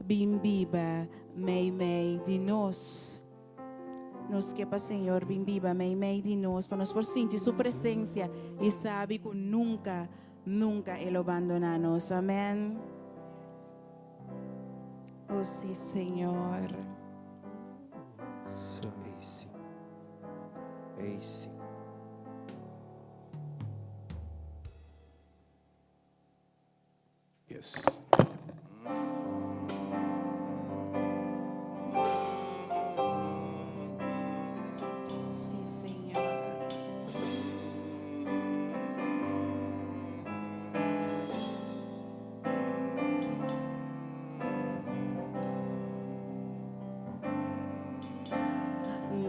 bimbiba, meimei de nós. Nos quepa, Senhor, bimbiba, meimei de nós, para nós por sentir sua presença e sabe que nunca Ele abandona-nos. Amém. Oh, sim, Senhor. Esse. Esse. Yes. Sim, Senhor.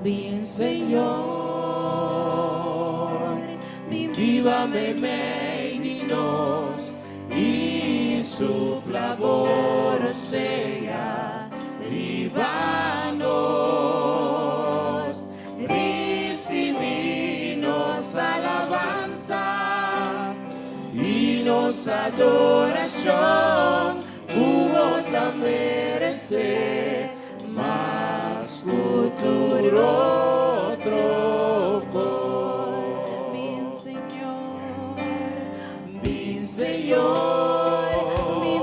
Bien, Senhor, Viva-me meio de nós e supla labor seja riba nós, recebi nossa alabança e nossa adoração, o outro merecer, mas futuro outro. Senhor, mi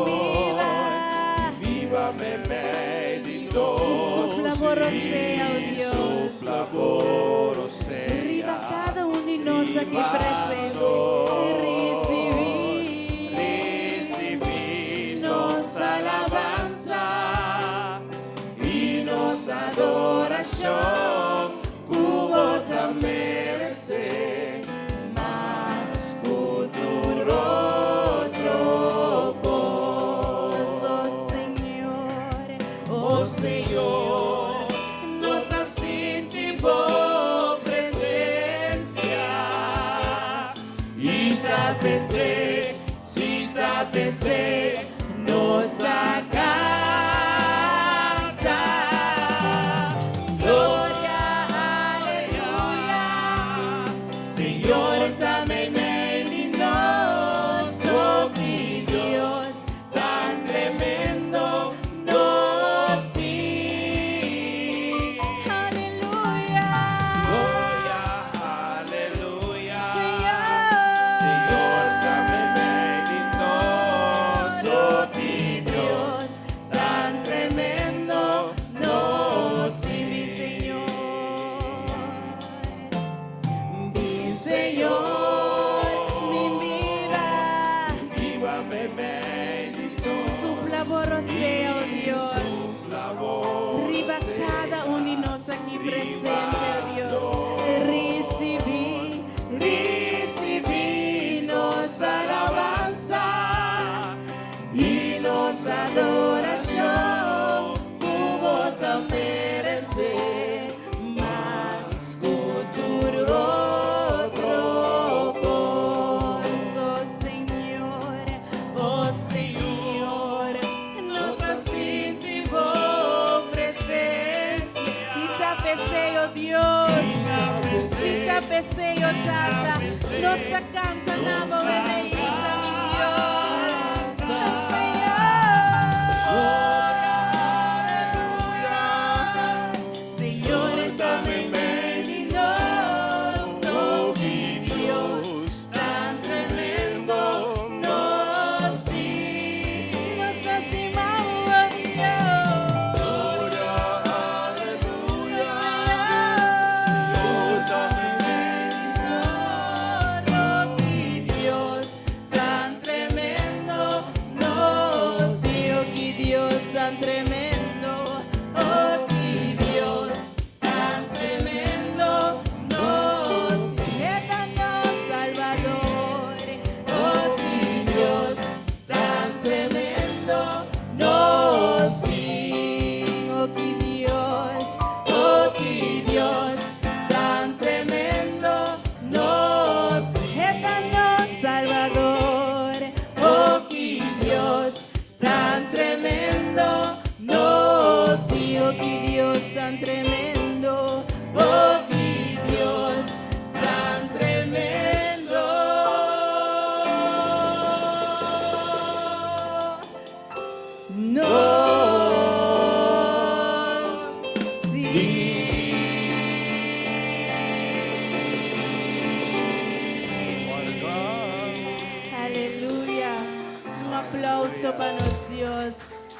viva me medito, laboro sea, oh Dios. laboro sea, Riba cada uno de nós aqui presente. Recibi nossa alabanza e nossa adoração, como te merecer, mas futuro. Senhor, nós está sentindo presença e tá pensei, se tá pensei, nós tá canta. Glória, aleluia. Senhor, também meio de nós, oh que Deus tá tremendo. Adoração, como te merecer, mas futuro outro posso, Senhor, oh Senhor, nossa sentivo presença, e te pensei, oh Deus, e te pensei, oh Tata, nossa canta na bobeira. No.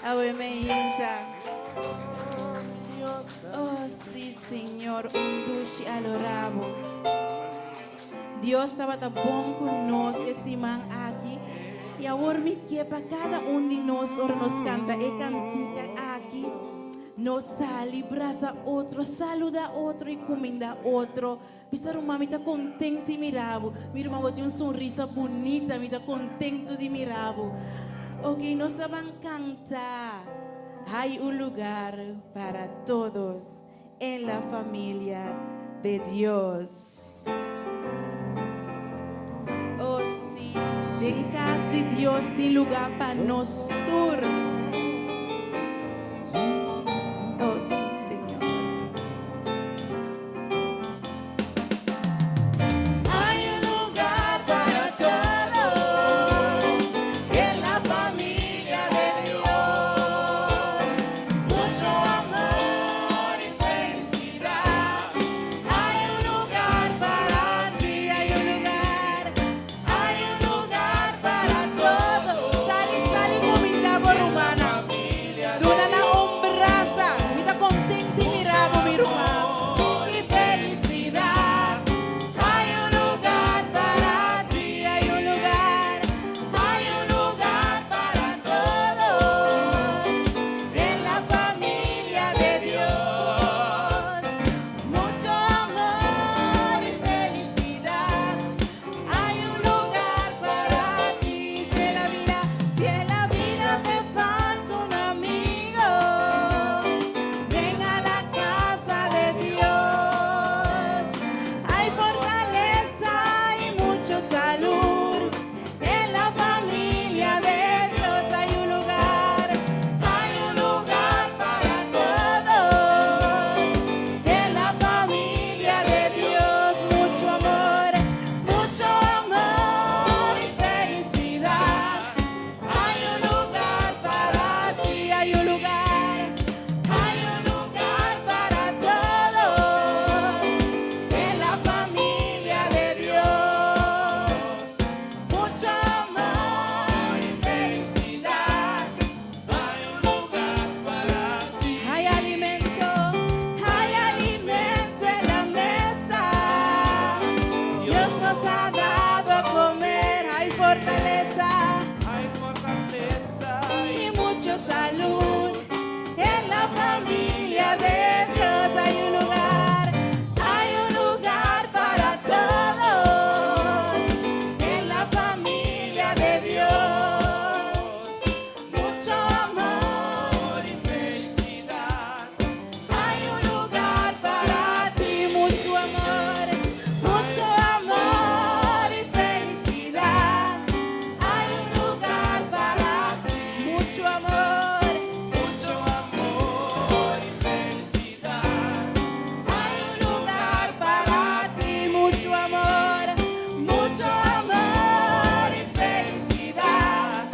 Awemeinta. Oh, sí, Señor, un dushi alorabo. Dios estaba tan bom con nós esse man aqui. E agora me quepa cada de nós, ora nos canta e cantica aqui. Nos sale, braça outro, saluda outro e comenda outro. Pisar uma me tá contente de mirabo. Minha irmã tem sorriso bonita, me tá contente de mirabo. Ok, nós vamos cantar. Hay un lugar para todos en la familia de Dios. Oh sí, en casa de Dios hay lugar para nosotros. Oh sí, Señor. Hay un lugar para todos en la familia de Dios. Mucho amor y felicidad. Hay un lugar para ti, hay un lugar para todos. Sali movida por rumana. Duna na ombraza, mita contenta y mirabo mi rumano. Y felicidad. Hay un lugar para ti, hay un lugar para todos en la familia de Dios. Mucho amor y felicidad. Hay un lugar para ti. Si en la vida te falta un amigo, ven a la casa de Dios. Hay fortaleza y mucho salud en la familia de Dios. Hay un lugar para todos en la familia de Dios. Mucho amor y felicidad. Hay un lugar para ti, hay un lugar para todos en la familia de Dios. Mucho amor y felicidad. Hay un lugar para ti. Hay alimento en la mesa. Dios nos ha dado a comer. Hay fortaleza y mucha salud en la familia de Dios. Hay un lugar para todos en la familia de Dios. Mucho amor y felicidad. Hay un lugar para ti, mucho amor y felicidad. Hay un lugar para ti, mucho amor y felicidad. Hay un lugar para ti, mucho amor y felicidad.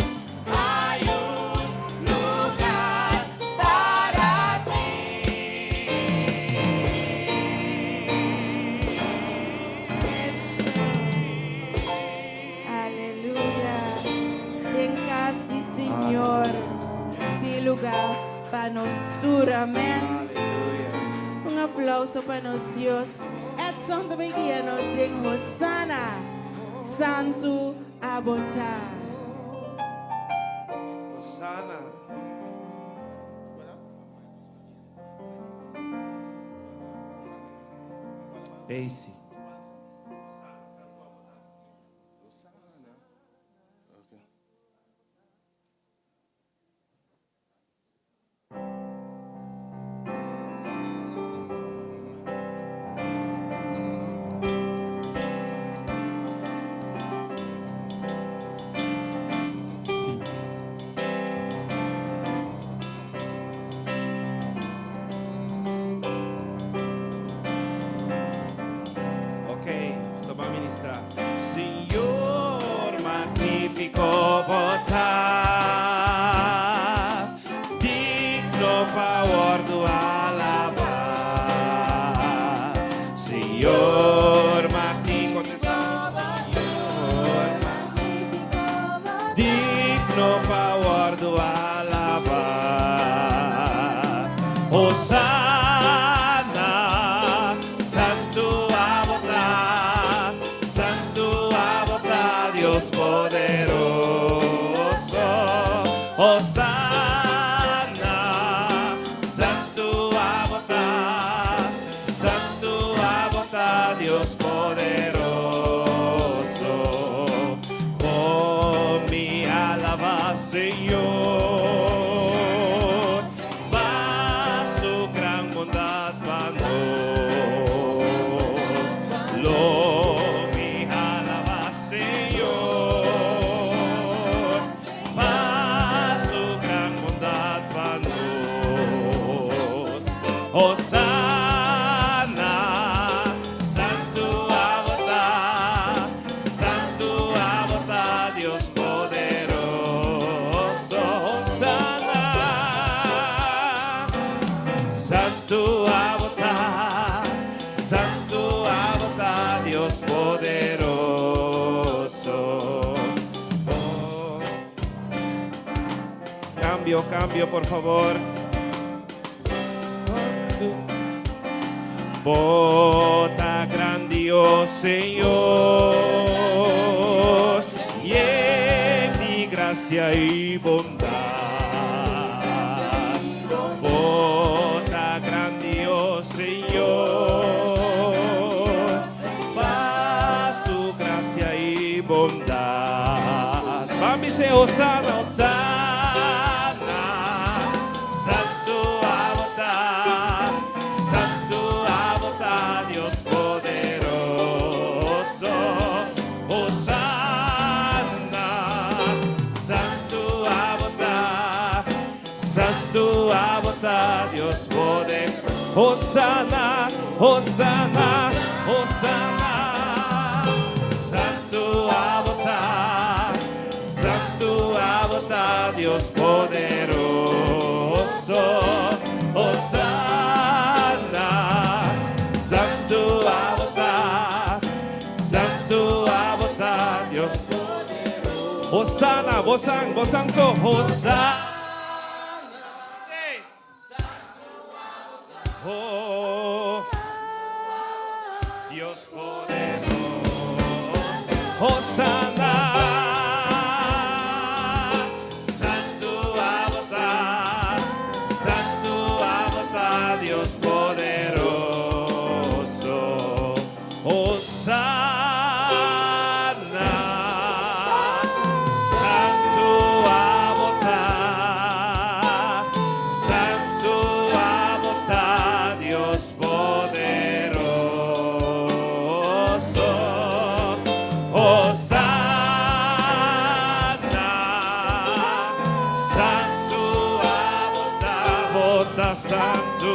Hay un lugar para ti. Aleluya. En casa del Señor, tem lugar para nosotros. Amén. Un aplauso para nuestro Dios. Edson também que nos den Hosanna, Santo Abota. Hosanna. Ace. Ok, sto para ministrar. Señor magnífico botar, digno power do alabar. Señor magnífico, Señor magnífico, digno power do alabar. Hosanna, santo abota, Dios poderoso. Hosanna, santo abota, Dios poderoso. Oh, mi alaba, Señor, va su gran bondad para nos. Lo mi alaba, Señor, va su gran bondad para nos. Hosanna, santo abota, Dios poderoso. Hosanna, santo abota, Dios poderoso. Oh. Cambio, por favor. Bota grandio, Señor, lleni gracia y bondad. Bota grandio, Señor, va su gracia y bondad. Vamos, dice Hosanna, Hosanna, santo abota, Dios poderoso. Hosanna, santo abota, Dios poderoso. Hosanna, Hosanna, Hosanna, santo abota, Dios poderoso. Hosanna, santo abota, Dios poderoso. Hosanna, bosan so, Hosanna. Oh, Dios poderoso. Hosanna, santo abota, Dios poderoso. Hosanna, santo abota, Dios poderoso. Hosanna, santo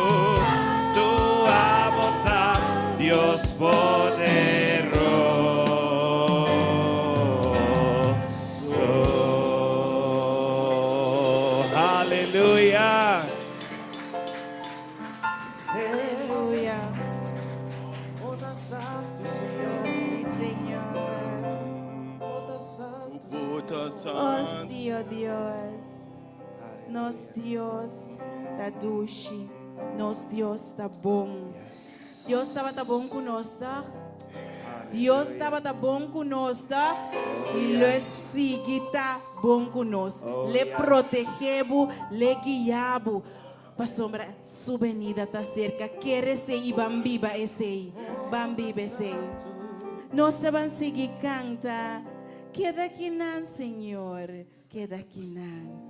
abota, Dios poderoso. Aleluya. Aleluya. Oda santo, Señor. Sí, Señor. Oda santo. Oh, sí, oh Dios. Nos Dios da dushi. Nos Dios da bom. Dios estava tá bom conosco. Deus estava tá bom conosco. E Ele sigue tá bom conosco. Le protegebo, le guiabo. Pa sombra, su venida tá cerca. Quer ser e bambiba esse. Bambiba esse. Nós vamos seguir canta. Queda aqui não, Senhor. Queda aqui não.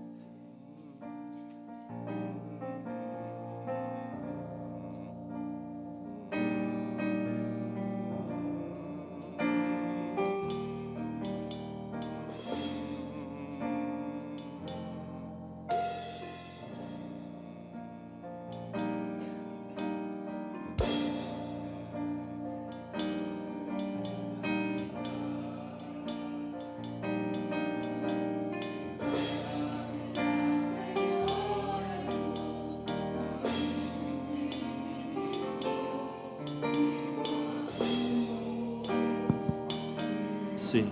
Sim.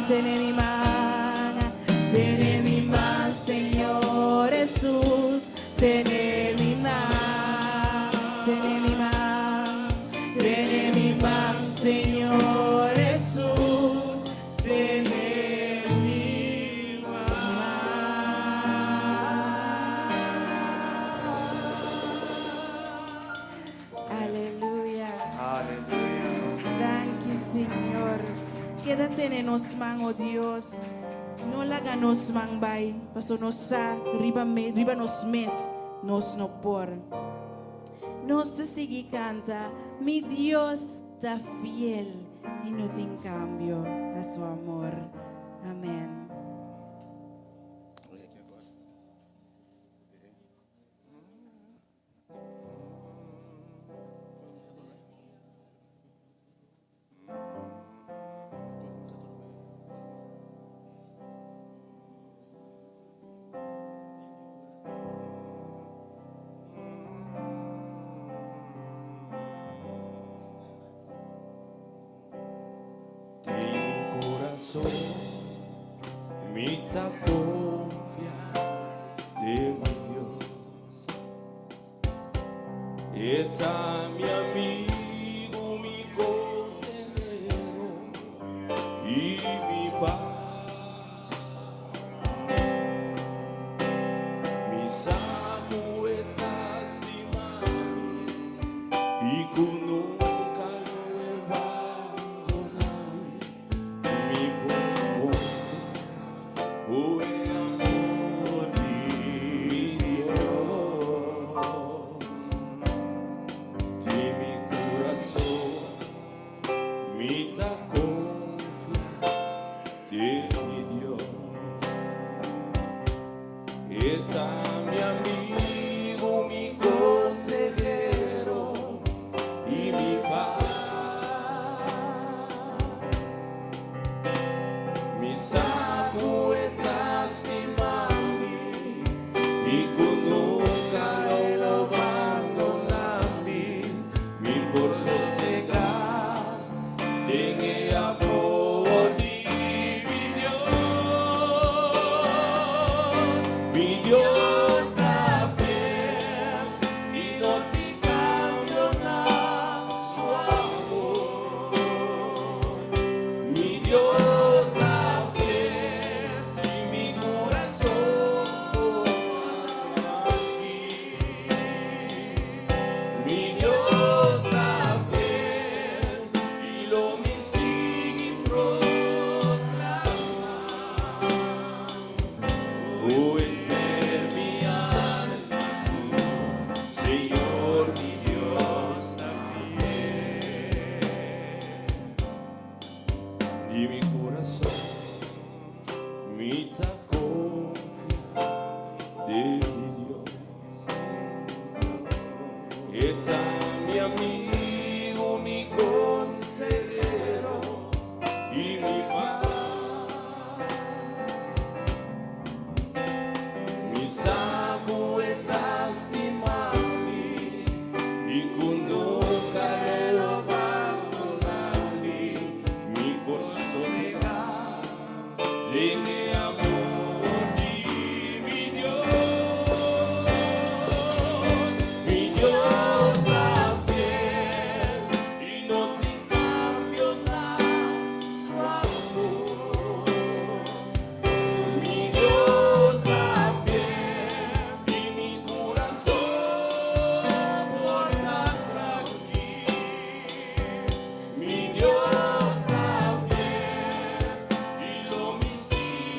Tiene mi mano, Señor Jesús, tiene mi mano, Señor Jesús, tiene mi mano. Aleluya. Aleluya. Thank you, Señor. Quédate en nos man, oh Dios. No la ganos man bay. Paso nos sa, riba nos mes, nos no por. Nos te sigue canta. Mi Dios está fiel y no tiene cambio a su amor. Amén. Mi ta confiar de mi Dios, está mi amigo, mi consejero y mi paz, mi Samuel y con nunca lo abandonaré, mi pueblo. Oh, el amor de mi Dios, de mi corazón, mi da confianza de mi Dios. Está mi amigo, mi consejero y mi paz, mi Samuel. Y con nunca lo abandonaré, mi por sosegar en el amor de mi Dios. Mi Dios está fiel y no te cambio nada su amor. Mi Dios está fiel y mi corazón. Mi Dios está fiel y lo me sigue proclamando. Oh, en mi alma, Señor, mi Dios está fiel. Y mi corazón, mi ta confianza de mi Dios. Está mi amigo, mi consejero y mi paz, mi Samuel está estimando y con nunca lo abandonaré, mi por sosegar en el amor de mi Dios. Mi Dios está fiel y no te cambio nada su amor. Mi Dios está fiel y mi corazón guarda tranquilo. Mi Dios está fiel y lo me sigue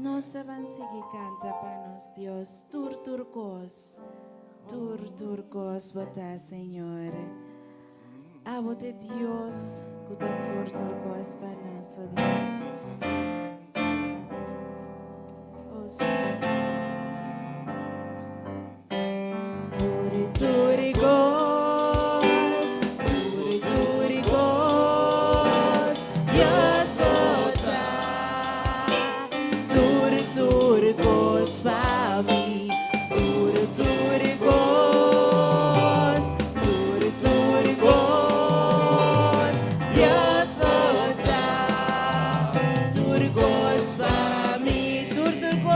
Nos avansigi canta panos, Dios, turcos, bota, Señor. Abote Dios, cuta turcos panos, oh Dios. Oh, Dios. Turcos, Dios bota. Turcos para mí, turcos, Dios bota, turcos para mí, turcos,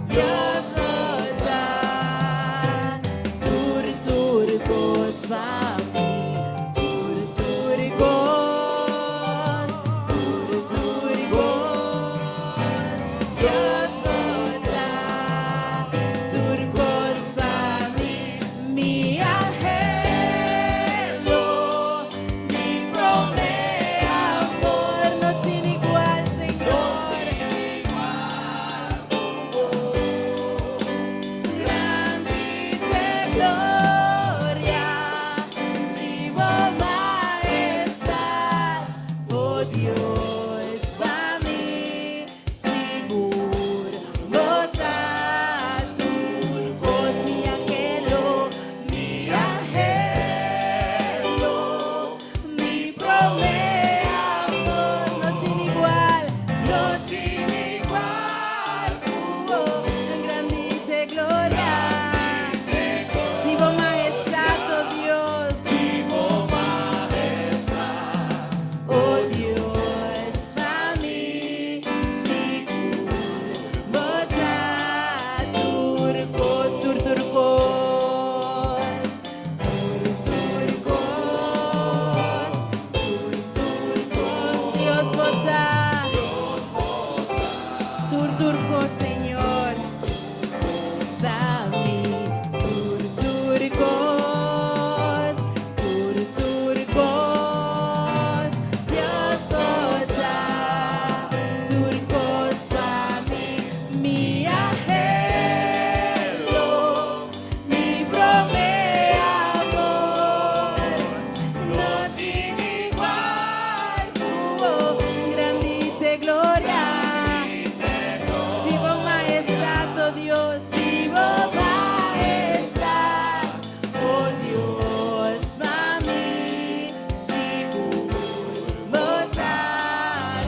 Dios bota, turcos para mí. Dios bota, turcos para mí, mi angelo, mi promesa, amor, no tiene igual, Señor. Grande gloria, vivo majestad, oh Dios, para mí, seguro, bota, turcos, mi angelo, mi promesa, amor, no tiene igual, grandite gloria, vivo majestad, oh Dios, oh Dios, para mí, seguro, bota, turcos, Dios bota, turcos, Señor, dame, turcos, Dios bota, turcos para mí, mi angelo, mi promesa, amor, no tiene igual, grandite gloria, vivo majestad, oh Dios, vivo majestad, oh Dios, para mí, seguro, bota,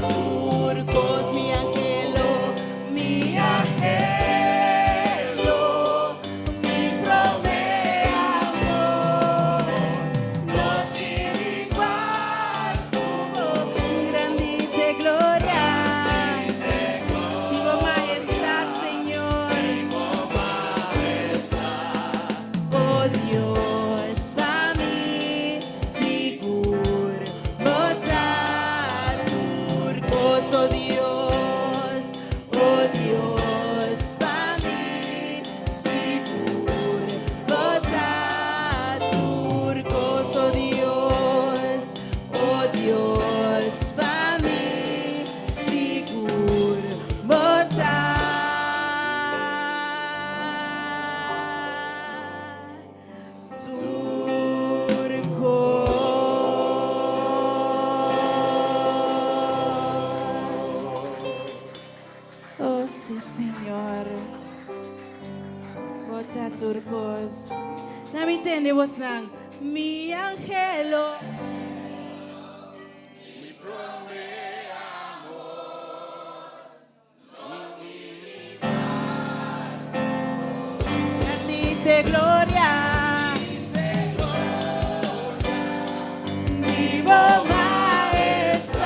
turcos, mi angelo, mi promesa, amor, no tiene igual, grandite gloria, vivo majestad, Señor, oh Dios, para mí, seguro, bota, turcos, oh Dios, para mí, seguro, bota, turcos, oh Dios, para mí, seguro, bota, oh sí, Señor, bota, turcos, na mi tende vos nang, mi angelo, grandite gloria, vivo majestad,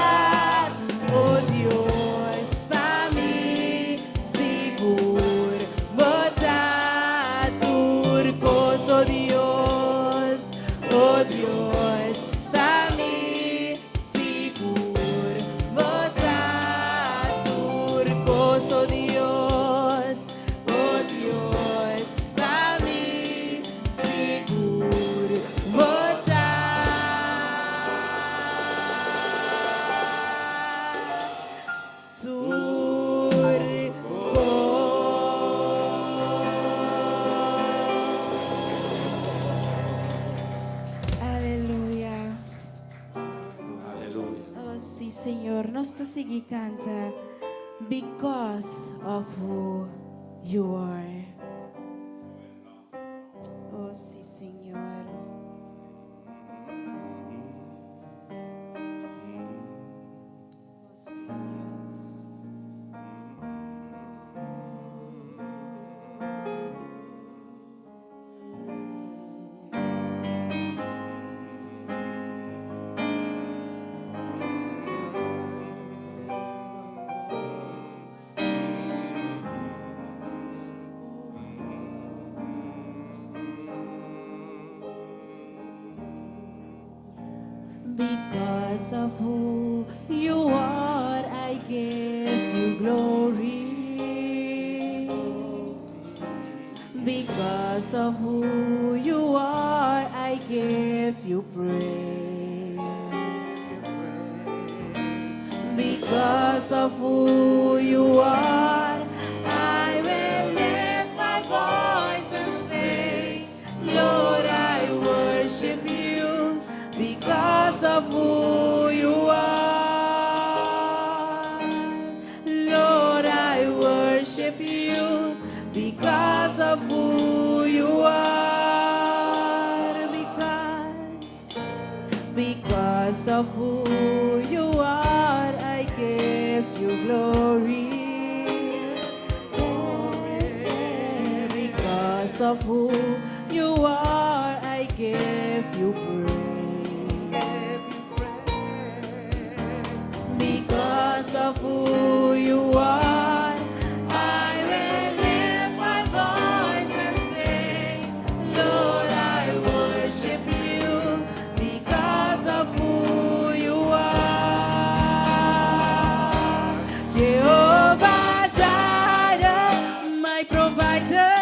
oh Dios, para mí, seguro, bota, turcos, oh Dios, para mí, seguro, bota, turcos, oh Dios, para mí, seguro, bota. Señor, nos te sigue canta because of who you are. Oh, sí, Señor. Oh, sí, Dios. Because of who you are, I give you glory. Because of who you are, I give you praise. Because of who you are, I will lift my voice and say, Lord, I worship you. Because of who you are, Lord, I worship you. Because of who you are, because of who you are, I give you glory. Because of who you are, I give you praise. Because of who you are, I will lift my voice and say, Lord, I worship you. Because of who you are, Jehovah Jireh, my provider.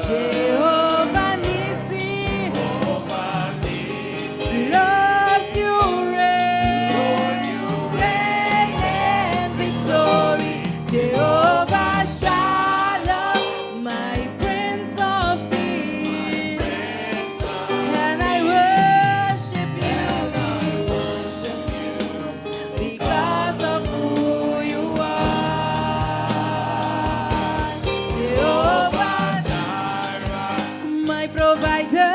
Jehovah Nissi, Lord, you reign in victory. Jehovah Shalom, my Prince of Peace, and I worship you because of who you are. Jehovah, my provider.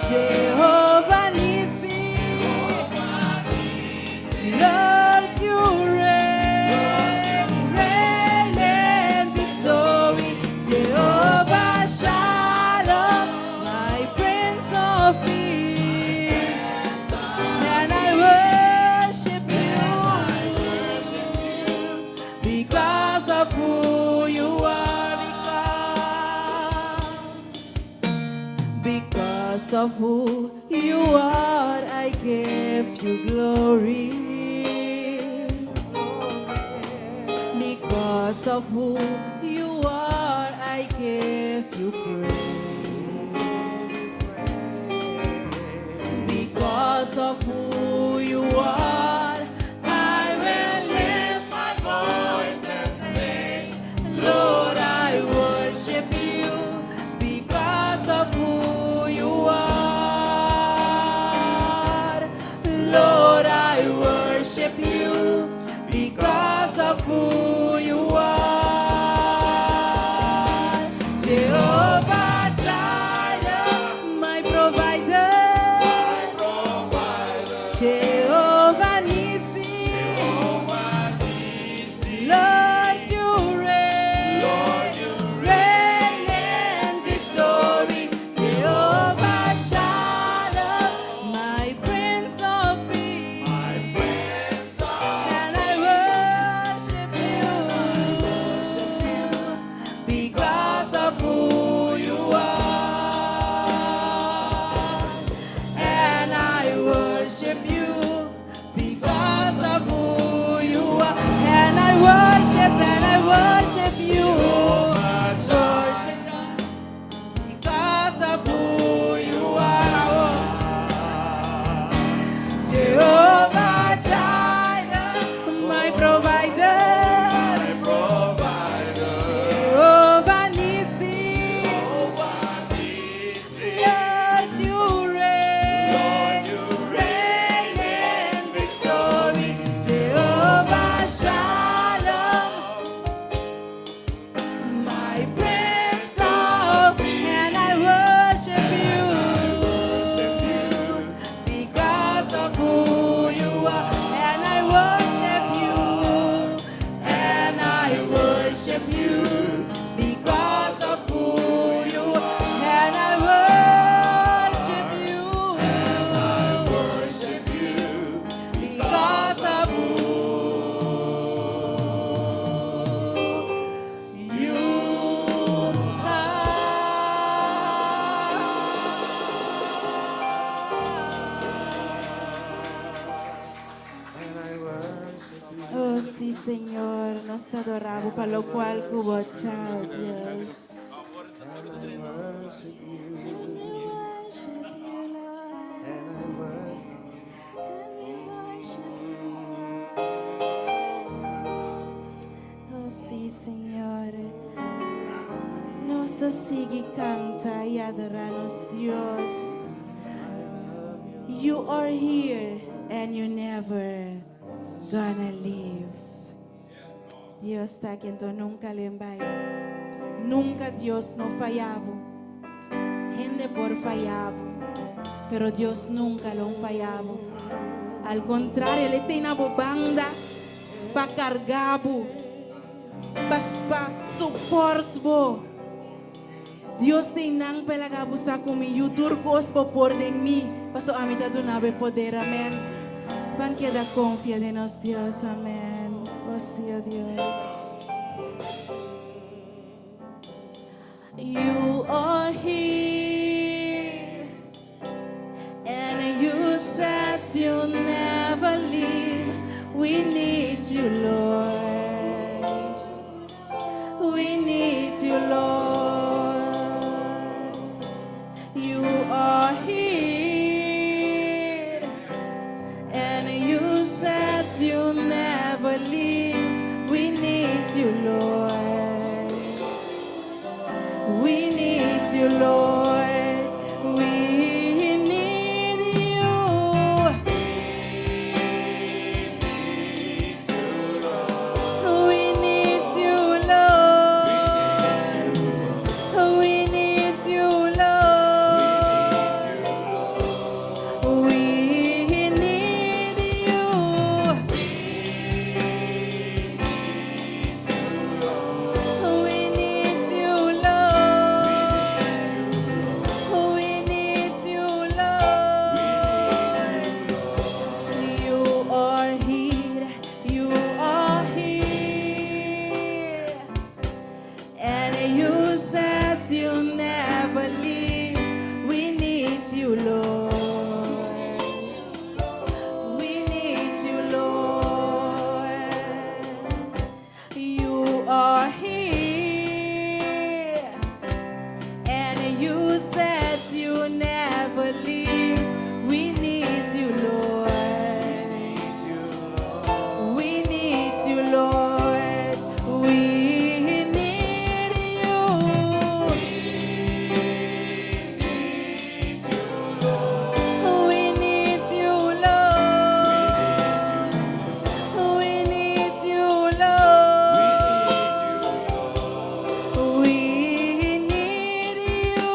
Jehovah Nissi, Lord, you reign in victory. Jehovah Shalom, my Prince of Peace, and I worship you because of who you are. Because of who you are, I give you glory. Because of who you are, I give you praise. Because of who you are, I will lift my voice and say, Lord, I worship you. Because of who you are, Lord, I worship you. Because of who you are, Jehovah Jireh, my provider. Jehovah Señor, nos te adoramos, para lo cual cubotao, Dios. Oh, sí, Señor. Nos sigue canta y adorarnos, Dios. You are here and you never gonna leave. Dios está aquí, entonces nunca le envía. Nunca Dios no fallaba. Gente por fallaba, pero Dios nunca lo fallaba. Al contrario, Él tiene una banda para cargar, para soportar. Dios te nang pelagabu sa kumi yutur gospel por de mí. Paso a mitad de una vez poder, amén. Pan queda confía de nos Dios, amén. Oh sí, oh Dios. You are here, and you said you'll never leave. We need you, Lord. We need you, Lord. You are here, and you said you'll never leave. We need you, Lord. We need you, Lord. We need you. We need you, Lord. We need you, Lord. We need you. We need you, Lord. We need you, Lord. You are here. You are here. And you said you'll never leave. We need you, Lord. We need you, Lord. You are here, and you said you'll never leave. We need you, Lord. We need you, Lord. We need you. We need you, Lord. We need you, Lord. We need you.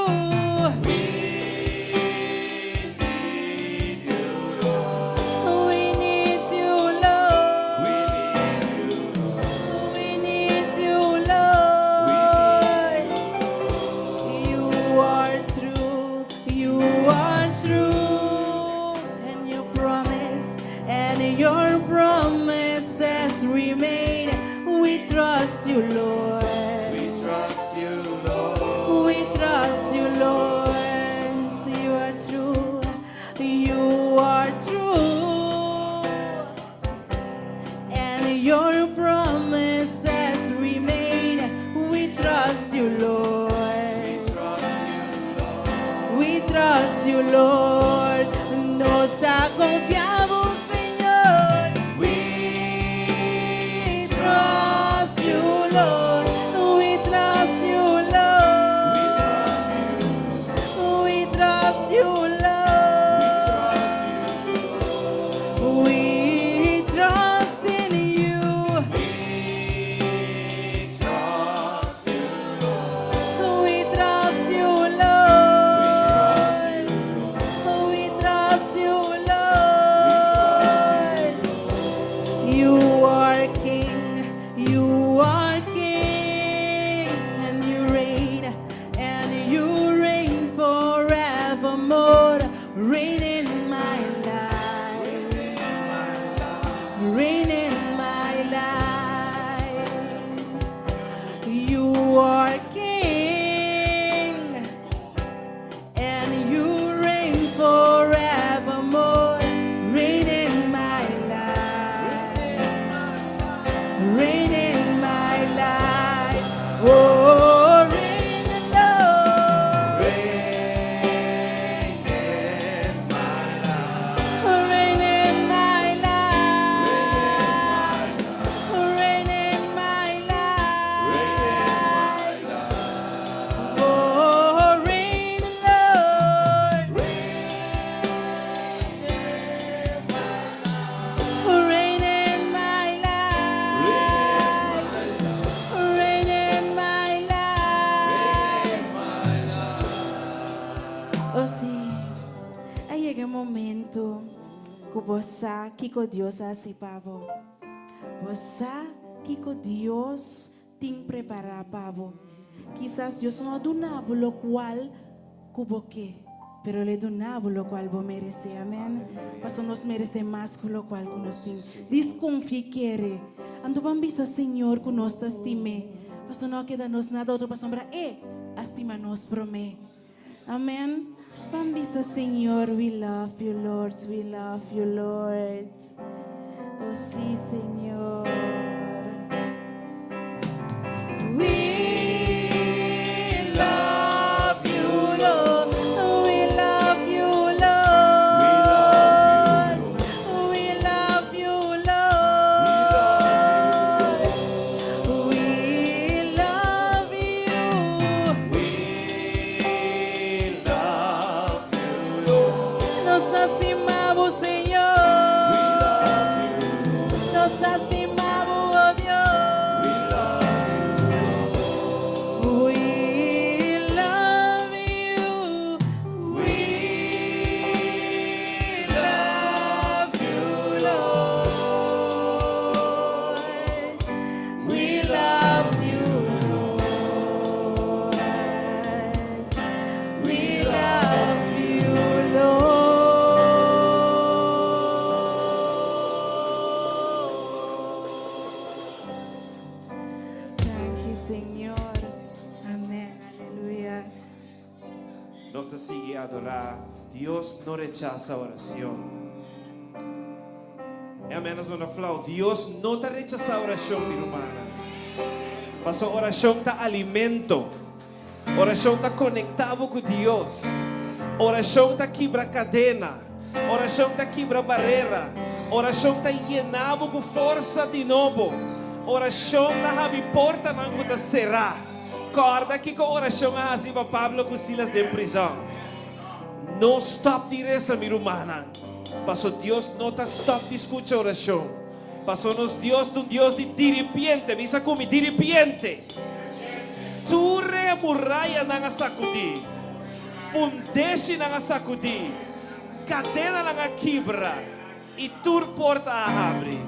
We need you, Lord. We need you, Lord. You are true. You are true. And your promises remain. We trust you, Lord. We trust you, Lord. We trust you, Lord. You are true. You are true. And your promises remain. We trust you, Lord. We trust you, Lord. Nos ha confiado, Señor. We trust you, Lord. We trust you, Lord. We trust you, Lord. We trust in you. We trust you, Lord. We trust you, Lord. Oh sí, ahí llega el momento que vos que con Dios así, pavo. Vos que con Dios te prepara, pavo. Quizás Dios no donaba lo cual que vos que, pero le donaba lo cual vos merece, amén. Paso nos merece más que lo cual que nos tiene. Desconfíe quiere. Ando bambisa Señor que nos te estime. Paso no quedarnos nada otro para sombra. Estima-nos por mí. Amén. Bambisa Señor, we love you, Lord. We love you, Lord. Oh sí, Señor. We love you, Lord. We love you, Lord. We love you, Lord. We love you. Nos lastimamos, Señor. Nos lastimamos, oh Dios. We love you. We love you, Lord. We love you, Lord. We love you, Lord. Thank you, Señor. Amén. Aleluya. Nos te sigue a adorar. Dios no rechaza oración. Amém, nós vamos falar. Deus não está rechazando a oração, minha irmã. Mas a oração está alimento. A oração está conectado com Deus. A oração está quebra cadena. A oração está quebra barreira. A oração está llenado com força de novo. A oração está abrindo porta não está cerrar. Corda que com a oração é assim para Pablo com Silas de prisão. Não stop de reza, minha irmã. Pasó Dios no te stop de escuchar oración. Pasó nos Dios tu Dios de diripiente. Visa como diripiente. Tu re muralla nanga sakudi. Fundeshi nanga sakudi. Cadena nanga quebra. Y tu porta a abrir.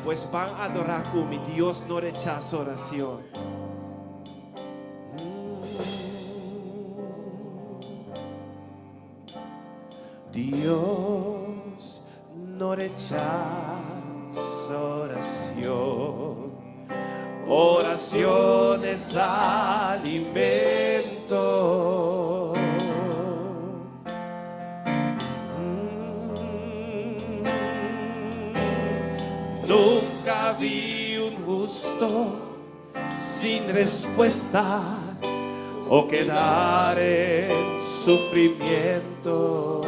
Pues van a adorar como Dios no rechaza oración. Dios no rechaza oración. Oración es alimento. Nunca vi un justo sin respuesta o quedar en sufrimiento.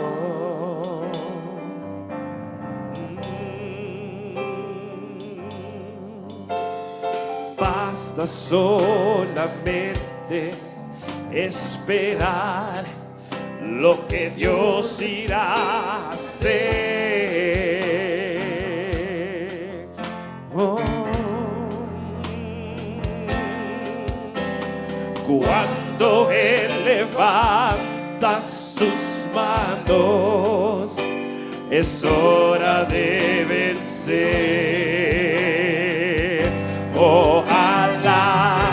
Basta solamente esperar lo que Dios irá a hacer. Oh. Cuando Él levanta sus manos, es hora de vencer. Ojalá,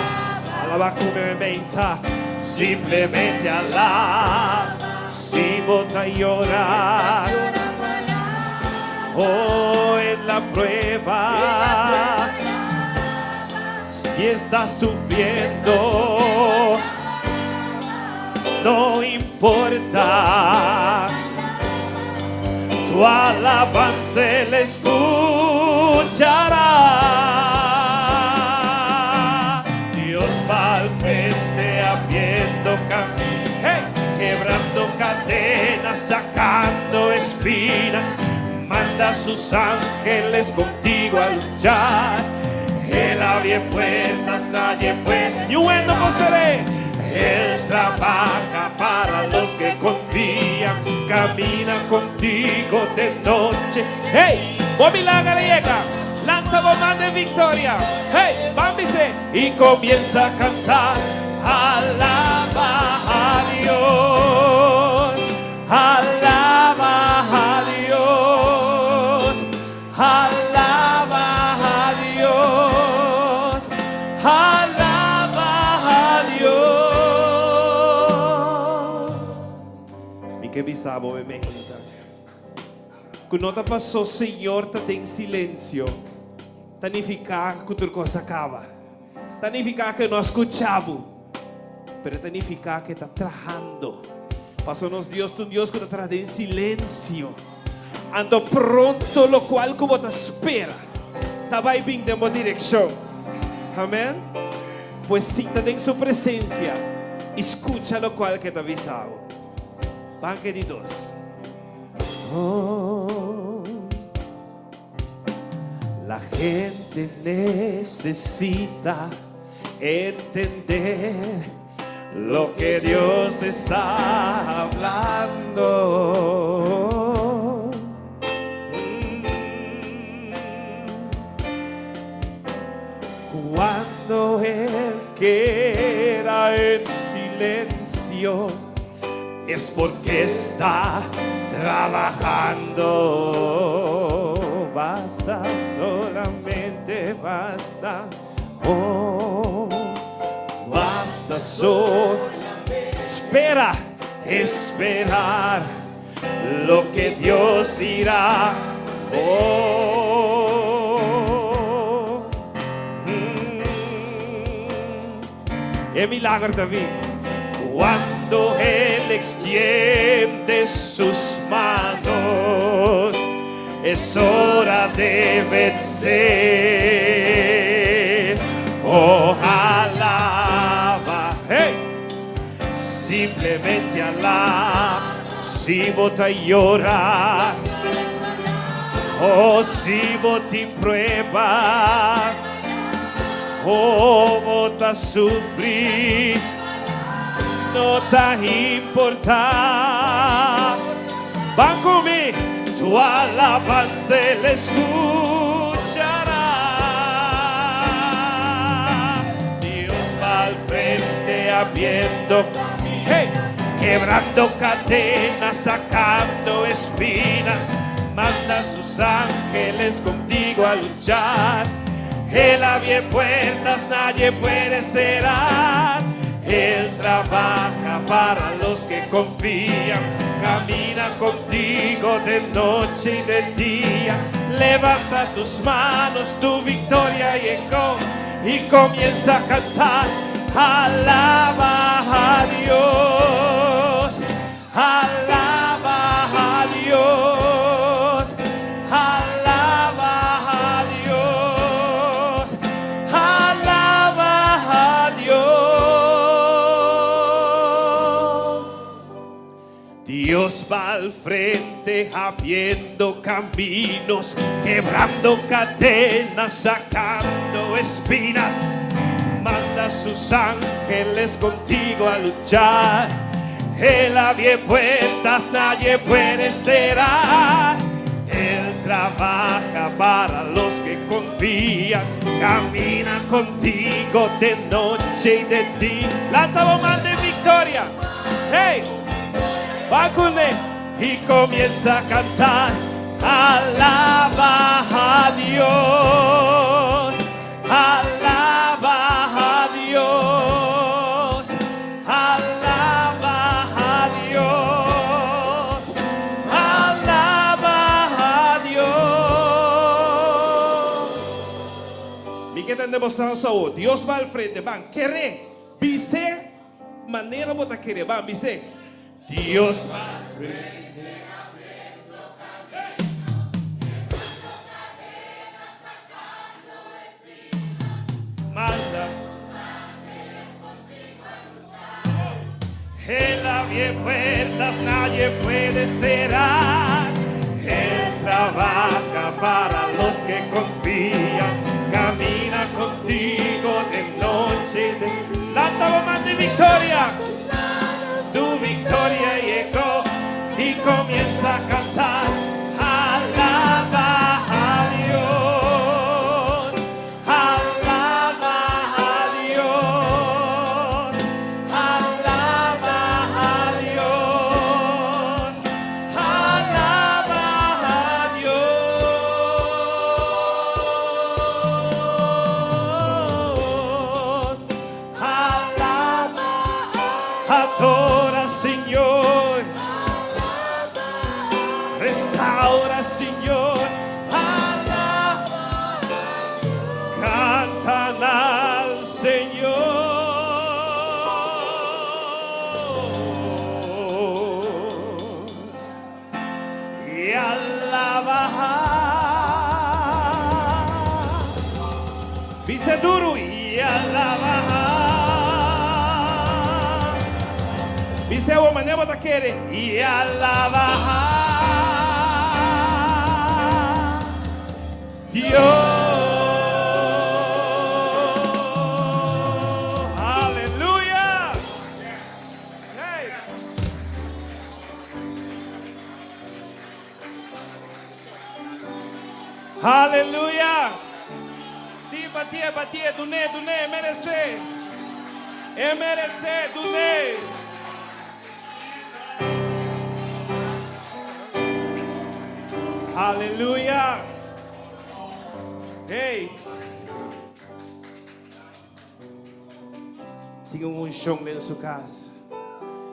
alaba como me menta, simplemente alaba, sin botar y llorar. Oh, en la prueba, si estás sufriendo, no importa, tu alabanza le escuchará. Dios va al frente abriendo camino, hey, quebrando cadenas, sacando espinas, manda a sus ángeles contigo a luchar. Él abre puertas, nadie puede. Y bueno, poseeré. Él trabaja para los que confían, camina contigo de noche. Hey, buen milagro llega, lanza bomba de victoria. Hey, bámbise y comienza a cantar. Alaba a Dios. Y que bisabo me mejita. Quando nota passou, Senhor, tá em silêncio. Tanificar que outra coisa acaba. Tanificar que não escuchamos. Pero tanificar que está trabajando. Passou-nos Deus, tu Deus que está trabajando em silêncio. Ando pronto, lo cual como te espera. Está vai vir de uma direção. Amém? Pues siéntate en su presencia. Escucha lo cual que te avisado. Van queridos. Oh, la gente necesita entender lo que Dios está hablando. Cuando Él queda en silencio, es porque está trabajando. Basta, solamente basta. Oh, basta solamente. Espera, esperar lo que Dios irá. Oh, es milagro también. Cuando Él extiende sus manos, es hora de vencer. Oh, alaba, hey, simplemente alaba. Si vota y llora, oh, si vota y prueba, oh, vota sufrir. No te importa. Van conmigo, tu alabanza le escuchará. Dios va al frente abriendo, hey, quebrando cadenas, sacando espinas. Manda a sus ángeles contigo a luchar. Él abre puertas, nadie puede cerrar. Él trabaja para los que confían, camina contigo de noche y de día. Levanta tus manos, tu victoria llegó y comienza a cantar. Alaba a Dios, alaba a Dios, alaba a Dios, alaba a Dios. Dios va al frente abriendo caminos, quebrando cadenas, sacando espinas. Manda a sus ángeles contigo a luchar. Él abre puertas, nadie puede cerrar. Él trabaja para los que confían, camina contigo de noche y de día. Lanta voz de victoria. Hey, va con él y comienza a cantar. Alaba a Dios, alaba a Dios, alaba a Dios, alaba a Dios. ¿Y qué están demostrando eso? Dios va al frente, van, querer, dice, manera bota querer, van, dice, Dios va al frente. Él abre puertas, nadie puede cerrar. Él trabaja para los que confían, camina contigo de noche y de lanta voz de victoria. Tu victoria llegó y comienza a cantar. Alaba a Dios, alaba a Dios, alaba a Dios, alaba a Dios, alaba, adora Señor, Dice duro y alabar. Dice o manemo ta quiere y alabar. Dios. Aleluya. Hey. Aleluya. Sí, batia, duné, merece. Merece, duné. Aleluya. Hey. Tenga un unción en su casa.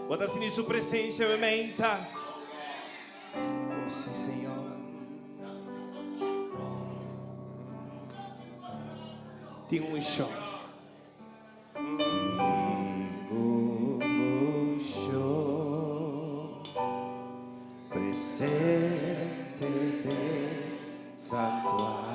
Bota assim em sua presença, aumenta. Oh, sim, Senhor. Tem um chão. Presente de santuário.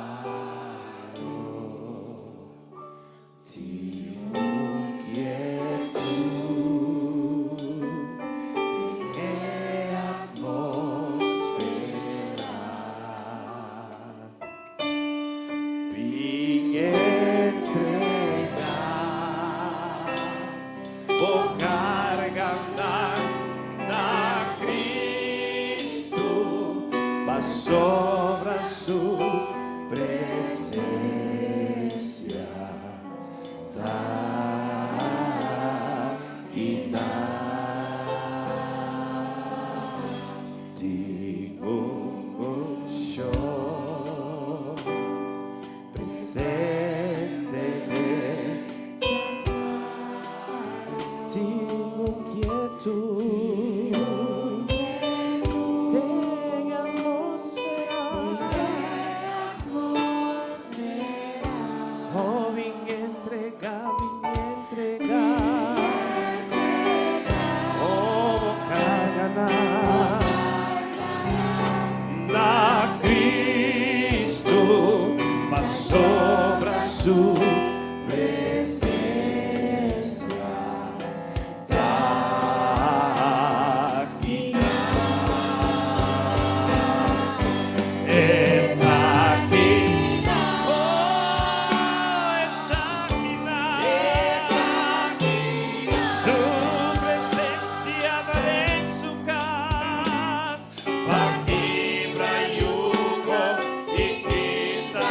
Sobra su presencia, taquina, tingumusho, presente de tingu quietud. Sobra su presencia, taquina, taquina, oh, taquina, su presencia en su casa, para yugo y quita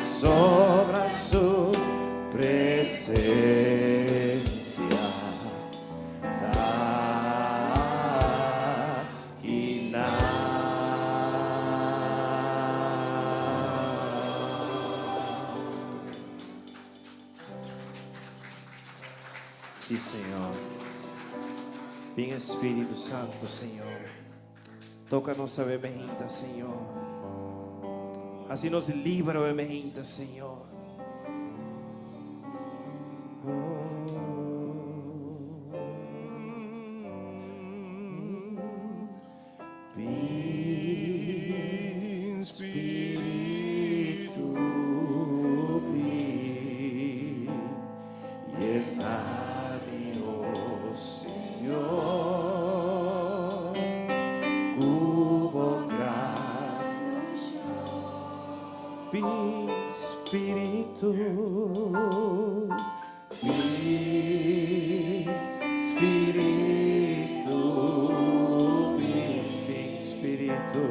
Sobra su presencia, taquina. Sí, Señor. Ven Espíritu Santo, Señor. Tócanos a bemejinta, Señor. Así nos libra bemejinta, Señor. Ven Espíritu, ven. Llename, oh Señor, como grano. Ven Espíritu, ven Espíritu, ven Espíritu.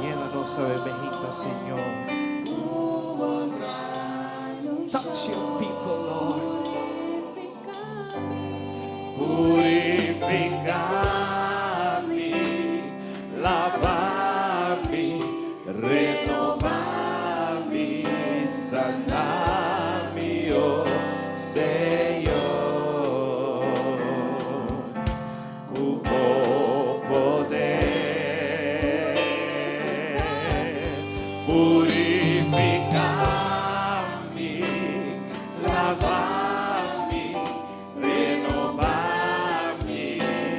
Llena-nos a bemejinta, Señor. Touch your people, Lord. Purificami, lavami, renovami, sanami, oh Señor. Cupo poder, purificami, lavami, renovami,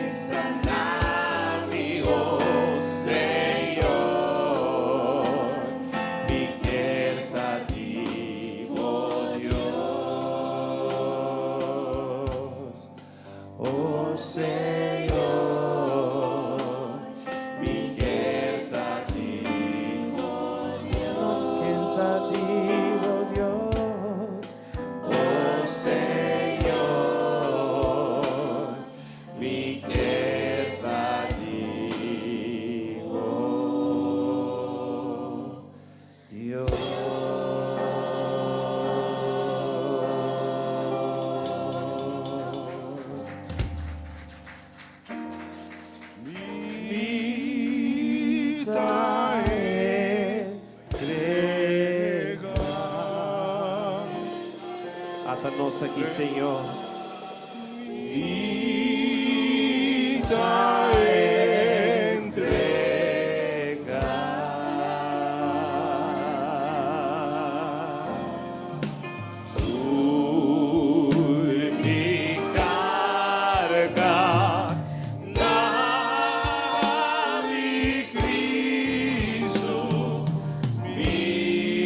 sanami, oh Señor. Mi quietativo Dios, oh Señor. Mi quietativo Dios, quietativo Dios, oh Señor. Mi quietativo Dios. Vida entrega. Átanos aquí, Señor. Vida entrega. Tú mi carga. Dame Cristo, vida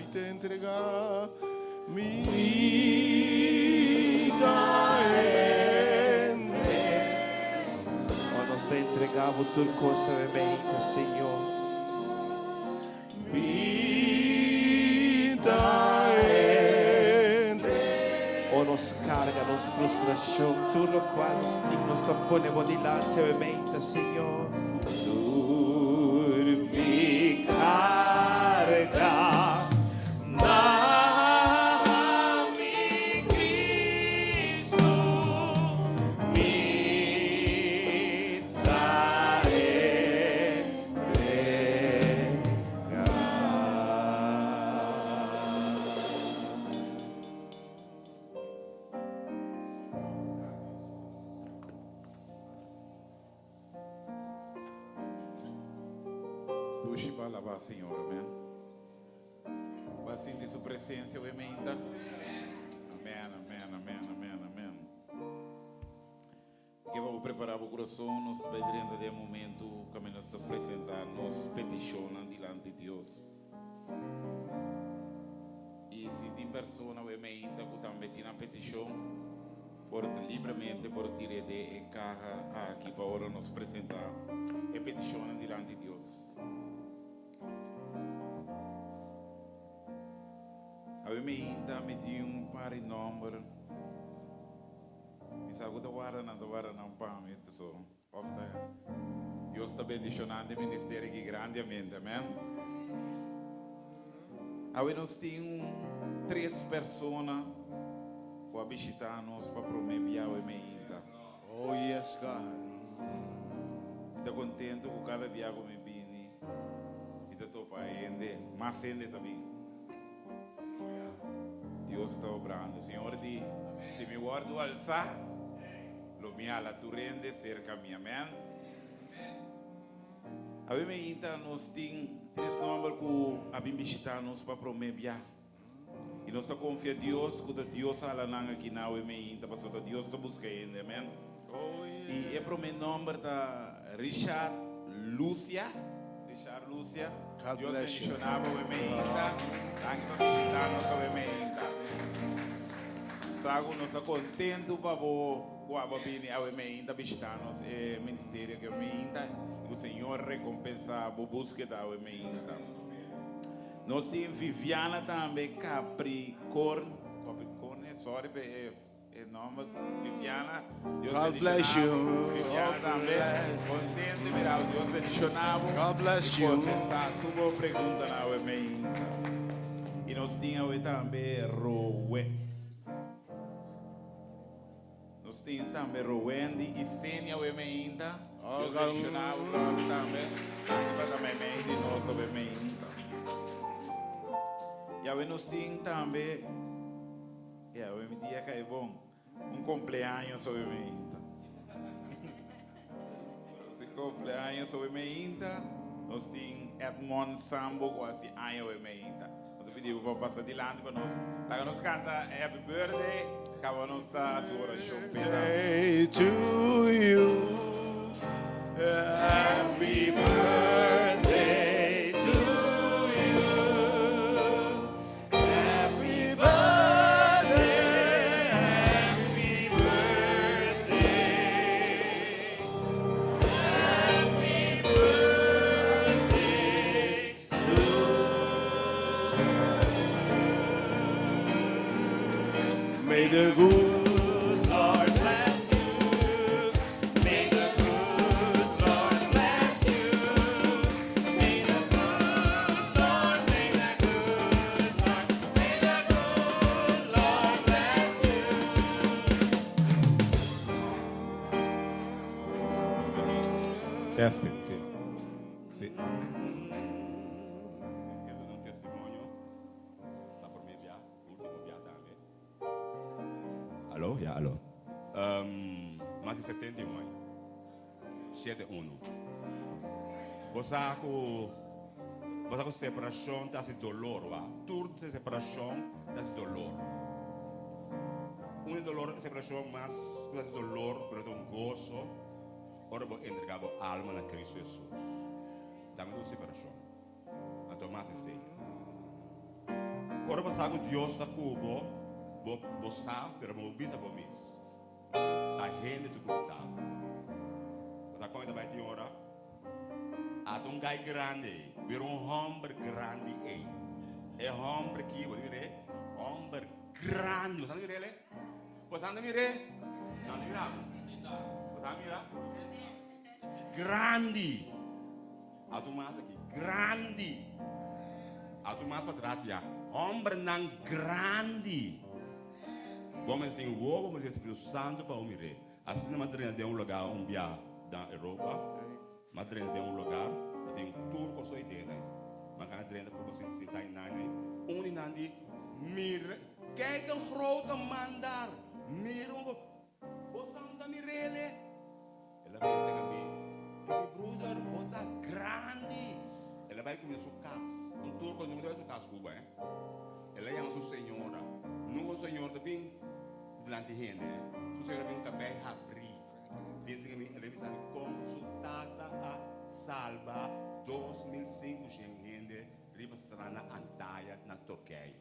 entrega. Mi vida entrega. Oh, nos te entregamos tu cosa de México, Señor. Vida entrega. Oh, nos carga, nos frustración, tú lo cual nos ponemos delante de México, Señor. Tú mi carga. Dame Cristo, vida entrega. Duche para alabar, Senhor, amém. Vai sentir sua presença, amém. Amém, amém, amém, amém, amém. Que vamos preparar o coração, nos pedrendo de momento, que nos apresentar, nos peticiona diante de Deus. E se tem pessoa, amém, que também tem a petição, pode livremente, pode tirar de carga aqui para agora nos apresentar e peticiona diante de Deus. Ainda me deu par de número. E sabe que não pam, então Deus está bendicionando o ministério aqui grandemente, amém? Aí nós temos 3 pessoas para visitar-nos para promover o ainda. Oh, yes, God. Estou contente com cada viagem que me vim. Estou para ainda, mas ainda também. Deus está obrando. O Senhor diz, se me guardo alçar, lo me ala tu rende cerca minha amém. A mim ainda nós tem 3 números que a mim visitar-nos para prometer. E nós está confiando em Deus, que Deus ala nanga aqui na mim ainda, para que Deus está buscando, amém. E é para o meu nome da Richard Lúcia. God Deus bless you. mencionava o Emeita. Tanque para visitar-nos o Emeita. Sago, nós estamos contentes para vir ao Emeita visitar-nos. É o ministério que é o Emeita. E o Senhor recompensa a búsqueda do Emeita. Nós temos Viviana também, Capricórnio, sorry, nome Viviana. Deus God bless you. Viviana God também, bless. contente de ver Deus bendicionado. God bless E you. contestar tudo pergunta na UEMEINTA. E nós tínhamos também Rowe. Nós tínhamos também Rowendi e Sênia UEMEINTA. Deus bendicionado também. Para também de nós UEMEINTA. E aí nós tínhamos também, o dia que é bom, cumpleaños sobre mi Inta. Cumpleaños sobre mi Inta, nós temos Edmond Sambo, quase anos sobre mi Inta. Nós pedimos para passar adiante para nós. Lá nós canta Happy Birthday, acaba nós estar a sua oração. Day to you. Happy birthday to you. Happy birthday. Happy birthday. Happy birthday. May the good Lord bless you. May the good Lord bless you. May the good Lord, may the good Lord, may the good Lord bless you. Testing, sim. Sim. Quero dar um testemunho da primeira última viagem também. Alô? Ja, alô. Mas em 71, 71. Você com separação, tá se dolor, va? Tudo de separação, tá se dolor. Dolor, separação, mas tá se dolor, pero um gozo. Ora vou entregar a alma na Cristo Jesus. Também uma separação. Então, mais assim. Ora passar com Deus da Cuba, vou saber, pero vou bisa vou mis. Tá rende tu que sabe. Mas quando ainda vai ter hora, há um gai grande, vir homem grande aí. É homem que vou dizer, homem grande. Você não vê ele? Você não vê ele? Não vê ele? Você não vê ele? Grande. A tu mais aqui, grande. A tu mais para trás já. Homem não grande. Vamos assim, vamos Espírito Santo para o mirar. Assim na Madrid tem lugar via da Europa. Madrid tem lugar, tem tudo o seu ideia. Mas a Madrid por 69, nandi mir, kijk een grote man daar. Mir, wat zou dat mirele? Ela vai dizer a mim, que brother, bota grande. Ela vai comer sua casa. Um turco não deve sua casa Cuba, hein? Ela é a sua senhora. Não o senhor também delante de gente. Sua senhora tem um cabelo abrir. Pensa que ela vai consultada a salva 2005 gente ribastrana antaia na Turquia.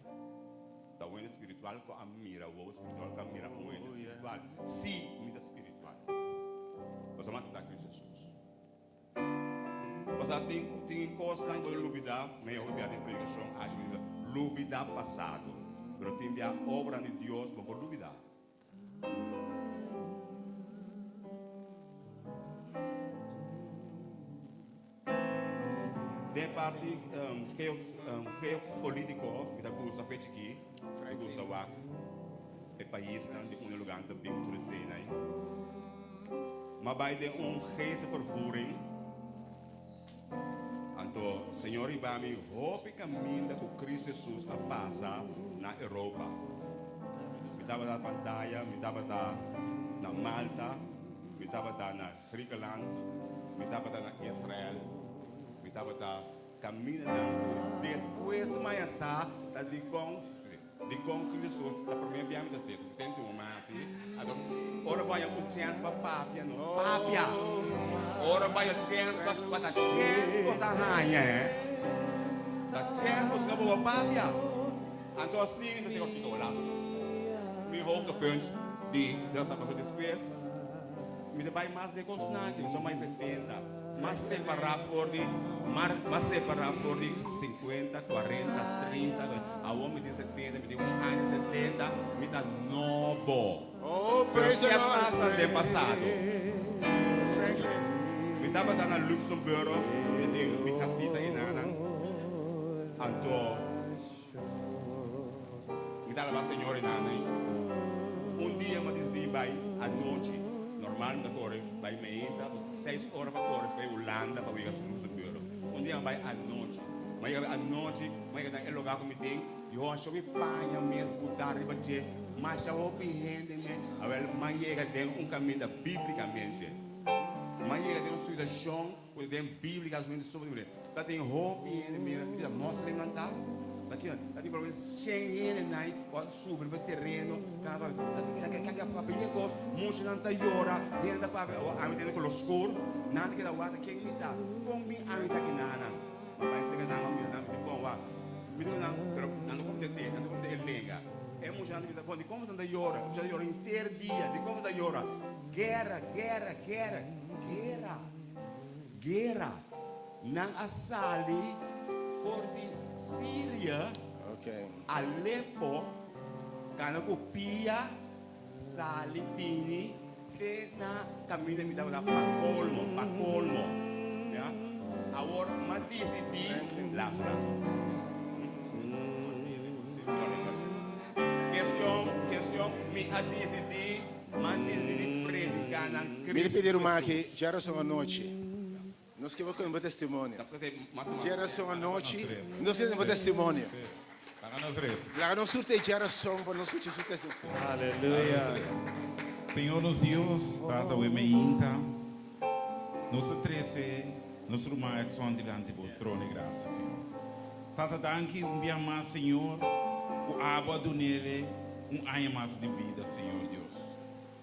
Da unha espiritual com a mira, o espiritual com a mira, a unha espiritual. Sim, mira espiritual. Você mais está Cristo Jesus. Você tem coisas que não lubida, meio que a pregação, acho que lubida passado, mas tem a obra de Deus para lubida. De parte que é político que da cursa feita aqui, que cursa lá, é país onde um lugar também cresce, né? Mas vai ter geestvervoering Senhor, e me roupa caminho com Cristo Jesus a passar na Europa. Me estava na Pantaia, me estava na Malta, me estava na Sri Lanka, me estava na Israel, me estava caminhando depois de manhã, de com Cristo, a primeira viagem da sexta, 71 mas assim, ora vai um chance para papia, não papia, ora vai um chance para a chance para a rainha, a chance para a papia, então assim, você vai ficar lá, me roupa punch, se Deus está passando depois, me dá mais de constante, só mais 70. Mas separar for de 50, 40, 30, a homem de 70, me digo um ano de 70, me dá novo. Oh, praise the Lord. Passa de passado. Me estava dando Luxemburgo, me digo, me casita em Nana. Então, me dá lá senhor em Nana. Dia, me diz, vai à noite. Normal da corre, vai meia, 6 horas para correr, foi Holanda para vir a Luxemburgo. Dia vai à noite, mas à noite, mas é lugar que me tem, eu acho que panha mesmo, botar riba de, mas já vou pedindo, a ver, mas chega dentro caminho biblicamente, mas chega dentro sua chão, com dentro biblicamente sobre, tá tem roupa e mira, mostra ele não tá. Daqui para cheio de nai, sobre o terreno, cava, que papel gosto, muito não tá llora, dentro da papel, a mim tem com o escuro, nada que da guarda quem me dá, com mim a mim tá aqui nada, vai ser que não me dá, me bom vá, me digo não, pero não como te lega, é muito não me dá, de como não llora, já llora inteiro dia, de como não llora, guerra, não assali, for de Síria, Okay. Alepo, Canacopia, Salipini, que na caminho me dava para colmo, ya. Agora, mas decidi lá questão, me a decidir, mas decidi predicar na Cristo. Me pediram aqui, geração à noite. Nós que vamos com o testemunho. Geração à noite, nós temos o testemunho. Lá não surte geração para nós escutar o testemunho. Aleluia. Senhor nos Deus, Tata Wemeinta, nosso 13, nosso irmão são diante do trono de graça, Senhor. Tata, danke dia mais, Senhor, o água do nele, ano mais de vida, Senhor Deus.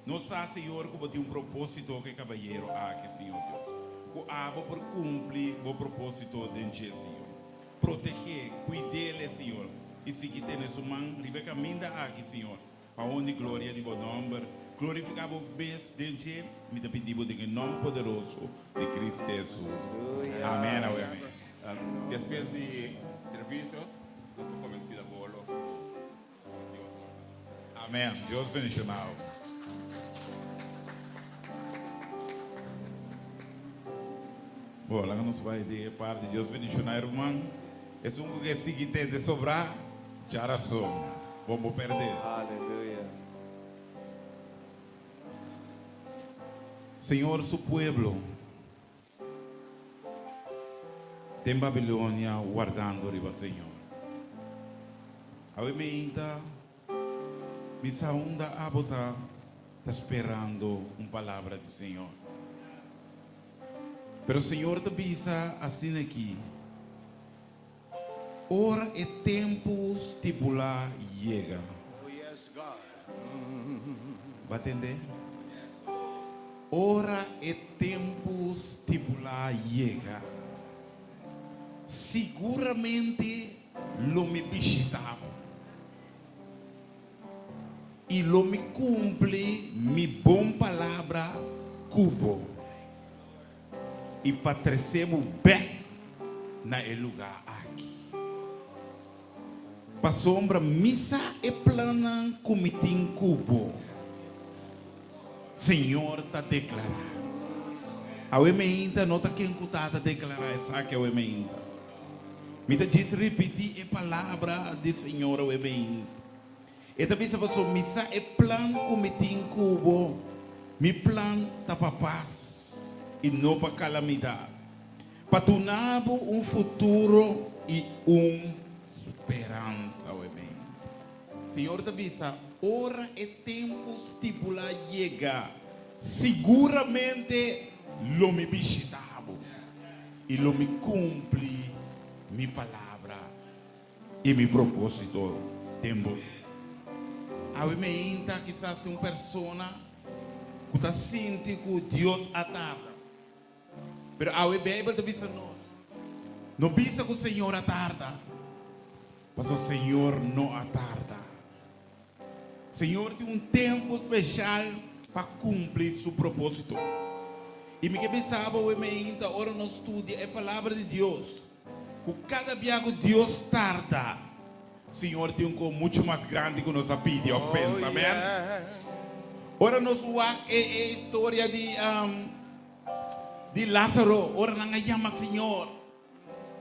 Nós sabemos, Senhor, que tem propósito que caballeiro aqui, Senhor Deus. O água por cumprir o propósito de Deus, Senhor. Proteger, cuidar, Senhor. E se que tem sua mão, liga caminho aqui, Senhor. Para onde glória de bom nome. Glorificar o bem de Deus. Me pedimos em nome poderoso de Cristo Jesus. Amém. Amém. Depois de serviço, nós comemos a bolo. Amém. Deus bendiga now. Bom, lá nos vai de parte de Deus bendicionar, irmão. É um que se tem de sobrar, já era só. Vamos perder. Aleluia. Senhor, su pueblo tem Babilônia guardando riba, Senhor. A meinta, missa onda a botar, está esperando uma palavra do Senhor. Pero o Senhor te avisa assim aqui. Hora e tempo estipular chega. Oh, yes, God. Vai entender? Hora e tempo estipular chega. Seguramente lo me visitava. E lo me cumpre mi bom palavra cubo. E para trazermos bem na lugar aqui. Para sombra missa e plana comitim cubo. Senhor está declarando. A emenda não está quem está declarar essa que é a emenda. Me diz repetir a palavra do Senhor a emenda. E também se você missa e plano comitim cubo. Mi plan está para paz e não para calamidade. Patunabo futuro e esperança, amém. Senhor da bisa, hora e tempo estipulado chega. Seguramente lo me visitavo e lo me cumpre mi palavra e mi propósito tempo. Amém, quizás tem uma pessoa que está sentindo que Deus atarda. Pero a Bíblia te diz nós, não bisa que o Senhor atarda, mas o Senhor não atarda. O Senhor tem um tempo especial para cumprir seu propósito. E me que pensava, ainda ora no estudo é a palavra de Deus. Que cada dia que Deus tarda, o Senhor tem um coisa muito mais grande que nos pede ou pensa, amém? Ora nos é a história de Lázaro, ora não chama Senhor.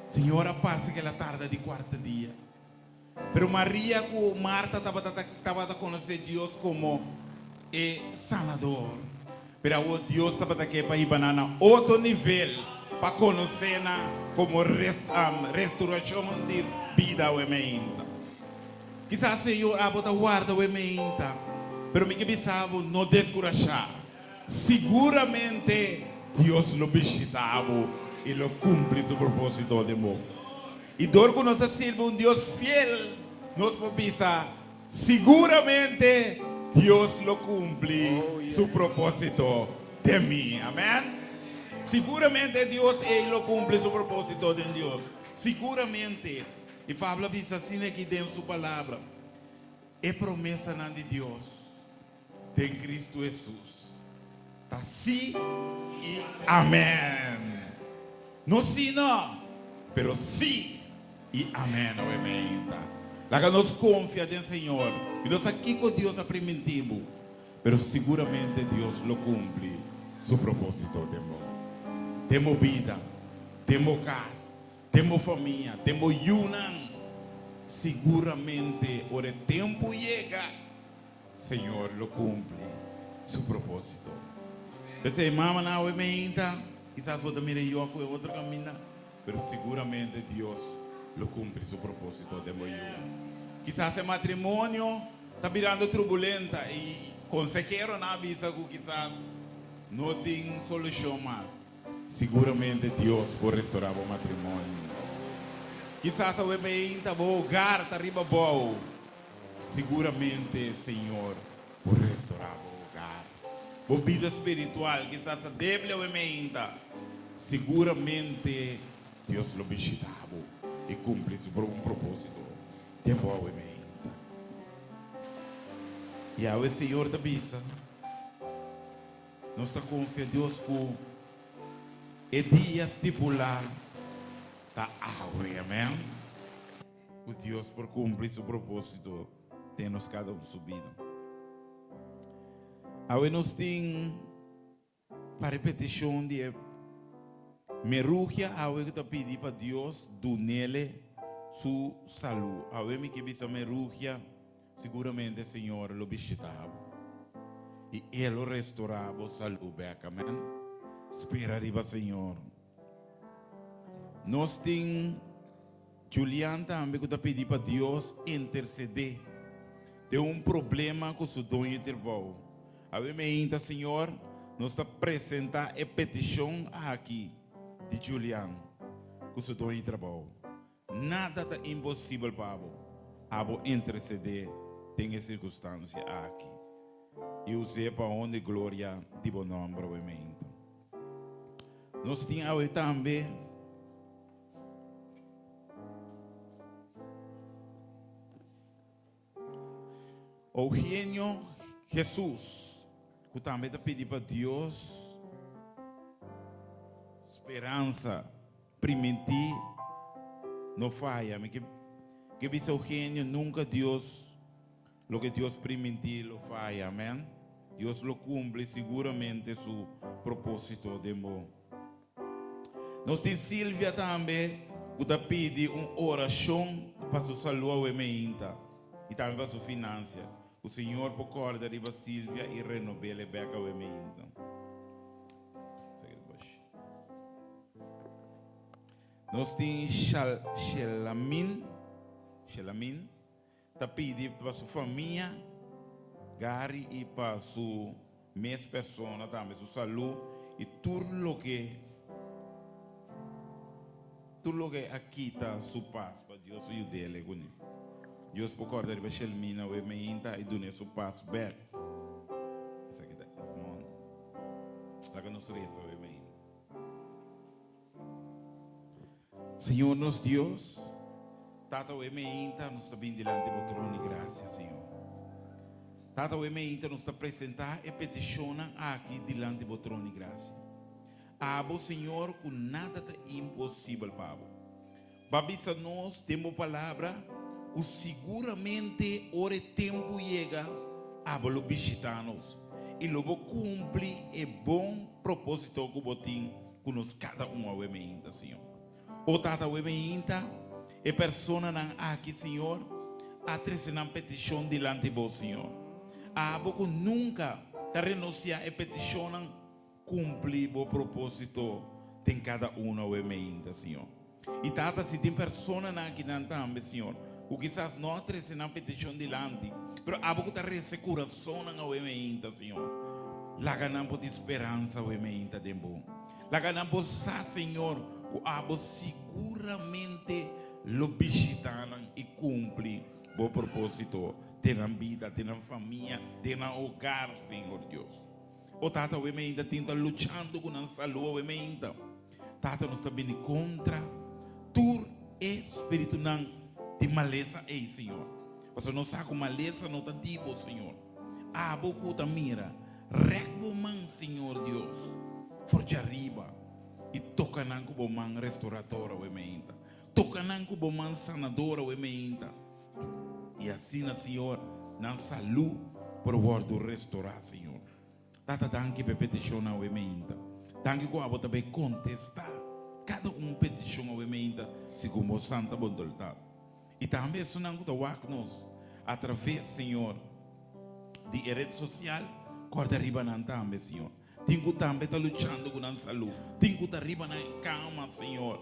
Senhora passa aquela tarde de quarto dia. Pero Maria com Marta estava a conhecer Deus como sanador. Pero Deus estava aqui para ir para outro nível, para conhecer como restauração de vida o emenda. Quizás Senhor abota guarda o emenda, pero me que pensava não descorajar. Seguramente Deus lo visitava e lo cumpre seu propósito de amor. E dor que nós servimos Deus fiel, nós podemos seguramente Deus lo cumpre seu propósito de mim. Amém? Seguramente Deus lo cumpre seu propósito de Deus. Seguramente. E Pablo diz assim aqui dentro de sua palavra. É promessa de Deus. De Cristo Jesus. Tá sim e amém. Não sim não, pero sim e amém. Amém. Lá que nós confiamos no Senhor. E nós aqui com Deus aprendemos. Pero seguramente Deus lo cumpre seu propósito de amor. Temos vida, temos casa, temos família, temos união. Seguramente, o tempo chega, Senhor lo cumpre seu propósito. Essa irmã não é minha, quizás você mire eu com outro caminho, mas seguramente Deus lo cumpre seu propósito de amor. Quizás o matrimônio está virando turbulenta e consejero na avisa que quizás não tem solução mais. Seguramente Deus vai restaurar o matrimônio. Quizás o bebê está o hogar está arriba bom. Seguramente Senhor vai restaurar o hogar. A vida espiritual, quizás a débil o bebê está. Seguramente Deus lo visitava e cumpre seu propósito. Tempo o bebê. E aí o Senhor te avisa. Nós estamos confiando em Deus que é dia estipular da água, amém? O Deus por cumprir seu propósito tem nos cada um subido. Aí nós temos para repetição de merúgia, aí que está pedindo para Deus do nele sua saúde. Aí me que visa merúgia, seguramente o Senhor lo visitava e ele restaurava a saúde, amém? Espera arriba, Senhor. Nós temos Julian também que está pedindo para Deus interceder. Tem problema com o dono de trabalho. A mim, Senhor, nós está apresentando a petição aqui de Julian com o dono de trabalho. Nada está impossível para abo interceder em circunstância aqui. E usei para onde glória de bom nome para o momento. Nós temos também Eugênio Jesus, que também está pedindo para Deus esperança, permitir, não falha. Que diz Eugênio, nunca Deus, lo que Deus permitir, lo falha, amém? Deus lo cumpre seguramente seu propósito de amor. Nós temos Silvia também, que está pedindo uma oração para sua saúde e também para sua finança. O Senhor pode acordar de Silvia e renovar a beca o emenda. Nós temos Shelamin, tá pedindo para sua família, Gary e para sua mês persona também, sua saúde e tudo que aqui está sua paz para Deus e o dele com ele. Deus pode acordar para Shelmina e me inta e donar sua paz back. Isso aqui tá, irmão. Lá que nós reza o me. Senhor nosso Deus, Tata o emeinta nos está bem delante do trono de graça, Senhor. Tata o emeinta nos está apresentar e peticiona aqui delante do trono de graça. Abo, Senhor, com nada é impossível, Pabo. Babisa nós temos palavra, o seguramente ore tempo chega, abo lo visitar-nos. E logo cumpre e bom propósito que botim com nós cada um o emeinta, Senhor. O Tata o emeinta, e persona nan aqui, Senhor, a trezenar petição delante de vós, Senhor. A boca nunca te renunciar e petição cumprir o propósito tem cada um o emenda, Senhor. E tata se tem persona nan aqui nan também, Senhor, o quizás não trezenar petição delante, pero a boca te rece coração nan o emenda, Senhor. Laga nan por esperança o emenda de bom. Laga nan por sa, Senhor, o abo seguramente lo visitam e cumpre o propósito. Tem a vida, tem a família, tem o hogar, Senhor Deus. O Tata, o ainda tenta lutando com a saúde, o ainda. Tata, nós está bem contra todo espírito de maleza, Senhor. Porque nós sabemos que maleza não está tipo, Senhor. A boca da mira, recbo man, Senhor Deus, forte arriba e toca na cubo man restauradora, o ainda. Toca na cubo man sanadora, o ainda. E assim, Senhor, na saúde, por o restaurar, Senhor. Tata, danke pe petição ao emenda. Danke que a bota be contestar cada petição ao emenda, segundo a santa bondade. E também isso não está nos através, Senhor, de rede social, corta arriba nan também, Senhor. Tingo também está lutando com a saúde. Tingo tá arriba na cama, Senhor.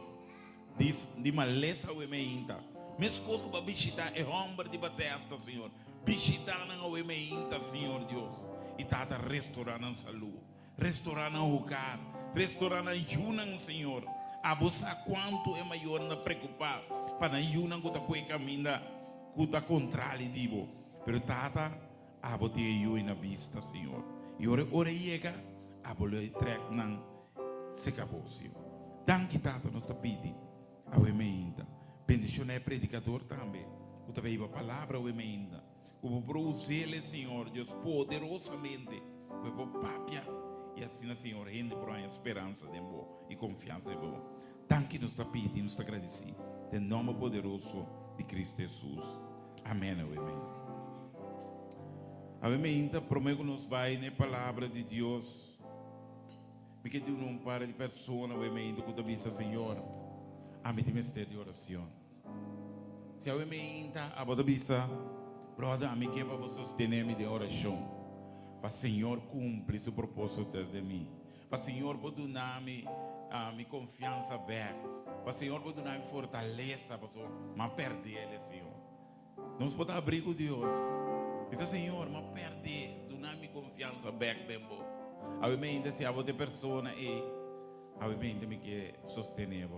De maleza ao emenda. Mas coisas para visitar é homem de batesta, Senhor. Visitar ao emenda, Senhor Deus. E tata restaurar a saúde, restaurar o hogar, restaurar a junang, Senhor. A você quanto é maior na preocupar para a junang que está com a caminha, que está contra ele, digo. Pero tata, a você eu na vista, Senhor. E ora chega, a você trek não se acabou, Senhor. Danke, tata, nós está pedindo ao emenda. Bendição é predicador também. O também a palavra ao emenda. O produzir, Senhor, Deus, poderosamente, o papia, e assim, Senhor, rende por a esperança de bom e confiança de bom. Tanque nos está pedindo, nos está agradecido, em nome poderoso de Cristo Jesus. Amém, amém. Amém, então, prometo que nos vai na palavra de Deus. Me que Deus não para de pessoa, amém, que tu vista, Senhor, a mim mistério de oração. Se a amém, então, a boa vista, brother, a mim que é para você sostener-me de oração. Para o Senhor cumprir seu propósito de mim. Para o Senhor poder dar-me a minha confiança back. Para o Senhor poder dar-me fortaleza. Para não perder Ele, Senhor. Não se pode abrir com Deus. Diz, Senhor, não perder. Dar-me confiança back. A mim ainda se a outra pessoa e a mim ainda me quer sostener.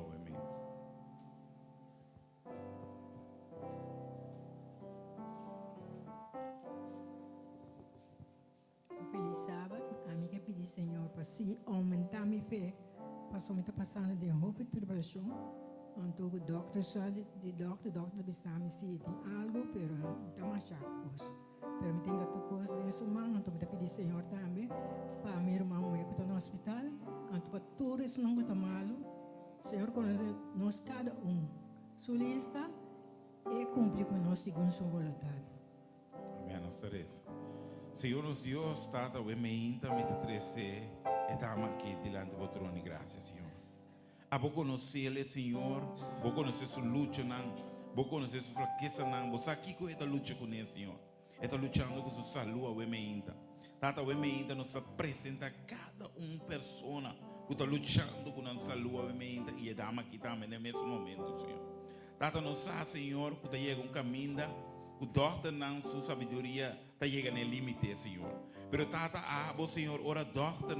Feliz sábado, a mim que pedi, Senhor, para se aumentar minha fé, para somente passando de roupa e tribulação, então o doctor só de doctor me se tem algo, pero está mais chato, pero me tem que tu coisa de sua mão, então eu pedi, Senhor, também, para minha irmã que está no hospital, então para tudo isso não está malo, Senhor, conhece nós cada sua lista e cumpre com nós segundo sua vontade. Amém, nós três. Senhor, nos Deus, Tata, o emenda, me trece, estamos aqui diante do trono de graça, Senhor. A vou conhecer Ele, Senhor, vou conhecer sua luta, vou conhecer sua fraqueza, você aqui com esta luta com Ele, Senhor. Está lutando com sua saúde, o emenda. Tata, o emenda nos apresenta cada pessoa que está luchando com a saúde, mente e a dama aqui também nesse momento, Senhor. Tata nos sabe, Senhor, que está chegando um caminho, que dorta na sua sabedoria, está chegando no limite, Senhor. Pero Tata, Senhor, ora dorta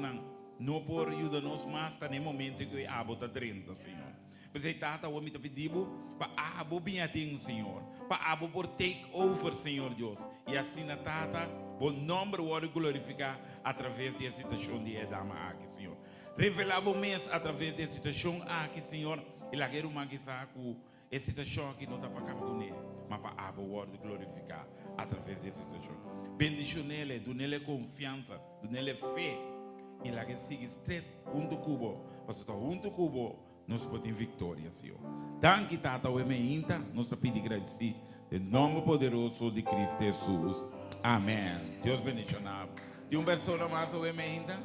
não por ajudar-nos mais, está no momento que a está 30, Senhor. Mas Tata, eu me pedindo para bem atento, Senhor. Para por take over, Senhor Deus. E assim, Tata, o nome pode glorificar através da situação de Edama aqui, Senhor. Revelamos através da situação aqui, Senhor. E lá quero mais que a situação aqui não está para acabar com ele. Mas para a pode glorificar através da situação. Bendição nele, do nele confiança, do nele fé. E lá que siga estreito, junto com o Mas junto com o nós podemos vitória, Senhor. Danke, Tata, o emeinta, nós pedimos agradecer. Em nome poderoso de Cristo Jesus. Amém. Deus bendiga. De uma pessoa mais, o emeinta.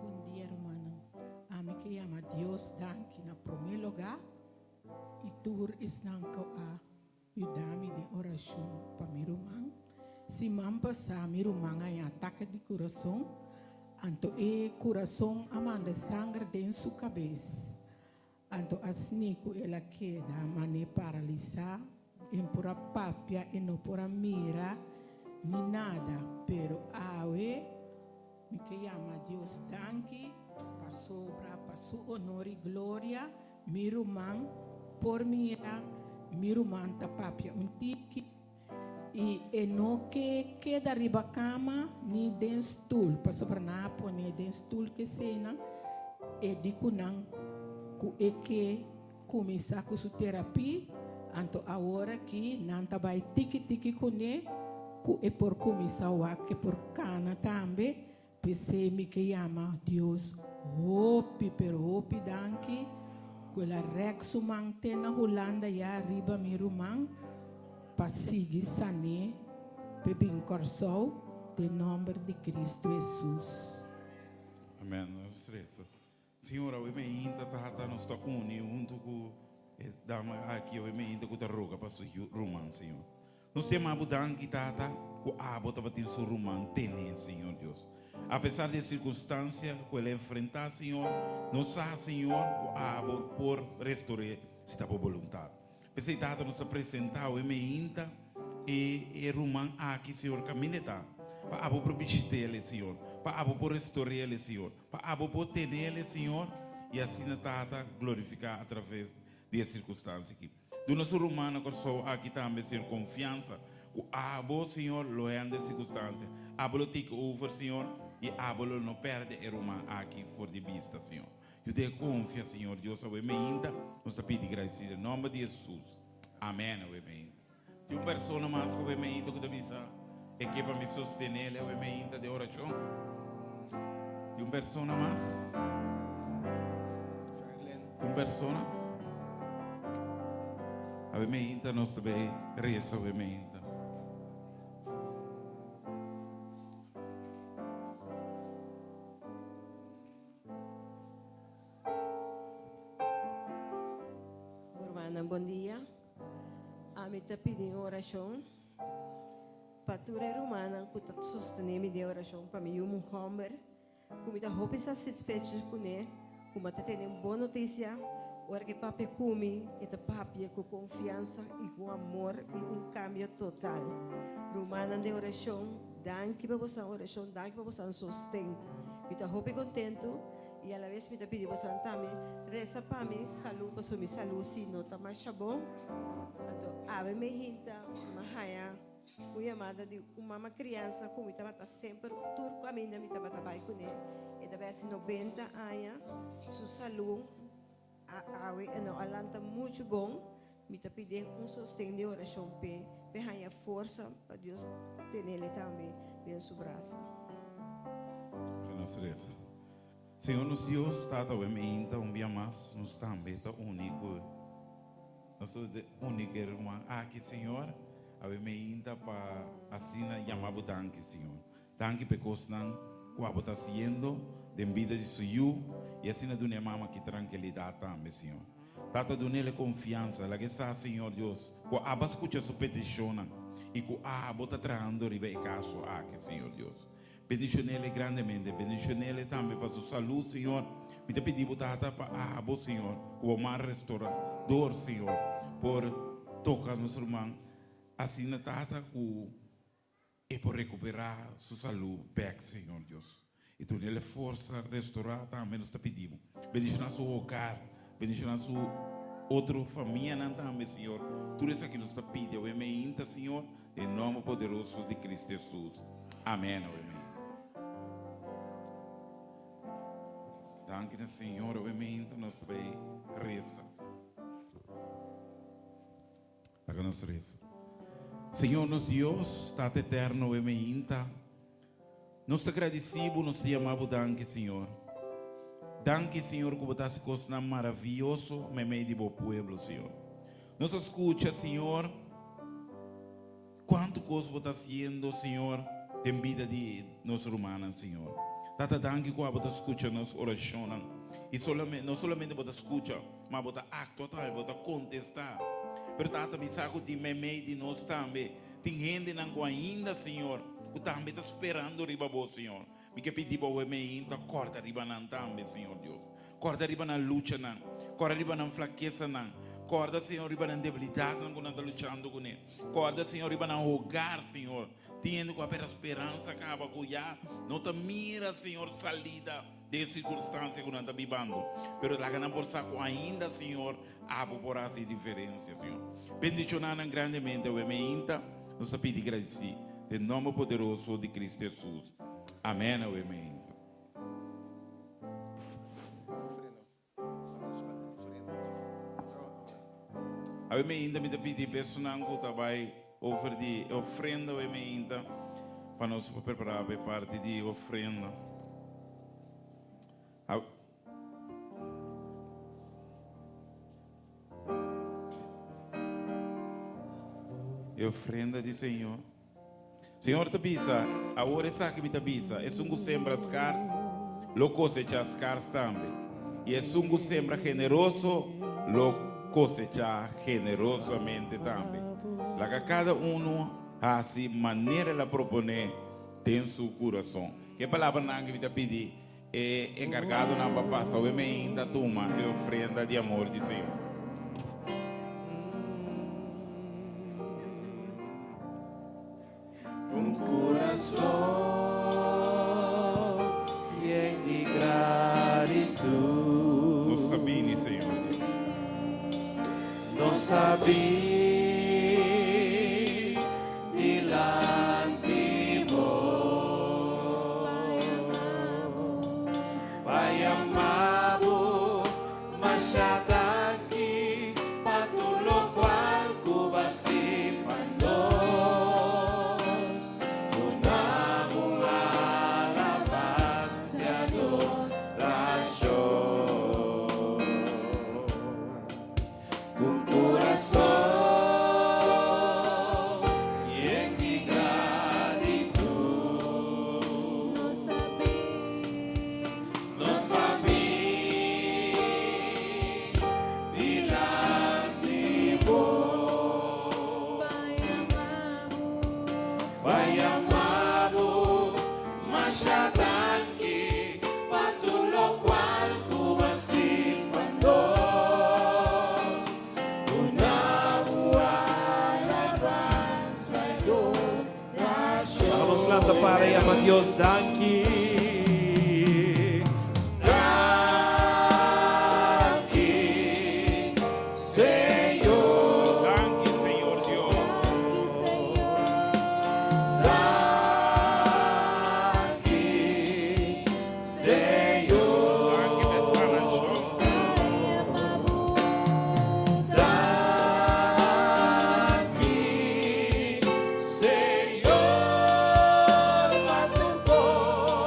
Bom dia, hermano. A mim que ama Deus, danke na primeiro lugar. E tu estás a ajudar-me de oração para meu irmão. Se mampa sa meu irmão em ataque de coração, anto e coração amanda sangue dentro sua cabeça. Anto asnico ela queda mane paralisar, em pura papia e não pura mira, ni nada, pero awe me que ama Deus danke, para sobra, para su honor e glória, meu irmão, por mira, meu irmão ta papia tiki, e não que queda riba cama, ni den stool, para sobra na pone den stool que cena, e di kunang, ku e que começar com sua terapia, anto agora que nanta vai tiki kune, ku e por começar o que por cana também, pensei me que ama Deus, pero hopi danke, quella rexo mantena Holanda ya riba mirumang, pasigi sane, pepin corsou, de nome de Cristo Jesus. Amém. Senhor, eu me ainda tá nós está unidos junto com dama aqui, eu me ainda com a roga para o romano, Senhor. Nós temos a mudança que tá com a bota para ter o romano, tem, Senhor Deus. Apesar das circunstâncias que ele enfrentar, Senhor, nós sabemos, Senhor, o abo por restaurar se está por vontade. Precisamos nos apresentar o ainda e romano aqui, Senhor, caminhar. Para abo por ele, Senhor. Para abo por restaurar ele, Senhor. Para abo por ter ele, Senhor. E assim Tata glorificar através das circunstâncias aqui. Do nosso romano que sou aqui também, Senhor, confiança. O abo, Senhor, lo é das circunstâncias. Abo lo take over, Senhor. E abo lo não perde o romano aqui fora de vista, Senhor. Eu tenho confiança, Senhor Deus, ao ainda. Nós te pedimos graça em nome de Jesus. Amém, ao ainda. Tem uma pessoa mais que ao ainda que te avisa. E que para me sostener é o ainda de oração. Tem uma pessoa mais? Tem uma pessoa? Ao ainda nós também reza ao ainda. Bom dia. A mim está pedindo oração. Patura romana que está sustentando de oração para mim um homem. Como está roupa satisfeito com ele, como está tendo uma boa notícia, hora que papai come, está papai com confiança e com amor e cambio total. Romana de oração, danke para você oração, danke para você sustento. Me está roupa contento. E a la vez me está pedindo para também reza para mim, saúde para sua saúde, se não está mais bom. Então, ave me hinta, mahaya, uma chamada de uma criança, como estava sempre turco a mim, me estava trabalhando com ele. E da vez 90 anos, sua saúde, não, ela está muito bom. Me está pedindo sustento de oração para ganhar força para Deus ter ele também dentro do seu braço. Que nós reza. Senhor, nos Deus está ainda dia mais, nos também está único. Nós somos única irmã aqui, Senhor. Ainda para assim chamar o danke, Senhor. Danke porque não o que está fazendo, de vida de suyo, e assim a minha mama que tranquilidade também, Senhor. Tata, dá-lhe confiança, ela que está, Senhor Deus, com a aba escuta sua petição e com a aba está trazendo riba e caso aqui, Senhor Deus. Bendicionele grandemente, bendicionele também para sua saúde, Senhor. Me te pedimos, Tata, para a aba, Senhor, como uma restaurador, Senhor, por tocar nosso irmão, assim, Tata, e por recuperar sua saúde, back, Senhor Deus. E tu nele força restaurar também nós te pedimos. Bendicionar seu hogar, bendicionar sua outra família também, Senhor. Tudo isso que nos te pedimos, eu me Senhor, em nome poderoso de Cristo Jesus. Amém, amém. Danke, Senhor, eu me nós vai reza. Agora nós reza. Senhor, nosso Deus, está eterno, eu me nós te agradecemos, nós te amamos, danke, Senhor. Danke, Senhor, que você se coisa maravilhoso no meio do meu povo, Senhor. Nos escuta, Senhor, quanto coisa você está fazendo, Senhor, em vida de nossos irmãos, Senhor. Tata, danke que você escuta nossa oração. E não somente você escuta, mas você actua também, você contesta. Pero Tata, me saco de meio de nós também. Tem gente que ainda, Senhor, que também está esperando riba você, Senhor. Me que pedir para o meio, corta riba não também, Senhor Deus. Corta riba na luta, não. Corta riba na fraqueza, não. Corta, Senhor, riba na debilidade, não está lutando com ele. Corta, Senhor, riba na hogar, Senhor. Tendo com a esperança, acaba com já. Não te mira, Senhor, salida de circunstâncias que não está vivendo. Pero lá que não por saco ainda, Senhor, abo por essa diferença, Senhor. Bendicionando grandemente o meio, nos pedimos agradecer. Em nome poderoso de Cristo Jesus. Amém, amém. A mim ainda me pedi personal que vai oferecer ofrenda a mim ainda para nós preparar a parte de ofrenda. A ofrenda de Senhor. Senhor te pisa, a hora essa que me te pisa, é um sembra as caras, lo cosecha as caras também. E é um sembra generoso, lo cosecha generosamente também. Lá que cada assim maneira ela propõe tem seu coração. Que palavra não que me te pedir é encargado na papassa, o me ainda toma é ofrenda de amor de Senhor. Un corazón lleno de gratitud. Nos sabini, Senhor. Nos sabí delante Pai amado, machadaki, patulo cual cubasi pandos, unamos alabanza y adoración. Un corazón lleno de gratitud. Nos sabí delante Pai amado, machadaki, patulo cual cubasi pandos, unamos alabanza y adoración. Vamos lá para e ama Deus, danke. Danke, Senhor. Danke, Senhor Deus. Danke, Senhor. Danke, Messana João. Danke, Senhor, mas um pouco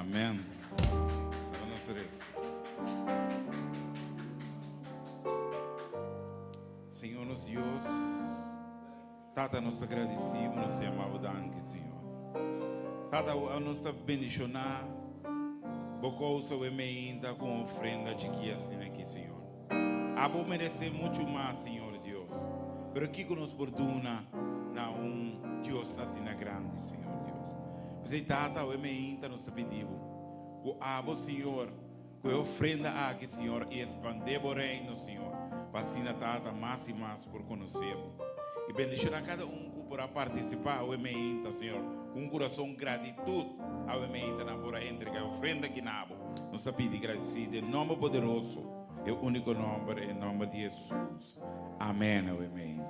Amém. Para nós três. Senhor, nos Deus, Tata, nós agradecemos, nós te amamos, danke, Senhor. Tata, nós te bendicionar, porque o Senhor me ainda com ofrenda de que assim aqui, Senhor. Abo merece muito mais, Senhor Deus. Pero aqui que nos perdona, na Deus assim grande, Senhor Deus. Você, Tata, o me ainda nos pedimos. O abo, Senhor, com a ofrenda aqui, Senhor, e expandir o reino, Senhor. Vacina Tata mais e mais por conhecer. E bendicionar cada por participar ao emenda, Senhor. Com um coração de gratidão ao emenda na por entregar a ofrenda que nabo. Nos pedimos agradecido em nome poderoso. É o único nome, em nome de Jesus. Amém, ao emenda.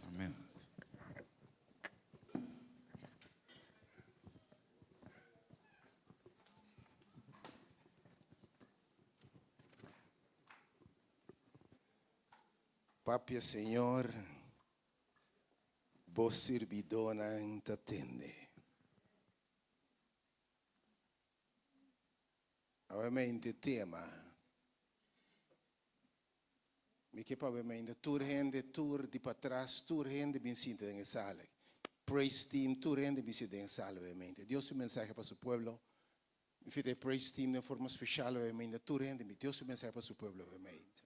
Amém. Papia Senhor, vos servidona entende. Ovviamente tema. Mi che ovviamente tur rende tur di patras, tur rende bin sinta in sala. Praise team, tur rende bin sinta in sala ovviamente. Dios un mensaje para su pueblo. Mi fite praise team de forma special ovviamente. Tur rende mi Dios un mensaje para su pueblo ovviamente.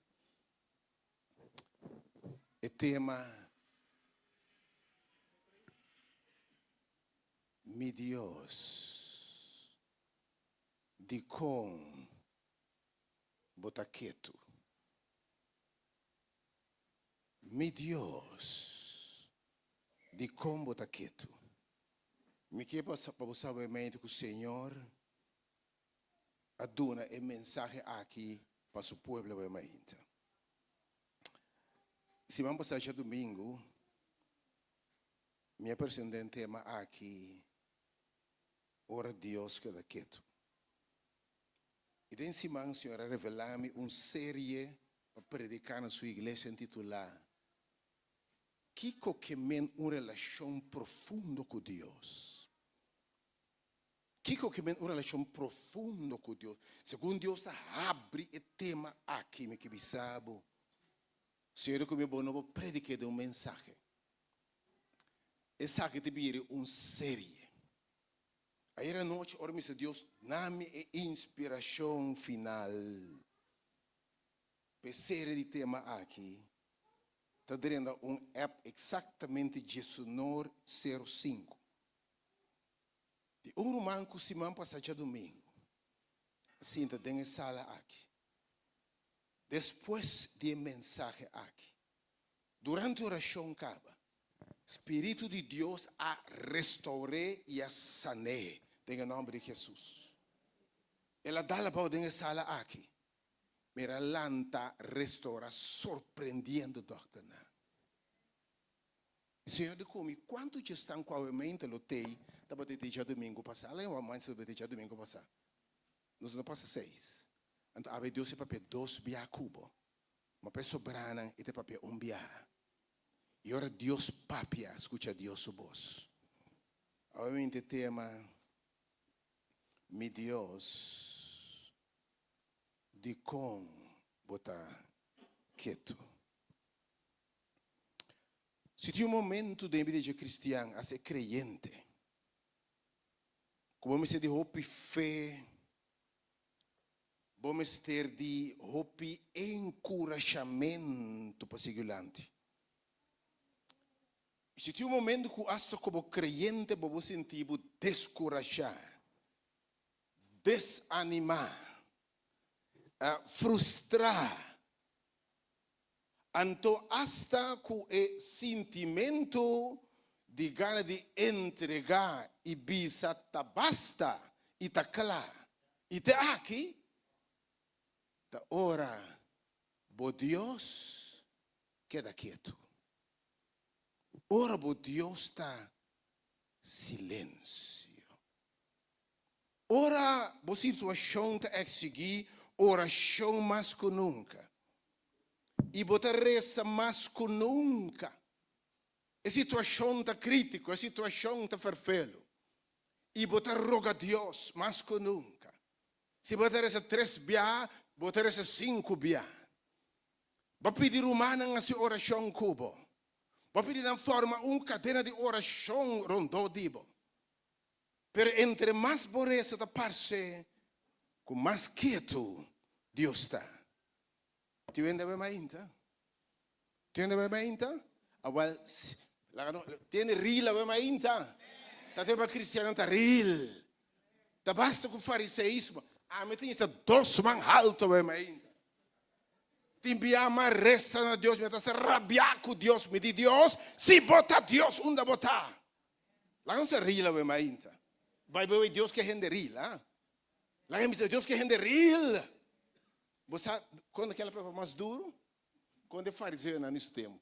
E tema mi Dios di con botaqueto. Mi Dios di con botaqueto. Mi chiedo para você obviamente que o Senhor aduna o mensaje aqui para su pueblo obviamente. Se vamos passar já domingo, minha personagem tema aqui, ora Deus que dá quieto. E daí semana, Senhora, revelar-me uma série para predicar na sua igreja intitulada Kiko que men uma relação profunda com Deus. Kiko que men uma relação profunda com Deus. Segundo Deus abre o tema aqui, me que bisabo. Senhor, como eu não vou predicar de mensagem. Essa aqui deve ser uma série. Aí à noite, ora, me Deus, dá-me a inspiração final. Para série de tema aqui, está dando app exatamente 19:05. De romano que se man passa já domingo. Assim, está dentro da sala aqui. Depois de mensagem aqui, durante a oração acaba, Espírito de Deus a restaurar e a sanar, em nome de Jesus. Ela dá a boa dentro da sala aqui, mas ela está restaurando, surpreendendo, doutor. Senhor, de como, quanto já estão com a mente, eu tenho, estava de já domingo passado, ela é uma mãe de já domingo passado, nós não passa 6. Então, a Deus é papel 2 bia cubo. Uma pessoa sobrana e tem papel 1 bia. E ora Deus papia, escuta Deus su voz. Obviamente tema, mi Deus, de com botar quieto. Se tem momento de vida cristiana a ser creyente, como se de hope fé, vamos ter de hope encorajamento para seguir adiante. Se tem momento que acha como crente, vamos sentir descorajar, desanimar, frustrar. Então, hasta que o sentimento de gana de entregar e bisa ta basta e ta claro. E te aqui, ta ora, bo Deus queda quieto. Ora, bo Deus está silêncio. Ora, bo situação está exigir oração mais que nunca. E botar reza mais que nunca. A situação está crítica, a situação está fervendo. Y botar roga a Dios más que nunca. Si botar ese 3 bia, botar ese 5 bia. Va pedir humana en esa oración cubo. Va pedir en forma cadena de oración rondo dibo. Pero entre más boresa te parse, con más quieto Dios está. ¿Tiene de mainta? ¿Tiene de mainta? Tiene rila de mainta? Tate para cristiano tá real. Tá basta com fariseísmo. Me tem esta 2 man alto bem ainda. Tem biama resta na Deus, me tá se rabiar com Deus, me diz Deus, se bota Deus onde botar. Lá não se real bem ainda. Vai ver Deus que rende real, Lá me diz Deus que rende real. Você quando aquela prova mais duro, quando é fariseu nesse tempo.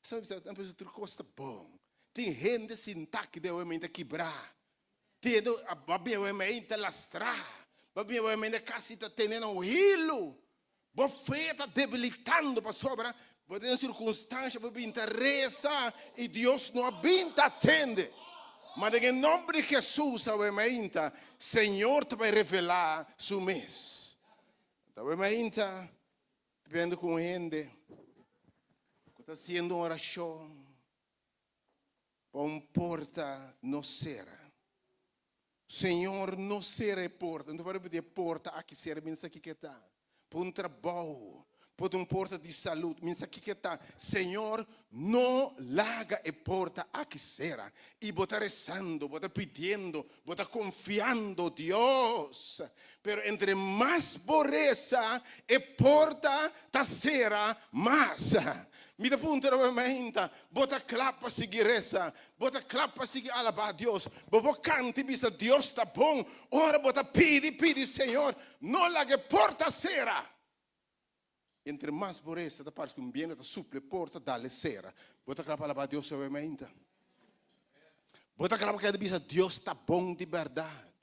Sabe, a pessoa costa bom. Tem rende sintaque de homem quebrar. Tem a babia homem lastrar. Babia homem casi está tendo um hilo. Você está debilitando para sobra. Você tem circunstância para interessa e Deus não habita atende. Mas em nome de Jesus, Senhor te vai revelar seu mês. Está vendo com gente que está fazendo uma oração. Porta não será. Senhor, não será porta. Não vai repetir porta aqui será, minha aqui que está. Por um trabalho, por uma porta de saúde, minha aqui que está. Senhor, não larga a porta aqui será. E botar rezando, botar pedindo, botar confiando Deus. Pero entre mais borreza, a porta ta será mais. Mi da punta da mente, bota clapa seguir essa, bota clapa seguir alabar a Deus, bobo cante bisa Deus está bom, ora bota pede Senhor, não largue porta será. Entre mais por essa, da parte que um bem da suple porta dalle será, bota clapa alabar a Deus obviamente. Bota clapa que bisa Deus está bom de verdade.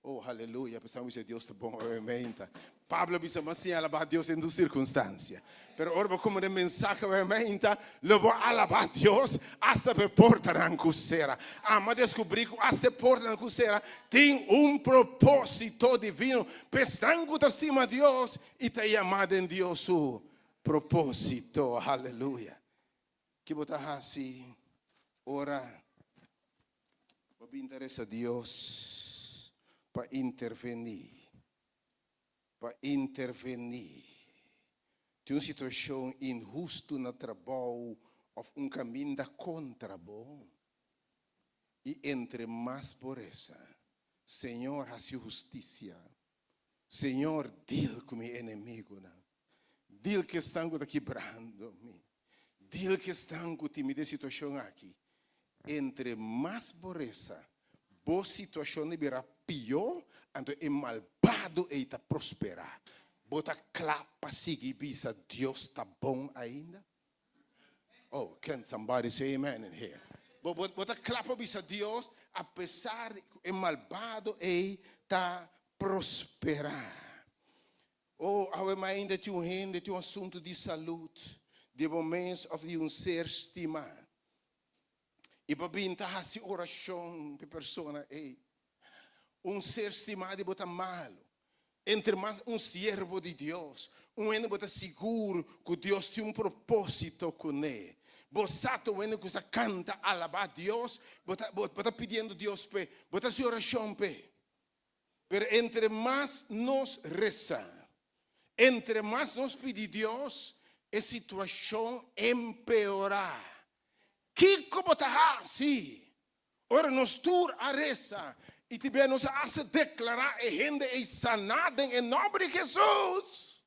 Oh, aleluia, pensamos que Deus está bom obviamente. Pablo bisa masih alabar Deus em duas circunstâncias. Pero ora como de mensagem obviamente, lo vou alabar Deus hasta per porta na cusera. Mas descobri que hasta porta na cusera tem propósito divino. Pestango te estima Deus e te chamado em Deus su propósito. Aleluia. Que botar assim, ora, me interessa Deus para intervenir. Para intervenir. Tem uma situação injusta no trabalho ou caminho da contra bom. E entre mais pobreza, Senhor, faz justiça. Senhor, dil com meu inimigo. Dil que estão quebrando-me. Dil que estão com a situação aqui. Entre mais pobreza, boa situação virá pior. Então é malvado e está prosperar. Bota clapa seguir bisa Deus está bom ainda. Oh, can somebody say amen in here? Bota clapa bisa Deus, apesar de é malvado e está prosperar. Oh, ainda tem um assunto de saúde, de momentos of de ser estimado. E para pintar essa oração para pessoa ser estimado e botar malo. Entre mais servo de Deus, homem botar seguro que Deus tem propósito com ele. Bosato homem que canta alabar Deus, botar pedindo Deus pe, botar sua oração pe. Pero entre mais nos reza, entre mais nos pedir Deus, a situação empeorar. Que como tá assim? Ora nos tur a reza. E também nos hace declarar a gente é sanada em nome de Jesus.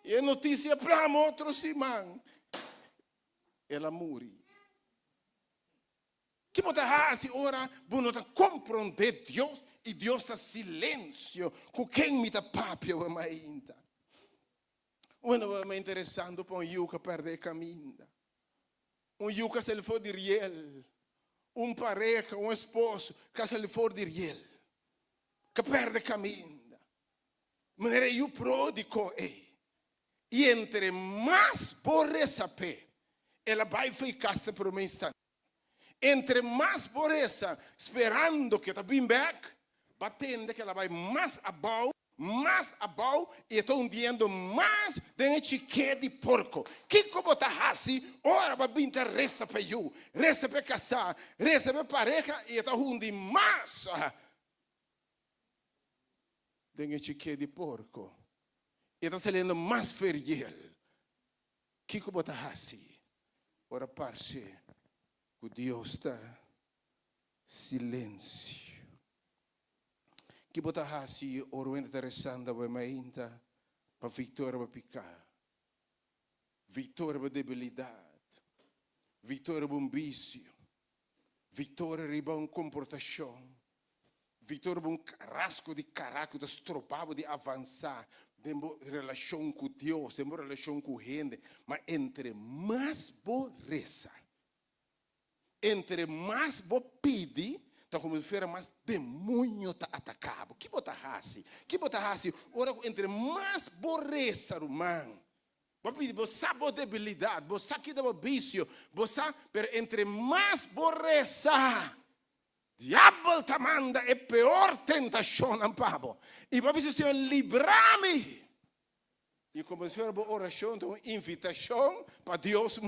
E a notícia para outro irmão. Ela morre. Que pode fazer ora, você não compreender Deus e Deus está silêncio com quem me dá papel ainda. Uma é interessante para yuca perder caminho. Yuca se ele for de riel. Pareja, esposo, que se ele for de riel, que perde caminho. Maneira eu pródigo e entre mais por saber, ela vai ficar por um instante. Entre mais pobreza, esperando que está bem back, batendo que ela vai mais abaixo, e está hundindo mais de chiquete de porco. Que como está assim, ora vai vir reza para eu, reza para casar, reza para pareja, e está hundindo mais de chiquete de porco. E está saindo mais feriel. Que como está assim, ora parce, que Deus está silêncio. Que bota hasi oro interessante vai mainta para vitória para picar. Vitória para debilidade. Vitória para vício. Vitória para uma comportação. Vitória para rasgo de caráter, estropado de avançar. De relação com Deus, de relação com gente. Mas entre mais borreza, entre mais bo pede, então, como feira mais demônio está atacado. Que bota assim? Que bota assim? Ora, entre mais borreza, irmão. Você sabe debilidade, você sabe que dá vício, você sabe, mas entre mais borreza, diabo te manda é pior tentação, não pabo. E para você Senhor, livrar-me. E como se for uma oração, então, invitação para Deus,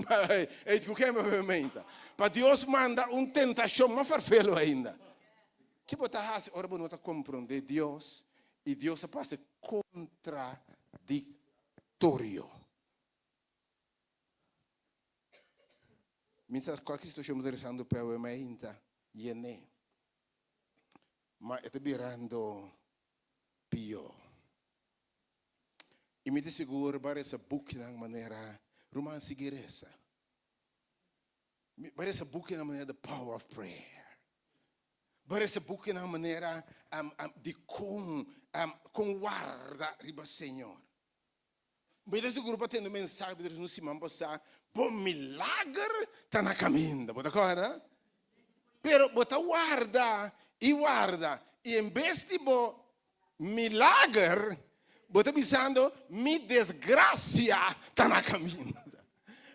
para Deus manda uma tentação, mas farfelo ainda. Que botar assim, ora, não está compreender Deus, e Deus passa contraditório. Mensaje qualquer situação interessante para o ainda, e nem. Mas está virando pior. E me seguro para essa book na maneira romana seguir essa. Para essa book na maneira the power of prayer. Para essa book na maneira de com guarda riba Senhor. Mas esse grupo tendo mensagem de no semana passada, bom milagre está na caminho, bota agora? Pero bota guarda, e em vez de bom milagre, você está pensando, mi desgracia está na caminho.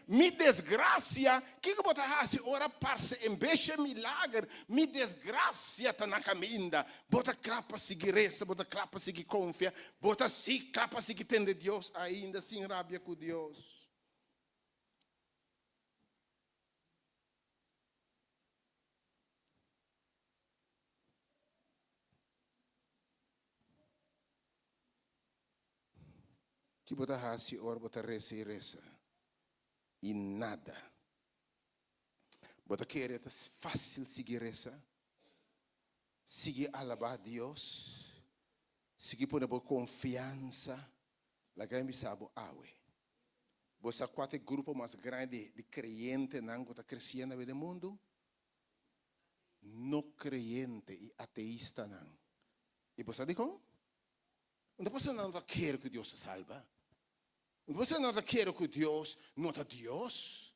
Mi desgracia, que você faz? Ora, parce, em vez de milagre, mi desgracia está na caminho. Você clapa seguir essa, você clapa seguir confia, você sim clapa seguir tende Deus ainda, sem rabia com Deus. Que bota hasi or bota reza e reza. E nada. Bota querer é fácil seguir essa. Seguir alabar a Deus. Seguir por confiança. La gente sabe awe. Você quatro grupo mais grande de crente não está crescendo no mundo. Não crente e ateísta não. E você diz como? Não você não quer que Deus te salva. Você não quer que Deus não é Deus.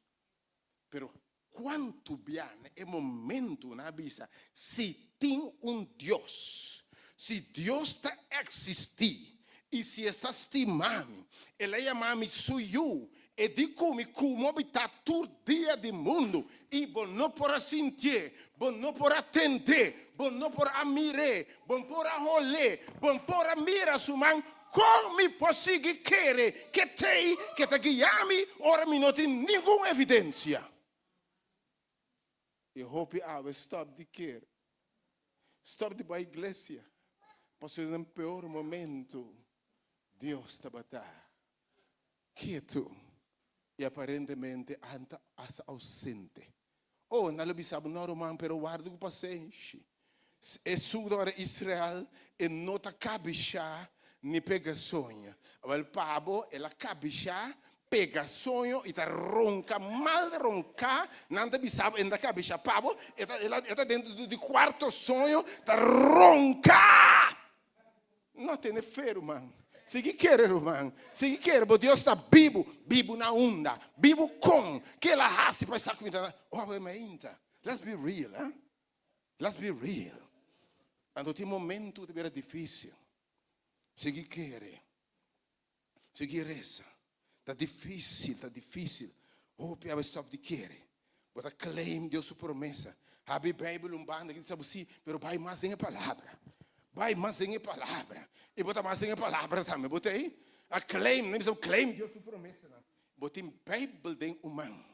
Pero quanto bem é momento na vida se tem Deus, se Deus está existir e se está estimando, ele chama-me suyo e de como habitar todo dia do mundo e bom não para sentir, bom não para atender, bom não para admirar, bom para olhar, bom para mirar sua mão. Como posso querer que te guiame, ora me não tem nenhuma evidência. E hope I will stop de querer. Stop de ir para a igreja. Porque no pior momento, Deus está batendo. Quieto. E aparentemente anda ausente. Oh, não lo sabe, não romano, pero guarda o paciente. É sul ora Israel e não está cabeça. Ni pega sonho. O pabo e la cabeça pega sonho e tá ronca, mal ronca, nada bisaba ainda cabeça pabo, ela dentro do quarto sonho, tá ronca. Não tem feiro, man. Se que quer, irmão, se que quer, mas Deus está vivo na onda, vivo com, que ela raça para essa comida. Oh, let's be real, hein? Let's be real. Quando tem momento de ver difícil. Se que quer, se que reza, está difícil. Oh, piava stop de querer. Bota claim Deus sua promessa. Abre Bíblia banda que sabe sim, pero vai mais em palavra. Vai mais em palavra. E bota mais em palavra também. Bota aí. A claim, nem precisa claim Deus sua promessa. Bota em Bíblia tem humano.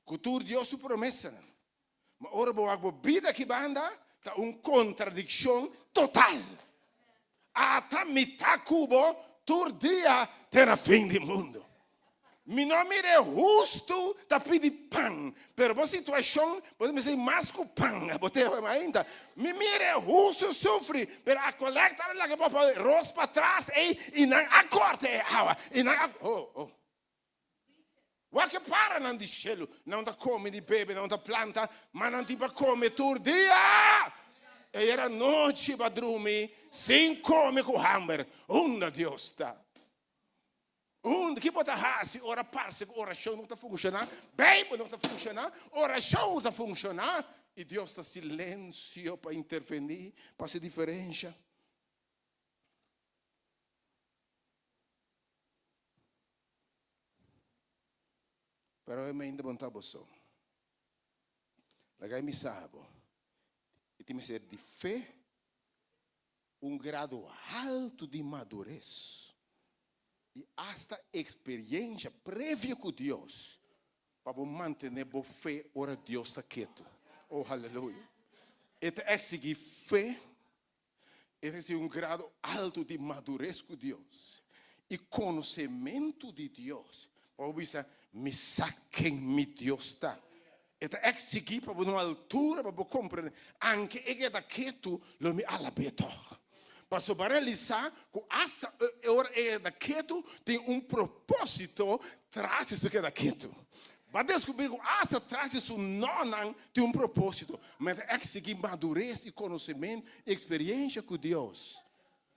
Cultura Deus sua promessa. Mas ora boa vida que banda tá contradição total. Até metade cubo, todo dia terá fim do mundo. Mi nome é justo da pedir pão, pero a situação pode me ser mais que pão, ainda. Mi mire é justo sofre, pero a coleta lá que pode rosto para trás e não acorda água, e não o que para não de chelo, não da come de bebe, não da planta, mas não tipo come todo dia. E era noite para dormir, sem comer com hamburger, onde Deus está. Que pode fazer, ora parece que oração não está funcionando, Bíblia não está funcionando, oração não está funcionando, e Deus está silêncio para intervenir, para fazer diferença. Pero eu ainda não estava só. Lagai me sabe, e tem que ser de fé, grado alto de madurez. E esta experiência prévia com Deus, para manter a fé, ora Deus está quieto. Oh, aleluia. Este é seguir fé, este é grado alto de madurez com Deus. E conhecimento de Deus. Para você, me saquem, me Deus está. Este é seguir para uma altura, para compreender. Anche ele está quieto, lo me alabetor. Para realizar que esta hora quieto tem propósito traz isso que é quieto. Para descobrir que esta traz isso não tem propósito, mas é seguir madurez e conhecimento e experiência com Deus.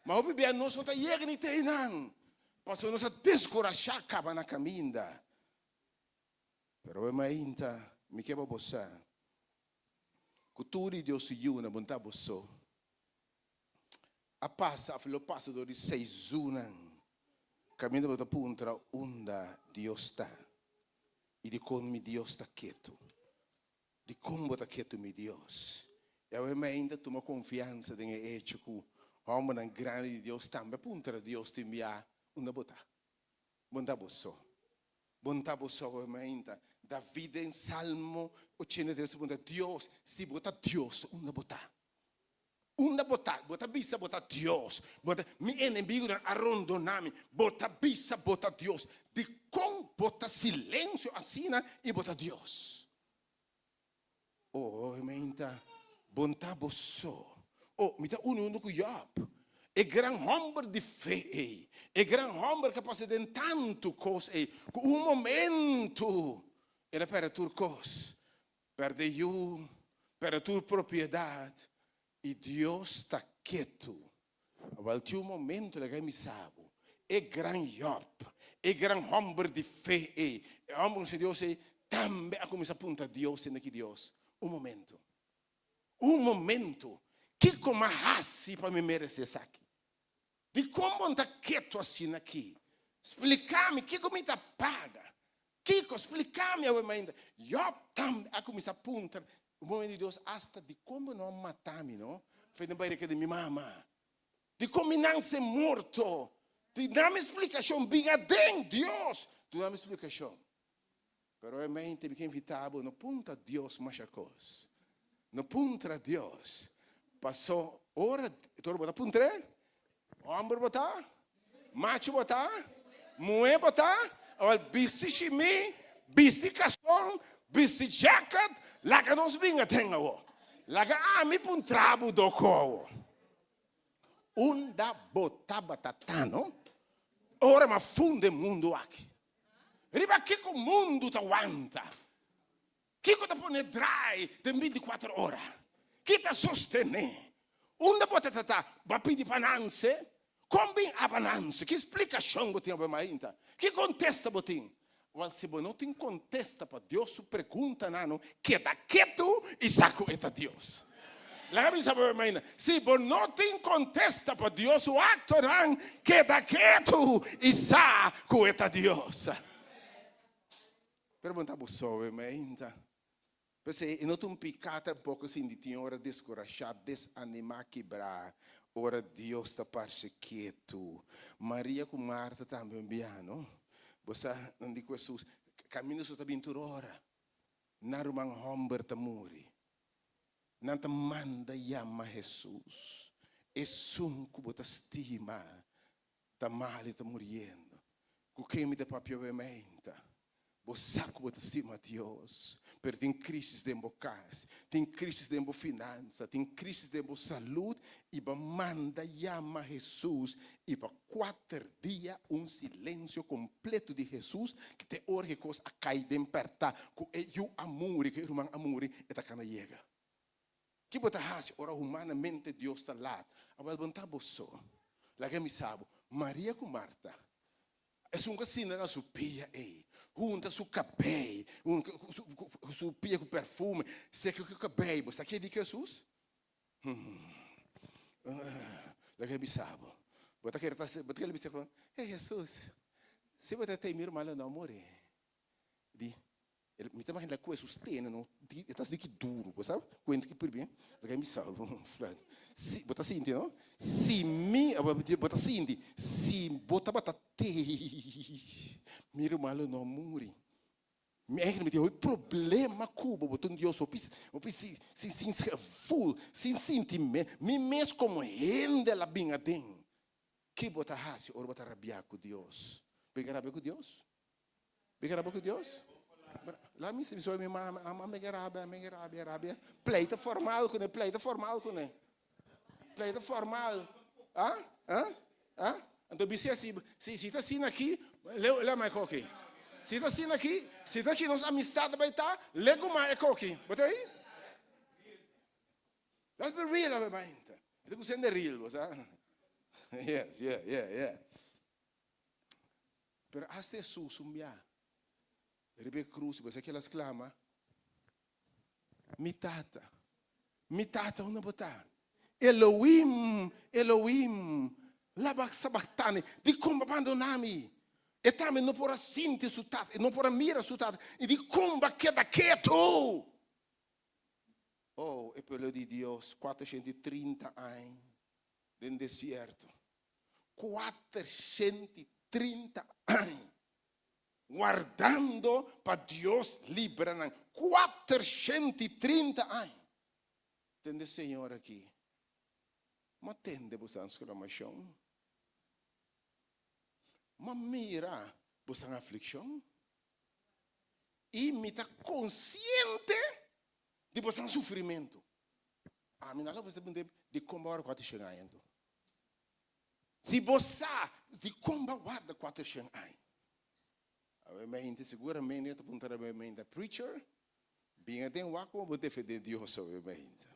Mas o bebê nós não está chegando não. Para nós descorajar acaba na caminha. Pero eu ainda me quero você. Que tudo Deus se une, não está você. A passo de 6 anos, caminhando para punta onde Deus está. E de como Deus está quieto. De como está quieto meu Deus. Eu ainda tenho confiança em hecho que o homem grande de Deus também punta de Deus te enviar onde botar. Bonta bosso. Bonta bosso eu ainda. David em Salmo 83 punta Deus, se botar Deus onde botar. Una bota bisa, bota Deus. Bota mi inimigo arrondonami. Bota bisa, bota Deus. De com bota silêncio assim e bota Deus. Oh, menta, bonta bosso. Oh, mita uno com Job. É grande homem de fé. É grande homem capaz de tanto coisa. Com momento, ele perde tudo coisa. Perde you, perde tua propriedade. E Deus está quieto. Mas tinha momento que me sabe. É grande Job. É grande homem de fé. É homem de Deus. Também a começar a apontar Deus naquele Deus. Momento. Momento. Que como assim para me merecer isso aqui? De como está quieto assim aqui? Explicar-me. Que como está paga? Kiko, explicar-me ainda. Job também a começar a apontar. O momento de Deus, hasta de como não matar-me, não? Foi na barriga de minha mamãe. De como não ser morto. De dar-me explicação. Biga de Deus. De dar-me explicação. Pero eu me invitava, no punta Deus mais a coisa. No punta Deus. Passou hora, todo mundo punta. Homem botar. Macho botar. Mulher botar. Olha, bisti chimi. Bisti cação. Bisti jacket. Laga nos vinga tenga o. Laga ami pun trabu do ko. Unda botaba tatano. Ora ma funde mundo aqui. Riba kiko mundo ta wanta. Kiko ta pone dry de 24 ora. Kita sostene. Unda botata ba pidi pananse. Combin a pananse. Que explicação botinha ba mainta. Que contesta botinha. Mas se você não tem contesta para Deus, pergunta não, queda quieto e saco é Deus. Lá me sabe, mãe, se você não tem contesta para Deus, o acto não queda quieto e saco é Deus. Pergunta para você, mãe, Perché non un picata un poco sin di ti ora descorachar, desanimar, quebrar. Ora Deus está quieto. Maria com Marta também biano. Você não diz Jesus, caminho só tá bintur ora. Narumang homber tamuri. Nanta manda yama Jesus. Esunco bota estima. Tamali tá muriendo. Cuquemi de papio vementa. Você bota estima a Deus. Pero tem crises dentro da casa, tem crises dentro da finança, tem crises dentro da saúde, e para manda chama Jesus, e para 4 dias silêncio completo de Jesus, que te ora que coisa a cair de perta, que é o amor, que é o amor, e está cana chega. Que bota hace, ora humanamente Deus está lá, mas bom tá bosso, lá que me sabe, Maria com Marta, é um casino na sua pia, junta su cabelo, su pia com perfume, seca com cabelo. Você quer de Jesus? Lá que me sabe. Bota que ele me sabe. Jesus, se você tem meu mal não morrer. Me também lá com sustento, não. Estás de que duro, sabe? Quando que por bem, lá que me sabe. Se bota assim, não? Se me, bota assim, se bota te, meu mal não morre. Me o problema cubo, botou Deus, sem full, sem sentimento, me mesmo como rende la binga den. Que bota hasi, ou bota rabiar com Deus. Pegar rabiar com Deus? Pegar rabiar com Deus? Lá me se me mama me garabia. Pleita formal com ele, pleita formal com ele. Pleita formal. Então se está assim aqui, lê mais aqui. Se está assim aqui, se está aqui nossa amistade vai estar, lego mais aqui. Bota aí. Let's be real, obviamente. Itu sendo real, sabe? Yes, yeah. Pero hasta Jesus sumbia. Ribe cruz, você que ela exclama, mi tata, onde botar? Elohim, labak sabatane, di como abandonar-me. E também não porá sentir su tata, não porá mirar su tata, e di como queda quieto. Oh, é pelo de Deus, 430 anos, no deserto. 430 anos. Guardando para Deus livrar. 430 anos. Entende, Senhor, aqui? Mas tende você a exclamação? Mas mira você a aflição? E me está consciente de você a sofrimento. A mim não você de como agora 400 anos. Se você de como guarda 400 anos. Obviamente, seguramente, eu estou apontando a preacher, bem até o aquo, vou defender Deus, obviamente.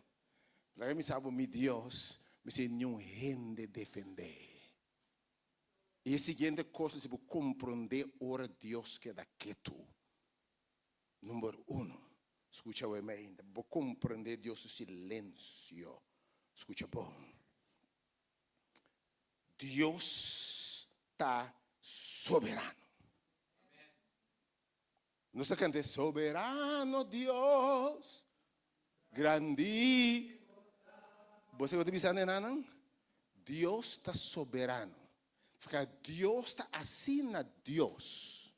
Lá me sabe, meu Deus, me sei não rende defender. E a seguinte coisa, se você compreender, ora Deus que é quieto. Número 1, escuta obviamente, vou compreender Deus o silêncio. Escuta bom. Deus está soberano. Não se canta soberano Deus, grande. Você está pensando em Deus está soberano. Fica Deus está assim na Deus,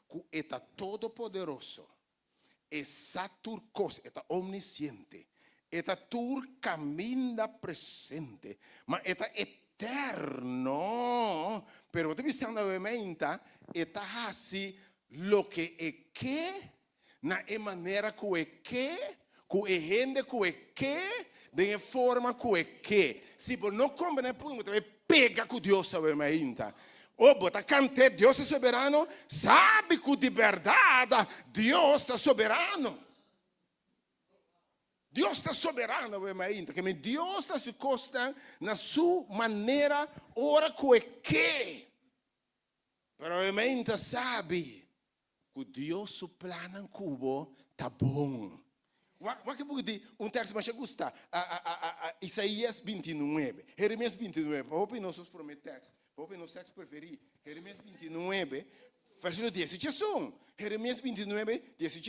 que está todo poderoso, está turcoso, está omnisciente, está tur caminha presente, mas está eterno. Pero você está pensando obviamente, está assim. Lo que na maneira que é gente que de forma que se você não combina você pega com Deus obviamente. Ou bota cante Deus é soberano, sabe que de verdade Deus está soberano. Deus está soberano obviamente, que Deus está se costa na sua maneira ora que. Pero obviamente sabe que Deus o plano em cubo tá bom. O que eu dizer texto mais gusta, Isaías 29, Jeremias 29, para ouvir nossos prometex, para ouvir nossos textos preferidos, Jeremias 29, versículo 10, Jeremias 29, 10.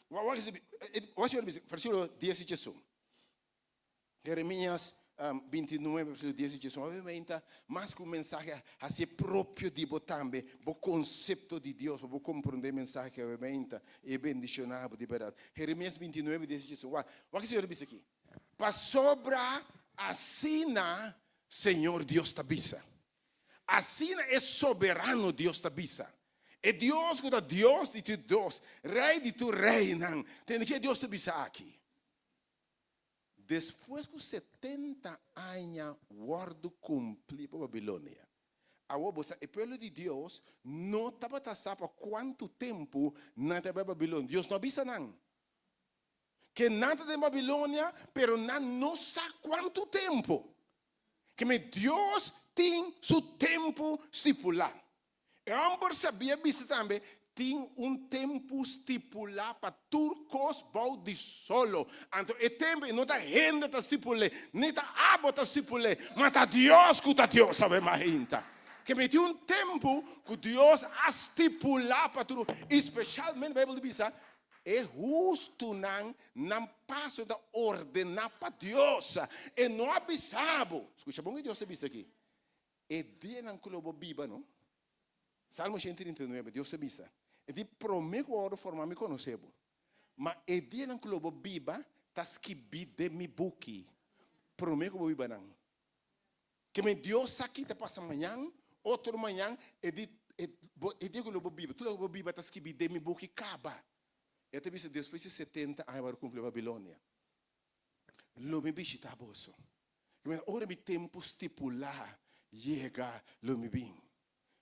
What's your versículo 18? Jeremías 29, versículo 18. Obviamente, mais que um mensagem a ser próprio de você também, o conceito de Deus, você compreender a mensagem que obviamente é bendicionado de verdade. Jeremías 29, 18. O que o Senhor diz aqui? Para sobra assina, Senhor Deus te avisa. Assina é soberano Deus te avisa. É Deus que é Deus de tu Deus, Rei de tu reino. Tem que Deus te avisa aqui. Depois que 70 anos guardo cumprir para a Babilônia, o povo de Deus não estava passando por quanto tempo na Babilônia. Deus não avisa não. Que nada de Babilônia, pero não sabe quanto tempo. Que Deus tem seu tempo estipulado. E ambos sabia disso também. Tem tempo estipulado para turcos balde solo. Então, o tempo não está gente está estipulado, nem está água está estipulado, mas está Deus que está Deus, sabe mais ainda. Que tem tempo que Deus estipulado para tudo, especialmente a Bíblia diz, é justo não passo da ordenar para Deus, e não avisado. Escuta, bom que Deus diz aqui. É dia não que eu viva, não? Salmo 139, Deus te diz. E di prometo ora formar me conhecer. Mas e dia não que eu viva, tá escrito de mi buki. Prometo que eu viva não. Que me Deus aqui te passa amanhã, outro manhã, e dia que eu viva, tudo que eu viva tá escrito de mi buki acaba. Eu te disse depois de 70 anos para cumprir a Babilônia. Lo me visita bolso. Ora mi tempo estipular, chega, lo me vim.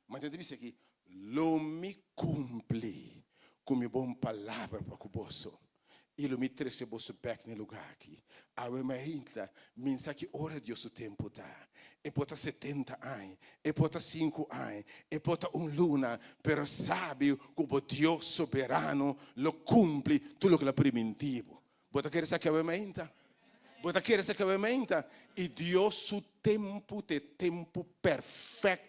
Mas eu te disse aqui, lo me cumpre com minha boa palavra para o bolso. E lo me trouxe o bolso back no lugar aqui. A minha mensagem que ora Deus o tempo dá. E pode 70 anos, e pode 5 anos, e pode luna, pero sabe que o Deus soberano lo cumpre tudo o que é primitivo. Pode querer saber a minha Pode querer saber a minha e Deus o tempo de tempo perfeito.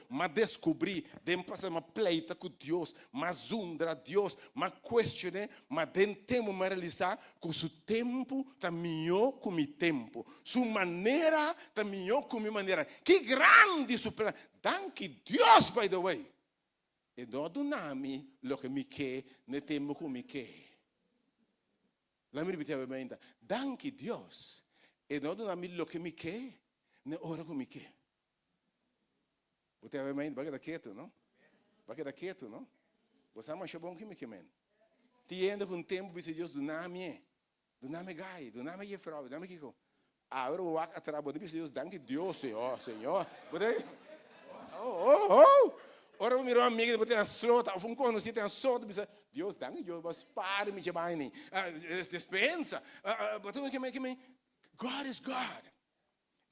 Mas descobrir, dem passar uma pleita com Deus, mas undra Deus, mas questione, mas temos que realizar que o seu tempo está melhor que o meu tempo, sua maneira está melhor que a minha maneira. Que grande seu plano! Danke Deus, by the way. E não donami o que me quer, nem tempo que me quer. La mi ripetiamo bene. Danke Deus. E não donami o que me quer, nem hora que me quer. Você vai mais vai quieto, não? Vai quieto, não? Você acha bom que me quemen? Tiendo com tempo para Deus do nome gai, do nome Jefrau, do nome Kiko. Agora o vaca atrás, de Deus, danke Deus, Senhor. Ora eu miro amigo, depois tem a sota, um conhecido tem a sota, Deus, danke Deus, mas para me chamar nem. Dispensa. God is God.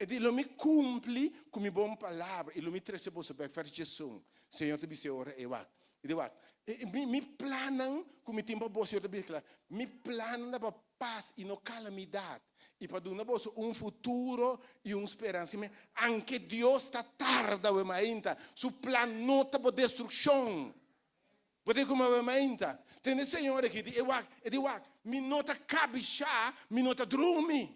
E ele me cumpre com minha boa palavra. E ele me traz para saber fazer Jesus. Senhor, te disse ora e vai. E me planam com meu tempo bom, Senhor, te disse claro. Me planam para paz e não calamidade. E para dar futuro e uma esperança. Anche Deus está tarda, ainda. Seu plano não está para destruição. Pode como ainda. Tem Senhor aqui, me nota cabichar, me nota dormir.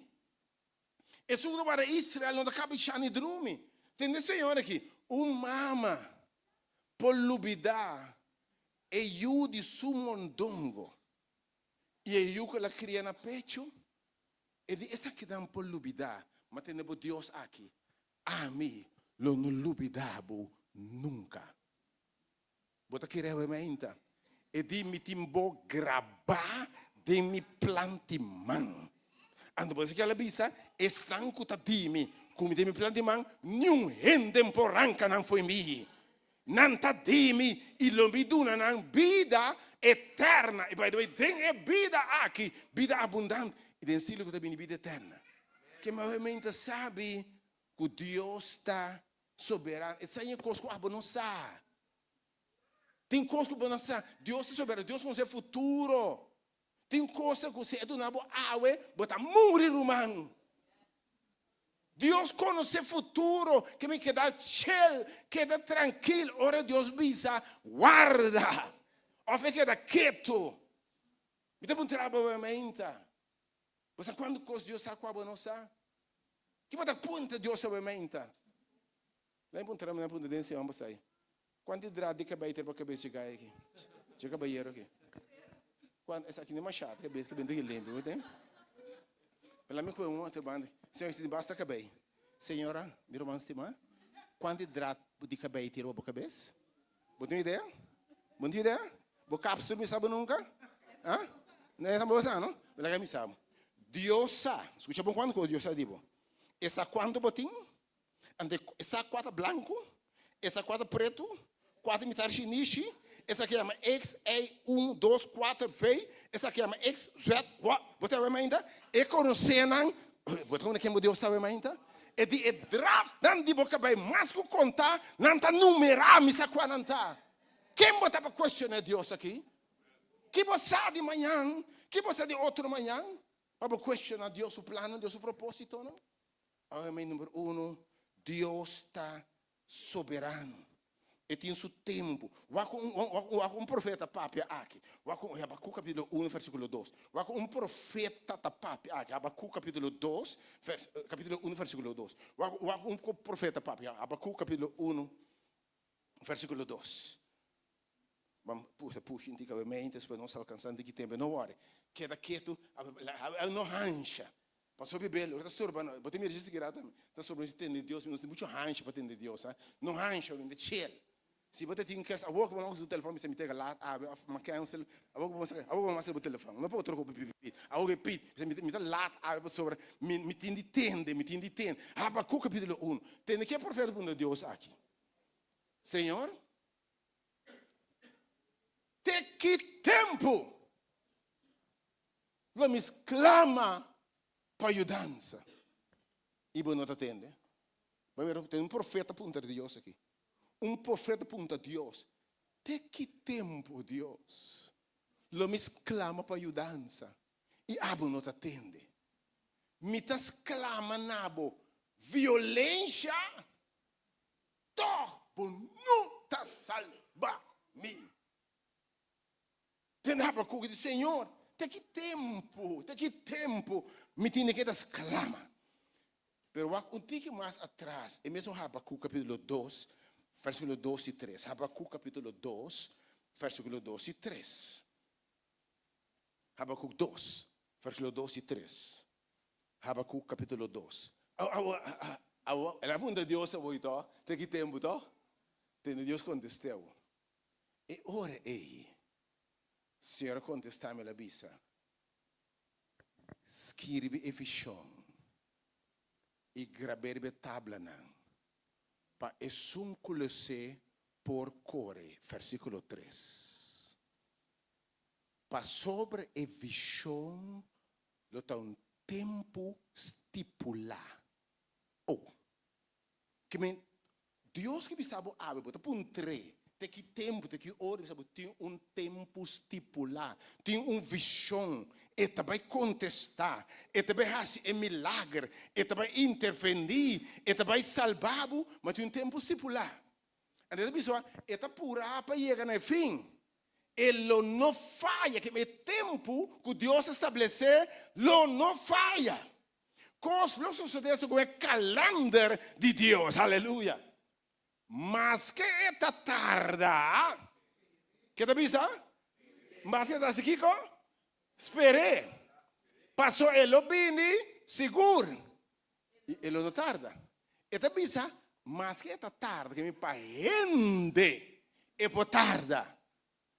E se uno para Israel não acaba de nem dormir. Tem Senhor aqui, mama por lubidar e eu de su mondongo e eu que ela cria na pecho e de essa que dá por lubidar, mas tem Deus aqui. A mim lo não lubidabo nunca. Bota que realmente e de me timbo gravar de mi plantiman. Ando por isso que ela bisa, estão com tatimi, como de mi plantiman, nenhum rendem por ranca não foi mi. Não tatimi, e lo me duna não vida eterna. E by the way, tem vida aqui, vida abundante. E tem estilo que tem vida eterna. Que realmente sabe que Deus está soberano. E sem coisa que não sabe. Tem coisa que não sabe. Deus é soberano, Deus não é futuro. Tem coisa que você é do nabo awe, bota morrer humano. Deus conhece o futuro, que me queda chill, queda tranquilo. Ora Deus visa, guarda, ou queda quieto. Me dá um trabalho menta. Você quando coisa Deus sabe qual não sabe? Que bota punta Deus sabe menta. Lá um trabalho na punta desse homem sai. Quanto hidrato de cabelo tem para cabeça chegar aqui? Chega banheiro aqui. Quando essa aqui nem mais chato, cabeça que bem que lembro, entende? Pela minha coisa, outra banda. Senhor, se basta cabelo. Senhora, meu irmão estima, quanto hidrato de cabelo tirou para a cabeça? Boa ideia? Boa ideia? Boa cápsula me sabe nunca? Hã? Não é boa não? Mas me sabe. Deus sabe. Escuta bom quando Deus sabe digo. Essa quanto botim? Ande essa quatro branco, essa quatro preto, quatro mitar chinichi, essa aqui chama XA1, 2, 4 V, essa aqui chama XZ, você vai ainda? E conhecem, você que Deus sabe ainda? E de drap, não de boca bem, mas que contar, não está numerar, missa quananta. Quem botar para questionar Deus aqui? Que você de manhã, que você de outro manhã, para questionar Deus o plano, Deus o propósito, não? Amém, número 1, Deus está soberano. E tem seu tempo. Um profeta papi aqui. Abacu capítulo 1, versículo 2. Um profeta papi aqui. Abacu capítulo 2, capítulo 1, versículo 2. Um profeta papi. Abacu capítulo 1, versículo 2. Vamos puxa inticamente, depois não se alcançando de que tempo. Não ore. Queda quieto, não rancha. Passou bebê, está sobrando. Botei me registro grado também. Está sobrando de entender Deus, não tem muito rancha para entender Deus, não rancha, ainda chill. Se você tem que eu vou usar o telefone, você me pega lá, uma cancel, eu vou usar o telefone. Não pode trocar o pipi. Eu repeat, você me dá lá, sobre, me entende. Abacu capítulo 1. Tem que profeta de Deus aqui. Senhor, de que tempo? Lo me clama para ajudança. E você não te atende. Tem um profeta punta de Deus aqui. Um profeta punta de Deus. De que tempo, Deus? Lo me clama para ajudança. E abo não te atende. Me tas clama nabo violência. Todo não te salva me. Tem Abacuque diz, Senhor, de que tempo me tem que das clama. Pero um pouquinho mais atrás, é mesmo Abacuque capítulo 2, versículo 2 e 3. Abacuque capítulo 2, versículo 2 e 3. Abacuque 2, versículo 2 e 3. Abacuque capítulo 2. Ela manda Deus a voito, de que tempo, tá? Tem Deus contestou. E ora aí. Senhora contesta-me la bisa. Scrivi e fichon. E graberbe tabla nan. Pa esum culese por core. Versículo 3. Pa sobre e fichon lo ta un tempo stipula. Oh. Que men Deus que bisabo ave, bota pun 3. Tem que tempo, tem que hora, tem um tempo estipulado, tem visão, e também contestar, e também fazer milagre, e também intervenir, e também salvar, mas tem um tempo estipulado. Então, a pessoa está pura para chegar no fim. Ele não falha, que é tempo que Deus estabeleceu, ele não falha. Coisas sucedem com o calendário de Deus, aleluia. Mas que esta tarda, que te avisa? Mas que está aqui, espere. Passou ele bini seguro. E ele não tarda. E te avisa, mas que esta tarda que me paende e por tarda.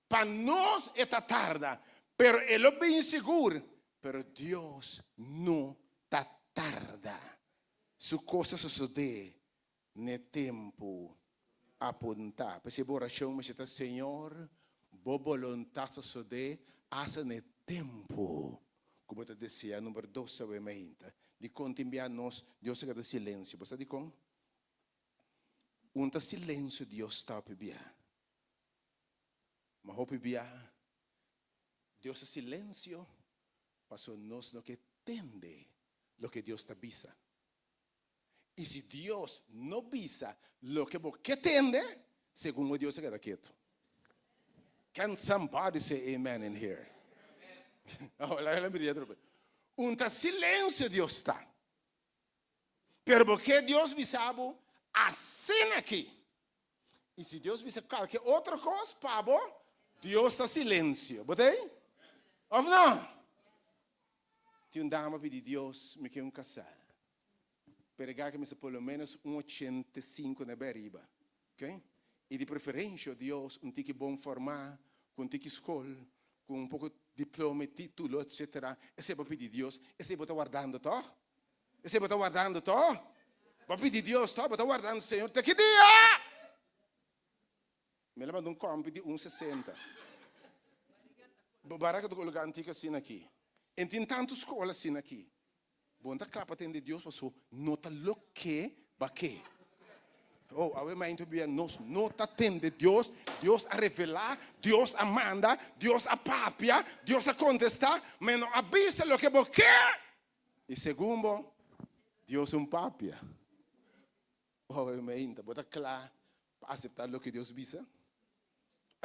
Para nós esta tarda, pero ele bem seguro. Pero Deus não está tarda. Su coisa sucede no tempo apontar. Para ser oração, mas está Senhor, boa vontade sucede, haça no tempo. Como eu te dizia, número 2, obviamente, de contemplar-nos, Deus se queda silêncio. Você diz como? Silêncio, Deus está a pibiar. Mas o pibiar, Deus é silêncio, para nós não que entende o que Deus te avisa. E se Deus não avisa o que você entende, segundo Deus se queda quieto. Can somebody say amen in here? Olha, ela me diz, um silêncio Deus está. Pero porque Deus me sabe assim aqui. E se Deus me sabe qualquer outra coisa, Pablo, Deus está silêncio. Botei? Ou não? Tinha uma dama pedir Deus me quer casar. Pegar que me se pelo menos 85 na beriba. Ok? E de preferência, Deus, um tique bom formar, com um tique escola, com um pouco de diploma, título, etc. Esse para pedir Deus, esse para estar guardando, tá? Esse para estar guardando, tá? Para pedir Deus, tá? Para estar guardando, Senhor, até que dia? Me lembro de um comp de 1,60. Baraca do lugar antigo assim aqui. E tem tantas escolas assim aqui. Bom, da capa tem de Deus, passou, nota lo que, baque. Oh, a mãe também nos nota tem de Deus, Deus a revelar, Deus a manda, Deus a papia, Deus a contestar, mas não avisa lo que baque. E segundo, Deus um papia. Oh, a mãe, bota claro, para aceitar lo que Deus visa.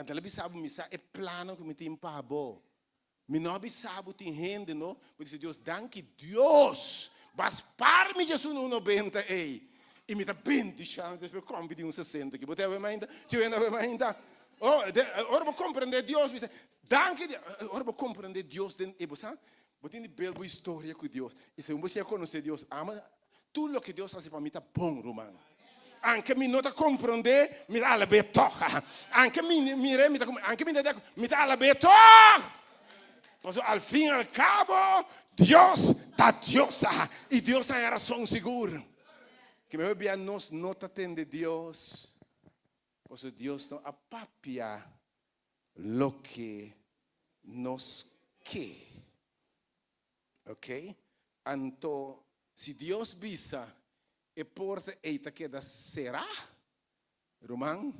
Então, ele sabe, misa é plano que me tem para bom. Me não sabe, tem gente, não? Porque Deus, danke Deus, mas para mim, Jesus não 90, ei. E me dá 20 chances para competir um 60. Que você vai ainda, tu vai ainda. Oh, ora vou compreender Deus, me danke Deus. Ora vou compreender Deus, e você tem de bela história com Deus. E se você conhece Deus, ama tudo o que Deus faz para mim está bom, Romano. Anche mi nota comprende, mi dà la betoca. Anche mi dà la betoca. Pues al fin y al cabo, Dios está diosa. Y Dios tiene razón segura. Que me voy a nos nota de Dios. Pues Dios no apapia lo que nos que. Ok? Anto, si Dios visa, e porta eita que da será, Romão,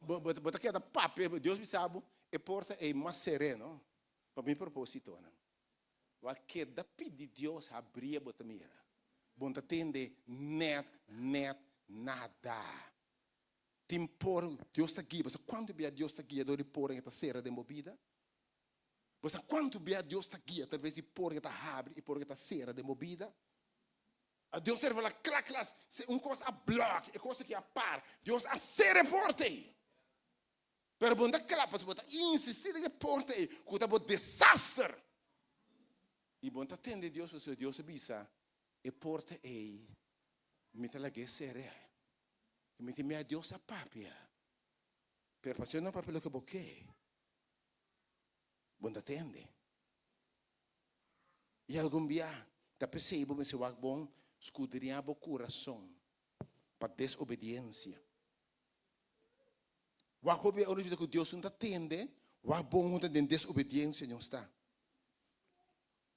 bota que da papi, Deus me sabe, e porta é mais sereno, para mim propósito, não. O que da pedir Deus abrir bota mira, bota tende net nada, tempor Deus está guia, você quanto bia Deus está guia do repor esta serra de movida, você quanto bia Deus está guia, talvez e por esta abre e por esta serra de movida. Deus serve lá, claclas, uma coisa a bloco, é coisa que a par. Deus a ser forte. Pero bunda clapas, bota insistir que porte, que tá bom desastre. E bunda tende Deus, porque Deus avisa, e porte ei, me tá lá que ser. Me tem minha Deus a papia. Per passar não papel que boque. Bunda tende. E algum dia, tá percebo, me se vai bom. Escudriñaba o coração para desobediência. O que Deus não atende, o bom de desobediência não está.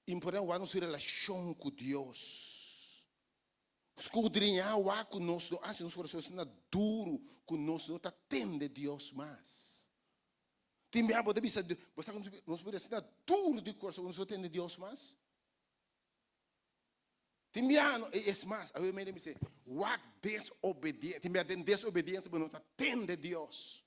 Importante a nossa relação com Deus. Escudriñar o conosco, assim nosso coração está duro conosco, não atende Deus mais. Tem a boa vista, você nos pode estar duro de coração, não atende Deus mais. Timbiano, é mais, a mãe me diz, wak desobediência, timbiano desobediência, não atende Deus.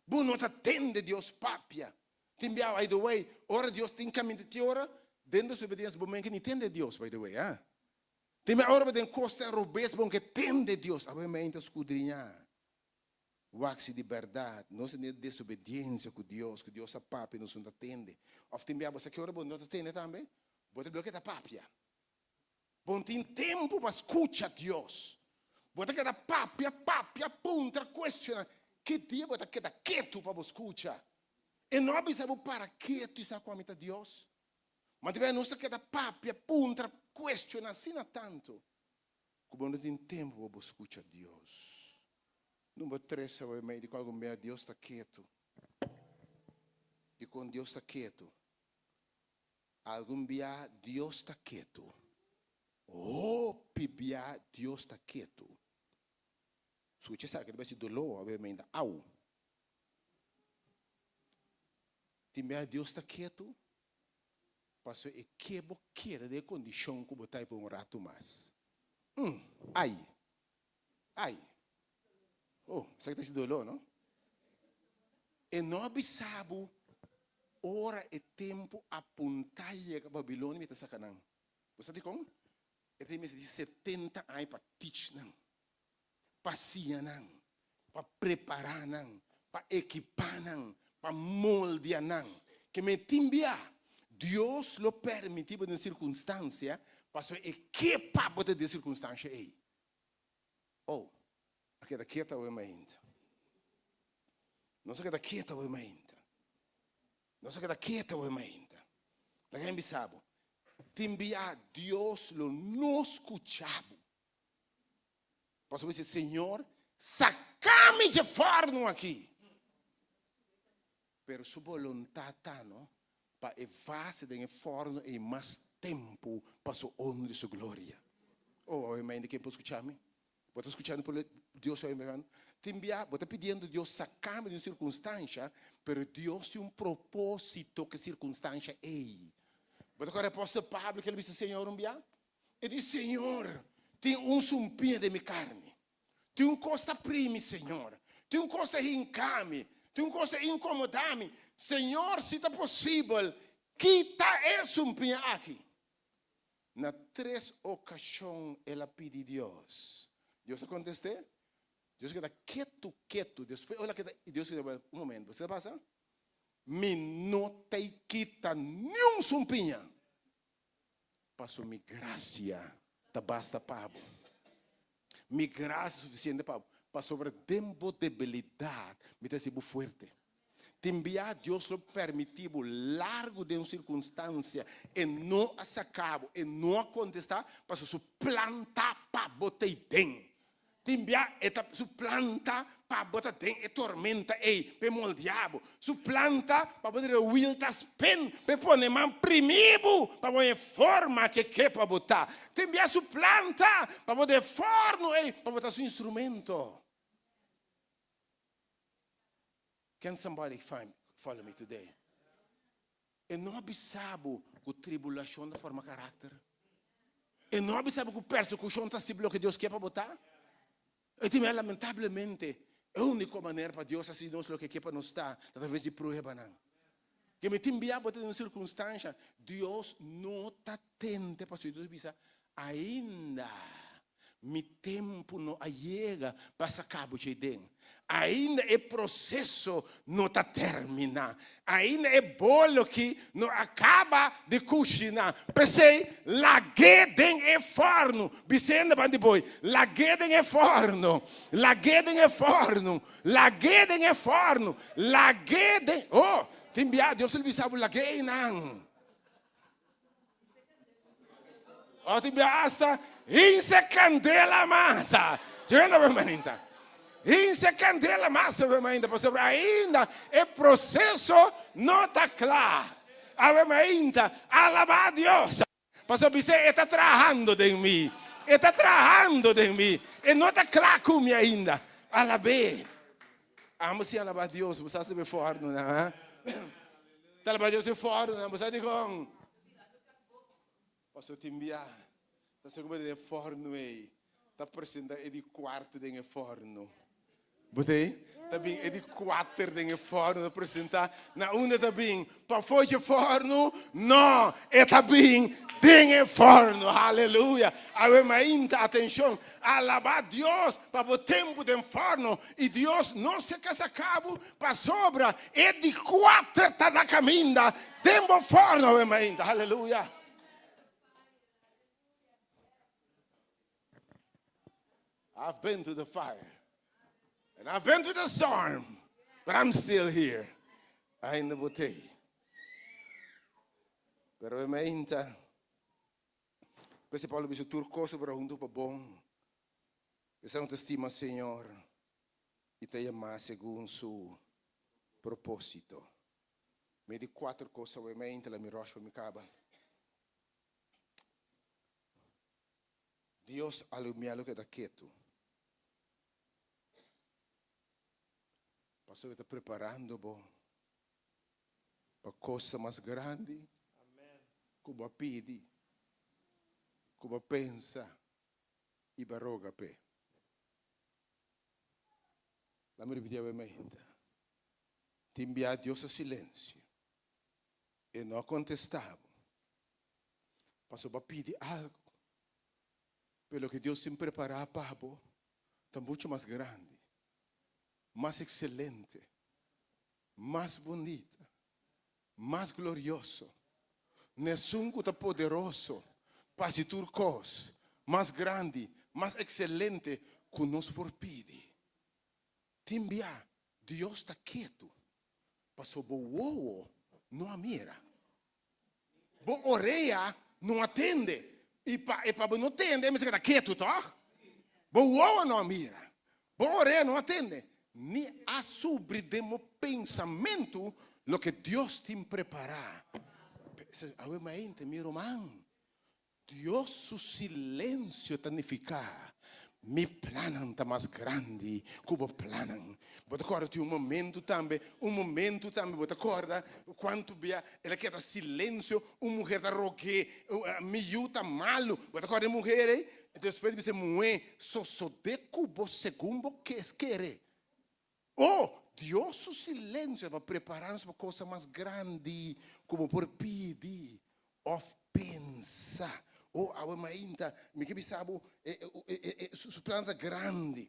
Não atende Deus, papia. Timbiano, by the way, ora Deus tem caminho de ora, dentro da desobediência, bom que não entende Deus, by the way, ah. Timbiano, ora tem costa robês, bom que entende Deus, a mãe está escudrinhar. Wak de verdade, não se desobediência com Deus a papia não atende. Of timbiano, você que ora bom não atende também, bota bloquear a papia. Bom, tem tempo para escutar Deus. Bota que da papia, punta, questiona. Que dia bota que da quieto para escutar. E não precisa para quieto e sabe como é Deus. Mas deve não ser que da papia, punta, questiona, assim não tanto. Como não tem tempo para escutar Deus. Número 3, eu me digo algo meio, Deus está quieto. E quando Deus está quieto, algum dia Deus está quieto. Oh, pibia, Deus está quieto. Se você sabe que deve ser dolor, obviamente, au. Timbiá, Deus está quieto. Passou e quebra de condição que botar para rato mais. Ai. Oh, sabe que está esse dolor, não? E não sabe hora e tempo apontar a Babilônia me tá sacanando. Você sabe como? É tem 70 anos para teach não, para ciar não, para preparar não, para equipar não, para moldear não. Que me timbia, Deus lo permitiu em circunstância, para equipar de circunstância aí. Oh, aqui daqui está o ainda. Não sei que daqui está o ainda. Não sei que daqui está o ainda. Alguém sabe? Timbia Deus lo nos escuchava. Posso dizer, Senhor, sacame de forno aqui. Pero sua vontade não para evase de forno e mais tempo para sua honra e sua glória. Oh, irmã, quem pode escutar-me? Você está escutando por Deus, irmão? Timbia, você está pedindo Deus sacame de uma circunstância, pero Deus tem propósito que circunstância é. Você agora apóstolo Pablo que ele disse, Senhor, ele disse, Senhor, tem sumpinha de minha carne, tem costa prime, Senhor, tem costa rincame, tem costa incomodar-me, Senhor, se está possível, quita essa sumpinha aqui. Na 3 ocasiões, ela pediu Deus. Deus contestou. Deus queda quieto. Depois, olha que Deus queda um momento. Você passa? Me não te quita nenhum sumpinha. Passou minha graça, tá basta Pablo. Minha graça suficiente Pablo. Para sobre tempo de debilidade, me dá sido forte. Enviar Deus lo permitivo largo de uma circunstância e não a sacabo e não a contestar para suplantar para botar dentro. Enviar suplanta para botar dentro e tormenta para moldear. Suplanta para poder wiltas pen para poner man primivo para poder forma que para botar. Enviar suplanta para poder forno para botar seu instrumento. Can somebody follow me today? E não abisabo com tribulação da forma caráter. E não abisabo com persecução da ciblo que Deus quer para botar. E também, lamentavelmente, é a única maneira para Deus assim nós o que quer para nós estar, através de prova não. Que me timbia botar em uma circunstância, Deus não está atento para isso ainda. Mi tempo não chega para sacar de dentro. Ainda é processo não está terminado. Ainda é bolo que não acaba de cozinhar. Pensei, laguedem é forno. Vicenda bandiboi, laguedem é forno. Laguedem é forno. Laguedem é forno. Laguedem. Oh, timbia, Deus lhe sabe laguedem não. Oh, timbia hasta inse candela massa. Chegando a permanente. Inse candela massa permanente. Porque ainda é processo não está claro. Ainda alabar a Deus. Porque você está trabalhando em mim. Está trabalhando em mim. E não está claro comigo ainda. Alabé. Vamos se alabar a Deus. Você sabe forno, não? Está alabar a Deus de forno, não? Você diz com... Posso te enviar? Está seguro de forno aí. Está apresentando é de quarto de forno. Botei? Está bem, é de 4 de forno apresentar. Na uma está bem, para fora de forno, não. Está bem, de forno. Aleluia. Ainda atenção. Alabar Deus para o tempo de forno. E Deus não se casa cabo para sobra. É de 4 está na caminha. Tempo forno ainda. Aleluia. I've been to the fire. And I've been to the storm. But I'm still here. Ainda botei. Pero ainda. Queste Paulo dice turco sobre un tupo bom. Essa é uma estima, Senhor. E te ama segundo su propósito. Me di 4 cose ovviamente la mi rospa mi caba. Deus alumialo que da quieto. Pastor está preparando para coisa mais grande. Como pede, como pensa e baroga pé. La me repetia ainda. Te enviar Deus a silêncio. E não contestava. Passou para pedir algo. Pelo que Deus tem preparado para você, está muito mais grande, mais excelente, mais bonita, mais glorioso. Nessun está poderoso, para se turcos, mais grande, mais excelente, que nos forpide. Timbia, Deus está quieto. Passou bo uovo, não a mira. Bo oreia, não atende. E para não atender, mas está quieto, tá? Bo uovo não a mira. Bo oreia não atende. Ni a sobre demo pensamento lo que Deus tem preparado. A mente, meu irmão, Deus su silêncio tanificar. Mi planan está mais grande, como planan. Você acorda tem um momento também, você acorda, quanto bem, ela quer silêncio, uma mulher da roque, miúdo tá malo, você acorda mulher, depois você mulher, só de cubo segundo que quer. Oh, Deus su silêncio vai preparar-nos para coisa mais grande, como por pedir, ou pensar. Oh, a mãe me que sabe, su planta grande.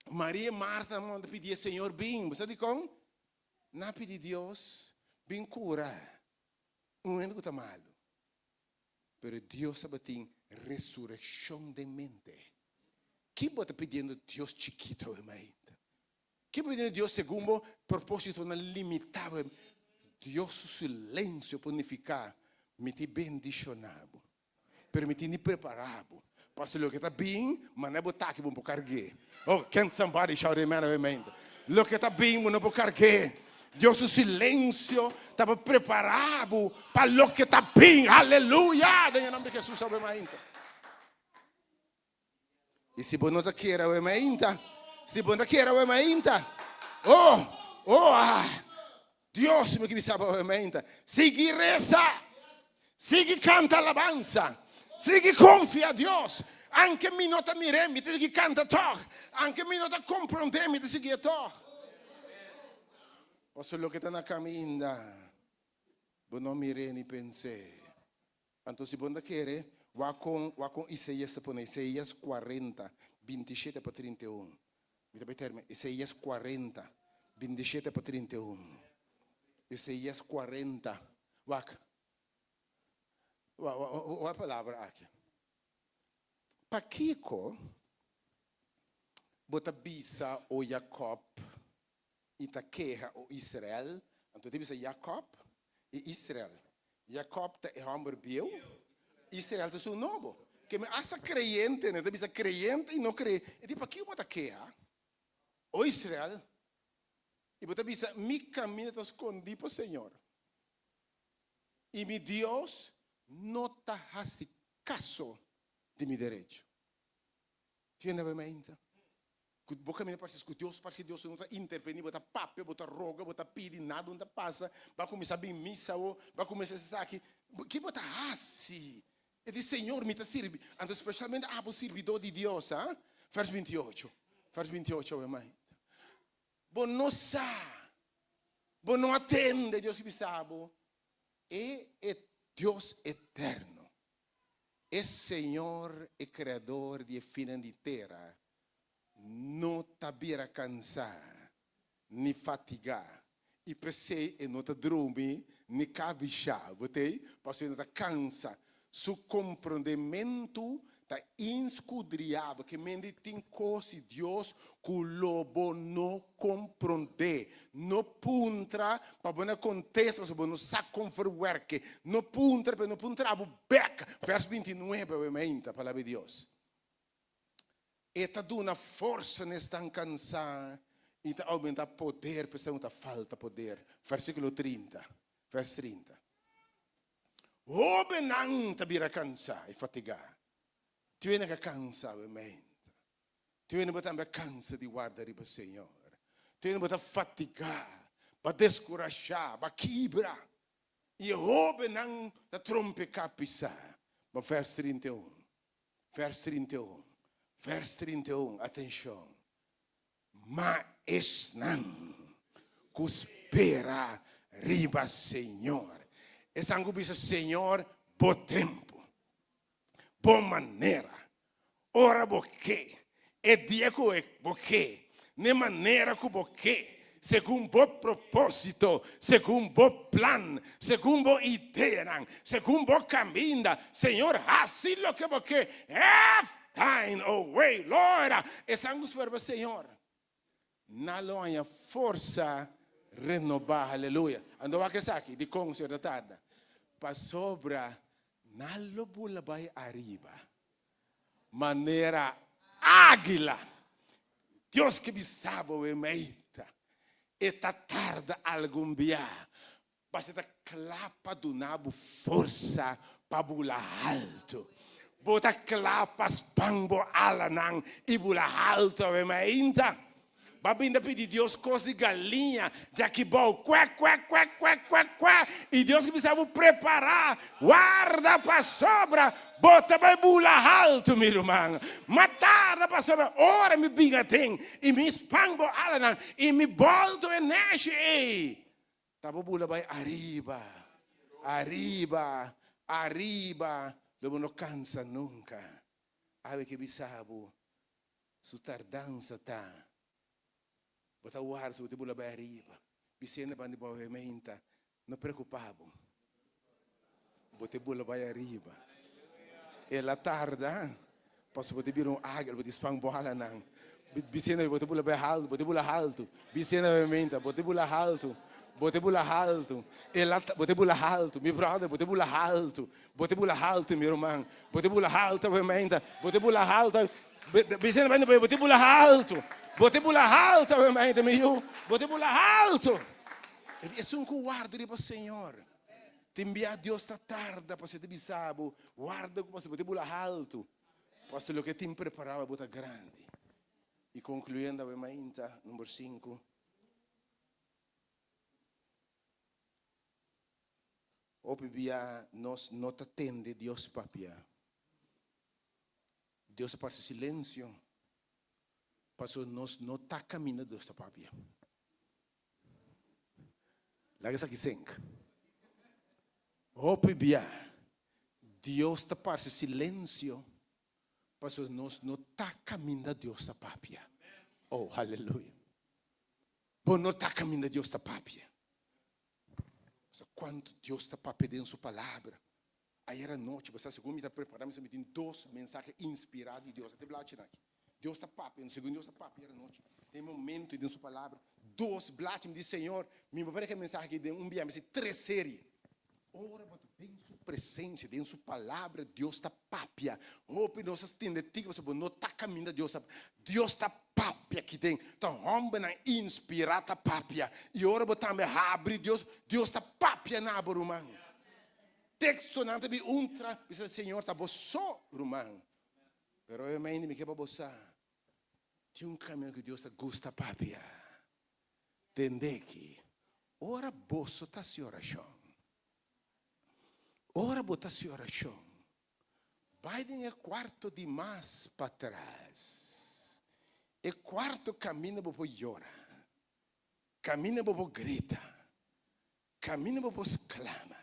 Maria e Marta mandam pedir, Senhor, bem, você diz como? Não pedir Deus, bem cura. Não é que está malo. Mas Deus sabe tem ressurreição de mente. Que você está pedindo Deus chiquito, mãe? Que pedindo Deus segundo propósito não limitado? Deus su silêncio purificar, me te bendicionado. Permitindo preparado. Pastor, o que está bem, mas não é botar que vamos carregar. Oh, can somebody shout amen? O que está bem, mas não vou carregar. Deus, o silêncio estava preparado para o que está bem. Aleluia! Em nome de Jesus, amém. E se você não quer, amém? Se você não quer, amém? Deus me que sabe, amém? Sigue reza. Sigue canta alabanza. Sigue confia a Deus. Anche mi nota miremi, ti sigue canta tor. Anche mi nota comprendemi, ti sigue tor. Posso lo che sta na caminda. Bono mireni pense. Anto si bonda chiere, va con Isaías pone Isaías 40, 27 para 31. Mi deve termine Isaías 40, 27 para 31. Isaías 40. Uma palavra aqui. Paquico, bota bisa o Jacob, itaqueja o Israel, então tem bisa Jacob e Israel. Jacob é homem bio, Israel é seu novo. Que me asa creyente, né? Tem bisa creyente e não creyente. E tipo aqui bota queja, o Israel, e bota bisa mi caminho está escondido para o Senhor. E mi Deus não está fazendo caso de meu direito. Tiene mente? Boca minha parte que Deus não está intervenindo, bota papel, bota roga, bota pedir nada, não passa, vai começar bem missa ou vai começar a dizer aqui, que bota assim? E diz Senhor, me está servindo, então especialmente o servidor de Deus, verso 28, mãe. Bom não sabe, bom não atende, Deus que sabe, é Deus eterno. É Senhor e Criador de fina de terra. Não tabira cansar, nem fatigar. E pensei e não te dormir, nem cabichar. Botei? Porque não te cansa. Su compreendimento está escudriado. Que mente tem coisas Deus que o lobo não compreende. Não puntra para não acontecer, para não saber como verwerken. Não puntra para não puntra o beck. Verso 29, mente, a palavra de Deus. E está dando força nesta cansar. E está aumentando poder, porque não falta poder. Versículo 30. Verso 30. O benanta bira cansar e fatigar. Tu viene che cansa la mente. Tu viene che cansa di guardare il Signore. Tu viene che faticare, per descoraggiare, per chibra. E hope non da trompe capissa. Ma verso 31. Verso 31. Attenzione. Ma es non che spera riba Signore. Essa angústia, Senhor, bom tempo, boa maneira, ora boque, é dia que é boque, de maneira que boque, segundo bom propósito, segundo bom plano, segundo boa ideia, segundo bom caminho, Senhor, assim lo que boque, time away, Lord, essa angústia para o Senhor, não há força renovar, aleluia. Ando a que aqui, de concerto da tarde. Pa sobra, nalo bulabay arriba. Maneira águila. Deus que me sabe o meita. Eta tarde algum dia. Basta clapa do nabo força para bula alto. Bota clapas pambo alanang e bula alto o meita. Babinda pedir Deus coisa de galinha, já que bom, quack. E Deus que precisava preparar, guarda para sobra, bota para bula alto, meu irmão. Matar para sobra, ora me binga tem, e me espango alanan, e me volto e nasce. Tá bula vai arriba, logo não cansa nunca. Ave que bisabo, su tardança tá. Bota o ar, se você bula bem arriba. Vicenda para o movimento. Não preocupado. Bota bula bem arriba. E la tarde, posso botar vir águia, botar espang bola não. Vicenda bota bula bem alto, bota bula alto. Vicenda movimento, bota bula alto. Bota bula alto. E la bota bula alto. Meu brother, bota bula alto. Bota bula alto, meu irmão. Bota bula alto, movimento. Bota bula alto. Vicenda vai botar bula alto. Botei bula alta, meu. Botei bula alto. É um guarda para o Senhor. Te enviar Deus esta tarde para você te bisabo. Guarda como você botei bula alto. Para o que te preparava bota grande. E concluindo a mãinta, número 5. Opibia nos não atende Deus papia. Deus passa silêncio. Pastor, nós não está caminhando desta papia. Larga isso aqui, senca. Hope bia. Deus está para silêncio. Pastor, nós não está caminhando desta papia. Oh, aleluia. Por não está caminhando desta papia. Quanto Deus está para pedir em sua palavra. Aí era noite, você segundo me está preparando, me tem 2 mensagens inspirados de Deus. Até blate aqui. Deus está papo, segundo Deus está papo, era noite. Tem momento de sua palavra. 2 blates me diz, Senhor, me parece que a mensagem aqui de dia, mas 3 séries. Ora, tem sua presença, tem sua palavra, Deus está papia. Hope nós estamos você não está caminhando, Deus está papia aqui dentro. Então, homem inspirada papia. E ora, também abre Deus está papia na irmão. Texto não tem diz, Senhor, está bom só, irmão. Pero eu me quero boçar. Tem caminho que Deus gosta, papia. Entende que ora boço tá se oração. Ora bota se oração. Biden é quarto de mais para trás. É quarto caminho para llorar. Caminho para grita. Caminho para clama.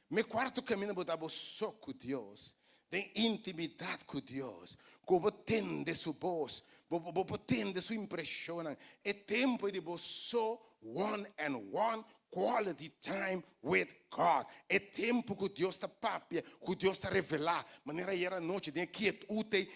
Me quarto caminho para dar só com Deus. Tem intimidade com Deus. Como tende sua voz. Como tende sua impressão. É tempo de você one-on-one quality time with God. É tempo que Deus está papia. Que Deus está revelar. Maneira era noite. Tem quietude.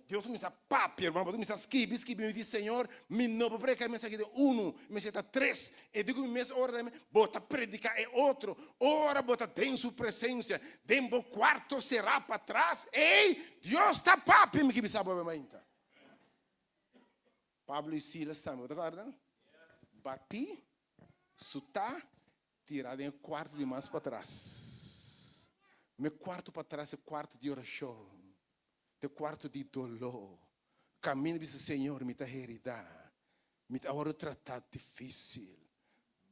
Deus começa a papia. Irmão, começa a escrever. Me diz, Senhor, me não vou pregar. Me aqui de 1. Me está 3. E digo, me ora, bota predicar. É outro. Ora, bota tem sua presença. Dembo quarto será para trás. Ei, Deus está papia. Me que sabe a mãe. Pablo e Silas também. Está guardando? Bati. Sutá, tirado em quarto de mais para trás. Meu quarto para trás é quarto de oração. É quarto de dolor. Caminho do Senhor, me está heredar. Me está agora tratado difícil.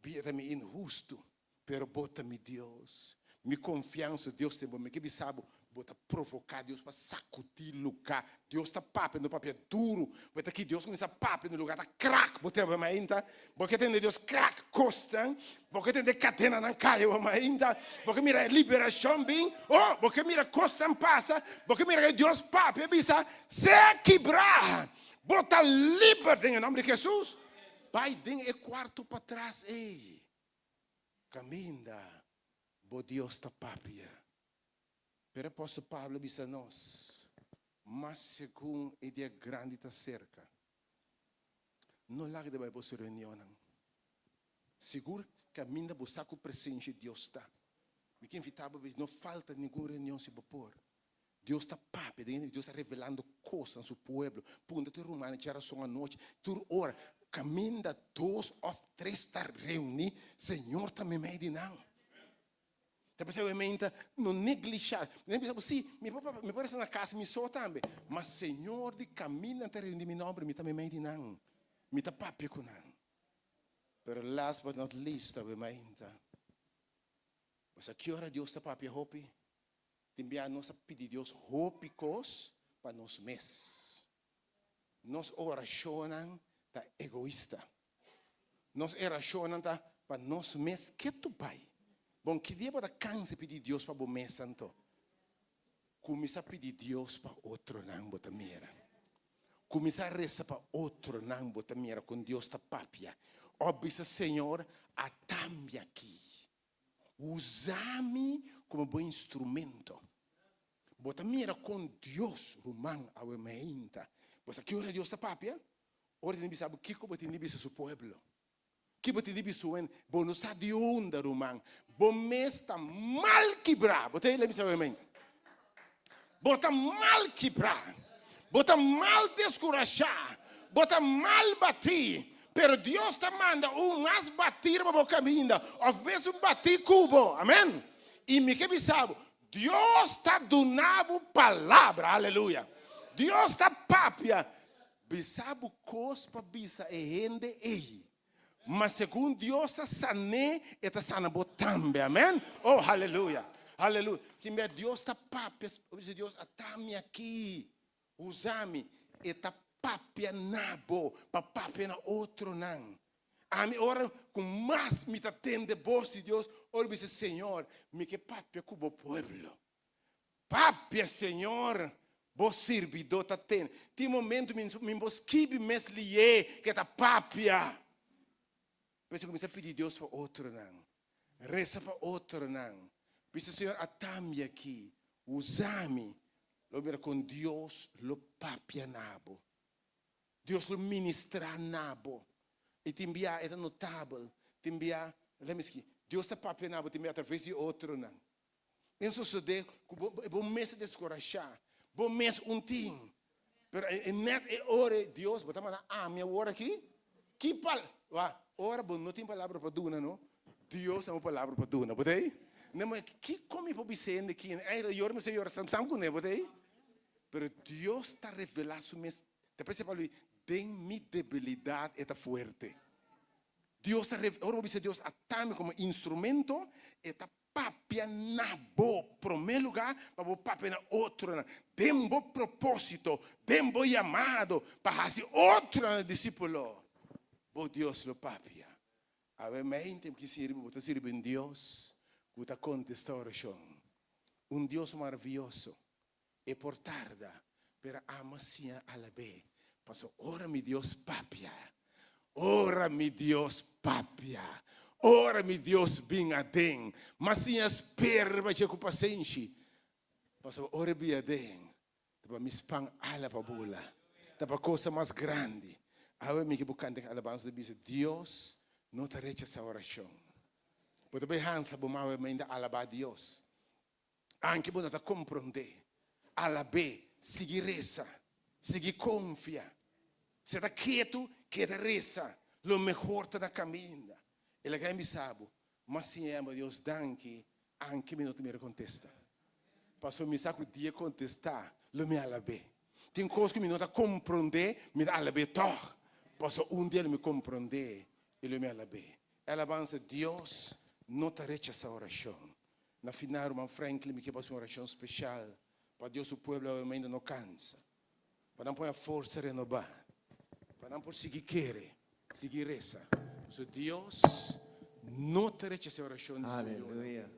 Bota-me injusto, pero bota-me Deus. Me confiança, Deus tem bom. Me que sabe, Bota provocar Deus para sacudir lugar. Deus está papo no papel duro. Bota aqui Deus começa a papo no lugar. Tá crack. Bota a ainda. Porque tem Deus crack costan. Porque tem de cadena não cai ainda. Porque mira liberação bem. Oh, porque mira costan passa. Porque mira que Deus papo bisa se quebrar. Bota liberdade em nome de Jesus. Vai ding e quarto para trás. Ei. Caminha. Bo Deus está papia. Pero apóstolo Pablo diz a nós, mas segundo a dia grande está cerca, não larga de vai para reunião. Seguro que a minha buscar com presença de Deus está. Me que invitava, não falta nenhuma reunião se por. Deus está papo, Deus está revelando coisas no seu povo. Punta tu romana, já só a noite, tu ora, caminha 2 ou 3 estar reunidos, Senhor também me não. Não negligenciar. Sim, me parece na casa, me sou também. Mas Senhor, de caminho até reunir meu nome, me também me não. Me está papi com não. Pero last but not least, we mainta. Mas a que hora Deus está papi hopi? Também nós pedir Deus hopi cos para nós mes. Nós oracionam tá egoísta. Nós oracionam tá para nós mes que tu pai. Bom, que dia para cansa pedir Deus para o mês santo? Começa a pedir Deus para outro não bota mira. Começa a rezar para outro não bota mira com Deus está papia. Obisa Senhor, atame aqui. Usa-me como bom instrumento. Bota mira com Deus, rumang awe meinta. Você que hora Deus está papia? Ora tem sabe que como tem bisa seu povo. Que bote di bisuan, bono sa di onda rumang, bo mesta mal quebrar, botei lá me sabe bem. Bota mal quebrar, bota mal descurajar, bota mal bater, pero Deus te manda mais batir para o caminho, ou vezes batir cubo, amém? E me que sabe, Deus está dando palavra, aleluia. Deus está papia, bisabu cospa bisa e rende ei. Mas segundo Deus está sané, está sana botambe, amém? Oh, aleluia, aleluia. Que Deus está papi, Deus atame aqui, usa-me, está papi nabo, para papi na outro não. A mim ora com mais me atende voz de Deus, ora diz Senhor, me que papi com o povo. Papi, Senhor, vos servidor tá tendo. Tem momento me mosquibe meslie que está papia. Você começa a pedir Deus para outro não. Reza para outro não. Pensa, Senhor, atame aqui. Usa-me. Lo mira com Deus, lo papia nabo. Deus lo ministra nabo. E te envia, é notável. Te envia, lembra-se, Deus está papia nabo, te envia através de outro não. Pensa suceder, é bom mês de descorajar. Bom mês tim. Pero é net é hora, Deus, bota a minha hora aqui. Que pal... Ora, bom, não tem palavra para duna, não? Deus é uma palavra para duna, botei? Não, mas que come para você aqui? Eu não sei, eu não com ele, botei? Pero Deus está revelando su mes. Depois você fala, tem minha debilidade é forte. Deus está revelando, ora, Deus atame como instrumento, está papia na bo, primeiro lugar, para o papia na outro, tem um bom propósito, tem um bom chamado, para fazer outro discípulo. Bo Deus lo papia. A mente que sirve em Deus, que está contesta a oração. Deus maravilhoso. E por tarda, pero amacia a la be. Passo, ora mi Deus papia. Ora mi Deus papia. Ora mi Deus bem adem. Mas sim espera, mas com paciência. Passo, ora bem adem. Tapa me spang ala pa bula. Tapa coisa mais grande. Agora me que buscando alabança de dizer Deus não te rechaça a oração. Porque bem hansa bom ainda alabar Deus. Anche bom te compreender. Alabe, seguir reza, seguir confia. Será quieto que te reza, lo mejor te da caminha. E la gente sabe, mas se ama Deus danke, anche me não te me contesta. Passou me saco dia contestar, lo me alabe. Tem coisas que me não te compreender, me alabe toch. Posso dia me compreender e ele me alabe. Alabança, Deus não te rechaça a oração. Na final, irmão Franklin, me quer fazer uma oração especial. Para Deus, o povo ainda não cansa. Para não pôr a força a renovar. Para não por seguir querer, seguir reza. So Deus não te rechaça a oração de Aleluia.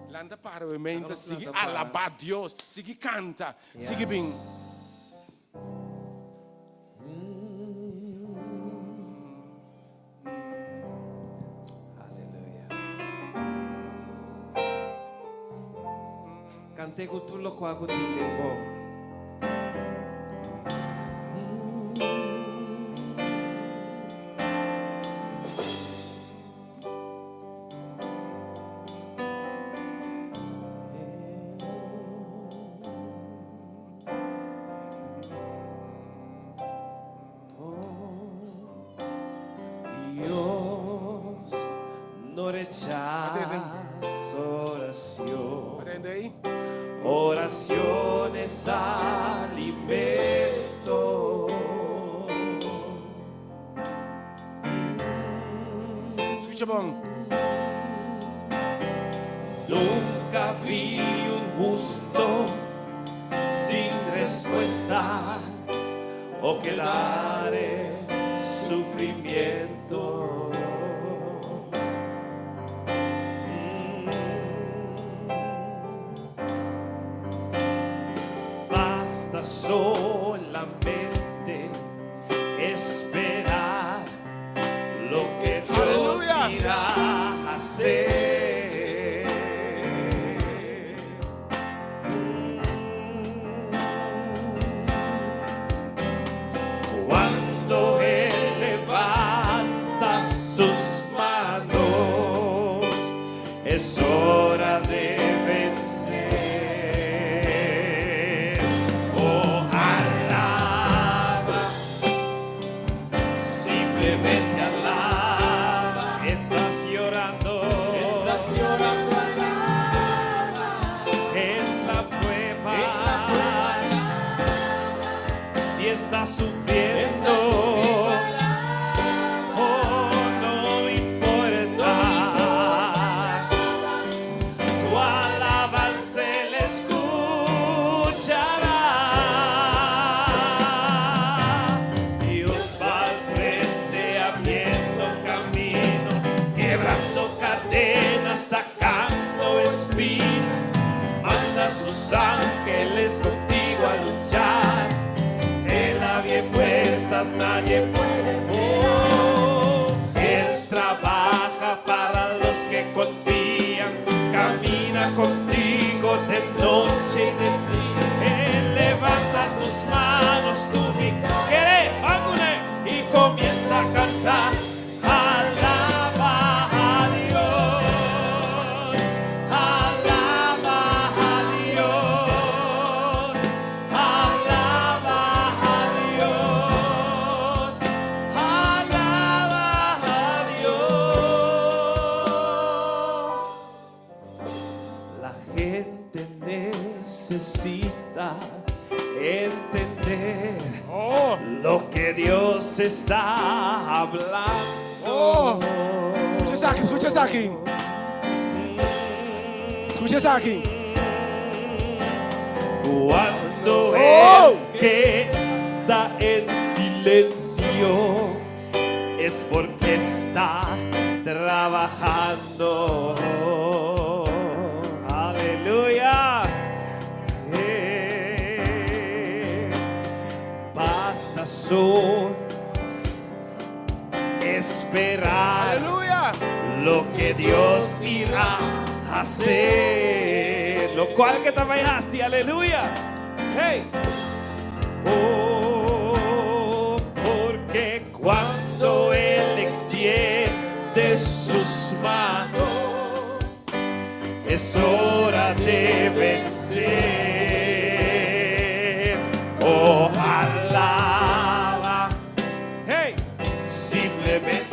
Landa para o mente, Vamos sigue lançar para. alabar Deus, sigue canta, sigue bem. Aleluia. Cante con tullo qua con tindembo. Dios no rechaza oración. Atende aí. Oración es alimento. Escucha bom. Nunca vi un justo sin respuesta o quedar en sufrimiento. Basta solamente esperar lo que Dios Aleluya. irá a hacer. Cuando Él levanta sus manos, es hora de vencer. Oh, alaba, simplemente alaba. Estás llorando, alaba. En la prueba, si estás sufriendo, oh, no importa. Tu alabanza Él escuchará. Dios va al frente abriendo caminos, quebrando cadenas, sacando espinas. Manda a sus ángeles contigo a luchar. Él abre puertas, nadie puede cerrar. Él trabaja para los que confían, camina contigo de noche y de día. Él levanta tus manos, tú mi queré, vámonos, y comienza a cantar. Alaba a Dios, alaba a Dios, alaba a Dios, alaba a Dios. La gente necesita entender lo que Dios está hablando. Escucha isso aqui. Escucha isso aqui. Cuando Oh. Él queda en silencio es porque está trabajando. Aleluya. Basta solo esperar Aleluia. lo que Dios irá a hacer. Lo cual que también hace, aleluya. Hey. Oh, porque cuando Él extiende sus manos, es hora de vencer. Oh, alaba. Hey, simplemente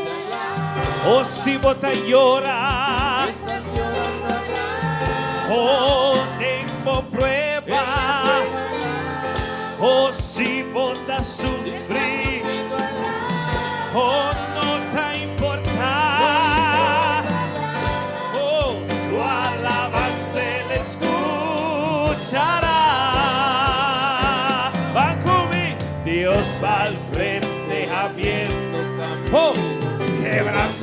oh, si bota y llora, oh, tengo prueba, oh, si bota sufrir, oh, no te importa, oh, tu alabanza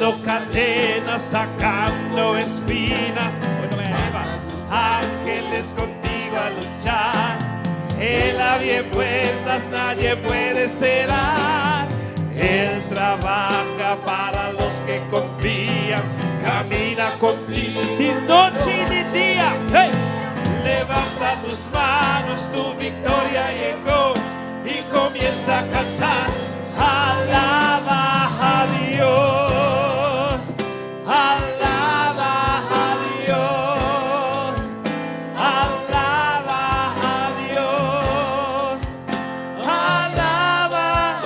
quebrando cadenas, sacando espinas. Bueno, me arriba. Ángeles contigo a luchar. Él abre puertas, nadie puede cerrar. Él trabaja para los que confían, camina contigo de noche y de día. ¡Hey! Levanta tus manos, tu victoria llegó y comienza a cantar. Alaba a Dios, alaba a Dios, alaba a Dios, alaba a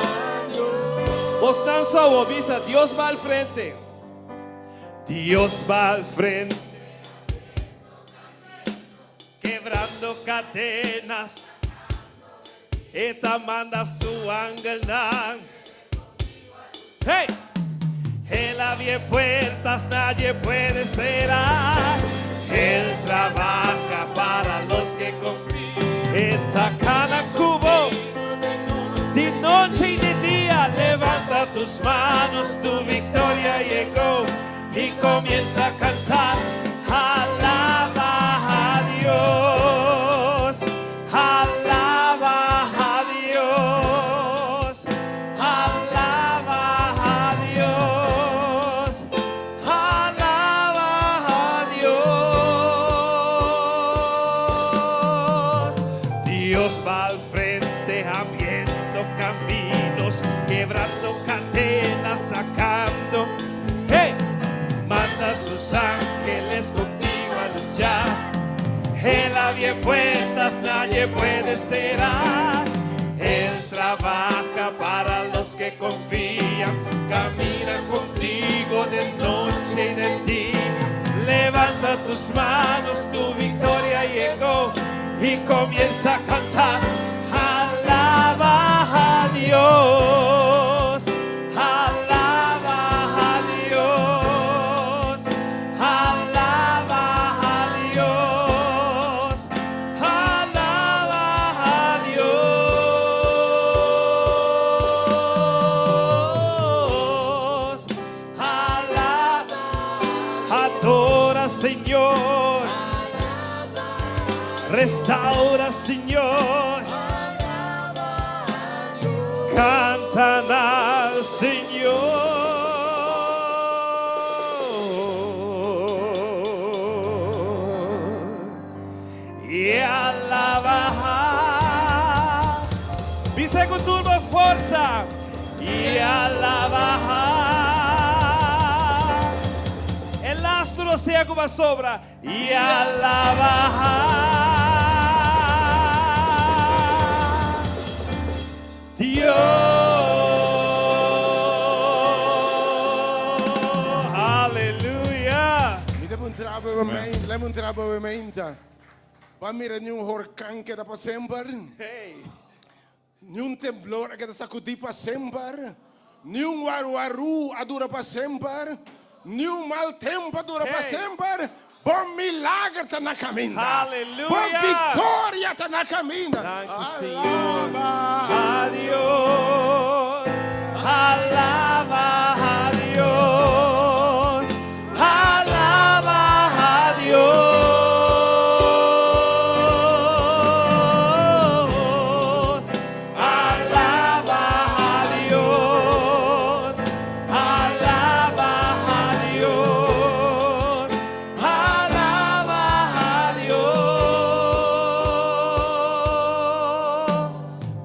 Dios. Vos tan suavisa, Dios va al frente. Dios va al frente, quebrando cadenas. Esta manda su ángel. Hey, Él abre puertas, nadie puede cerrar. Él trabaja para los que confían. Esta cada cubo, de noche y de día. Levanta tus manos, tu victoria llegó y comienza a cantar. Alaba a Dios, alaba a Dios, alaba a Dios, alaba a Dios. Dios va al frente abriendo caminos, quebrando cadenas, sacando. ¡Hey! Manda a sus ángeles contigo a luchar. Él abre puertas, nadie puede cerrar. Él trabaja para los que confían, camina contigo de noche y de día. Levanta tus manos, tu victoria llegó y comienza a cantar. Alaba a Dios, alaba a Dios, alaba a Dios, alaba a Dios, alaba, adora Señor, restaura Señor, cantan al Señor y alaba. Dice con turbo fuerza y alaba. El astro sea como sobra y alaba. Dios, aleluya. Niet een trabo we meinta. Pamira ni un huracán que da para sempre. Hey. Ni un temblor que da sacudir para sempre. Ni un waru a dura para sempre. Ni un mal tempo dura para Hey. sempre. Bom milagre está na caminho. Aleluia. Bom vitória está na caminho. Thank you, Senhor. A Dios, alaba a Dios, alaba a Dios, alaba a Dios, alaba a Dios, alaba a Dios.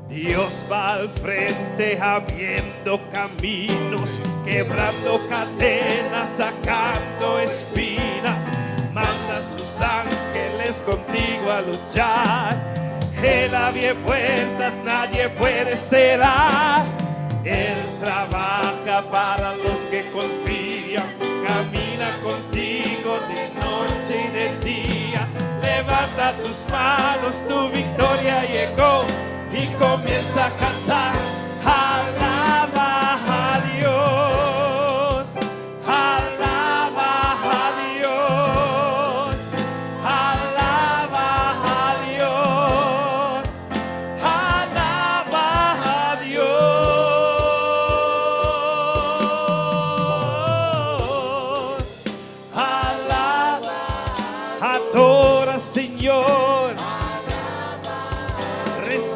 Dios va al frente abriendo caminos, quebrando cadenas, sacando espinas. Manda a sus ángeles contigo a luchar. Él abre puertas, nadie puede cerrar. Él trabaja para los que confían, camina contigo de noche y de día. Levanta tus manos, tu victoria llegó y comienza a cantar. Alaba a Dios, alaba a Dios, alaba a Dios, alaba a Dios.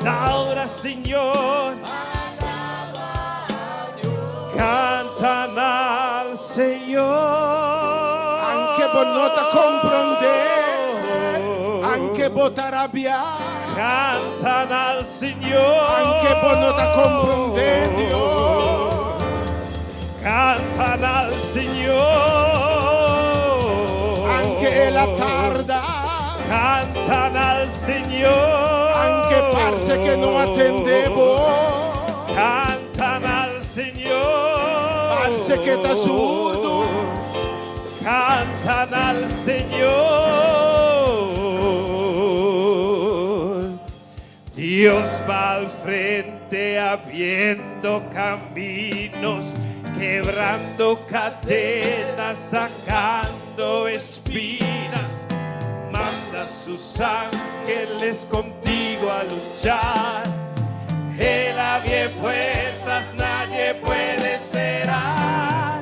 Ahora, Señor, cantan al Señor. Anche bo nota comprendere, anche bo t'arrabbiare, Cantan al Señor. anche bo nota comprendere, Dio. Cantan al Señor. Anche la tarda, Cantan al Señor. anche parse che non attendevo, Cantan al Señor. parse che t'assurdo, Cantan al Señor. Dios va al frente abriendo caminos, quebrando cadenas, sacando espinas. Manda sus ángeles contigo a luchar. Él abre puertas, nadie puede cerrar.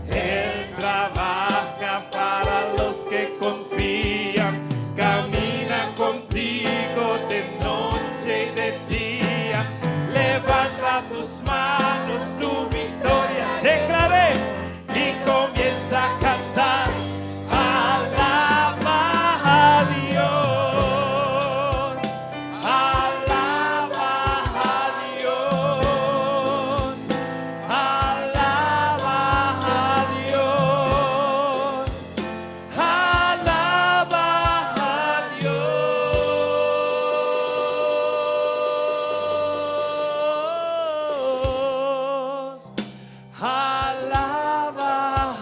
Él trabaja para los que confían. Camina contigo de noche y de día. Levanta tus manos, tu victoria declaré y comienza a cantar. Alaba a Dios, alaba a Dios, alaba a Dios, alaba a Dios, alaba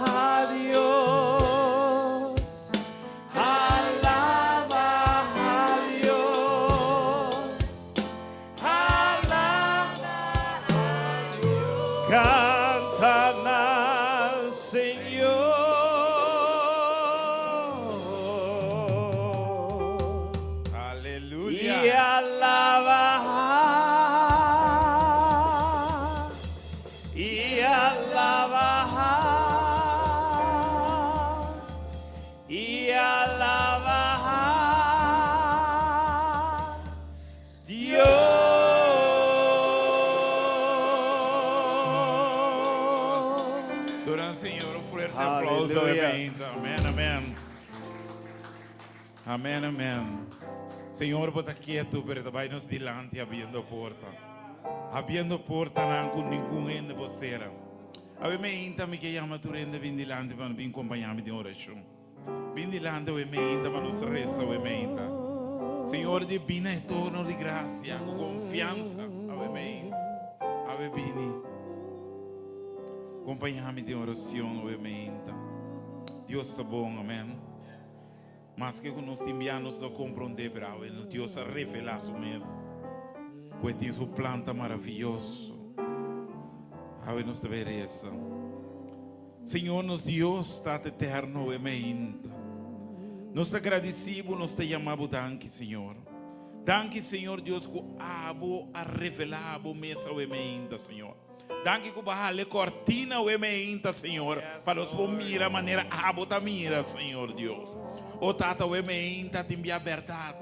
a Dios, alaba a Dios, alaba a Dios. Cantan al Señor. Aleluya. Y alaba, y alaba, y alaba Dios. Door al Señor un fuerte aplauso. Aleluya. Amén, amén. Amén, amén. Senhor, bota quieto, pero vai-nos delante abrindo a porta. Abrindo a porta não com nenhum ende você. A me inta me que chama tu rende vim delante para me acompanhar de oração. Vim delante me inta para nos reza me inta. Senhor, de bina e torno de graça, com confiança. A me inta. A bini. Acompanhar-me de oração, me inta. Deus está bom, amém. Mas que nós temos a compreender, bravo, Deus a revelar isso mesmo. Pois tem sua planta maravilhosa. A nos beleza. Senhor, nos Deus está eterno, amém. Nós te agradecemos, nós te chamamos, danke, Senhor. Danke, Senhor Deus, que abo a revelar o mesa, amém, Senhor. Danke que barra cortina, amém, Senhor. Para os mira a maneira abo da mira, Senhor Deus. O tata o amém, tata envia a verdade.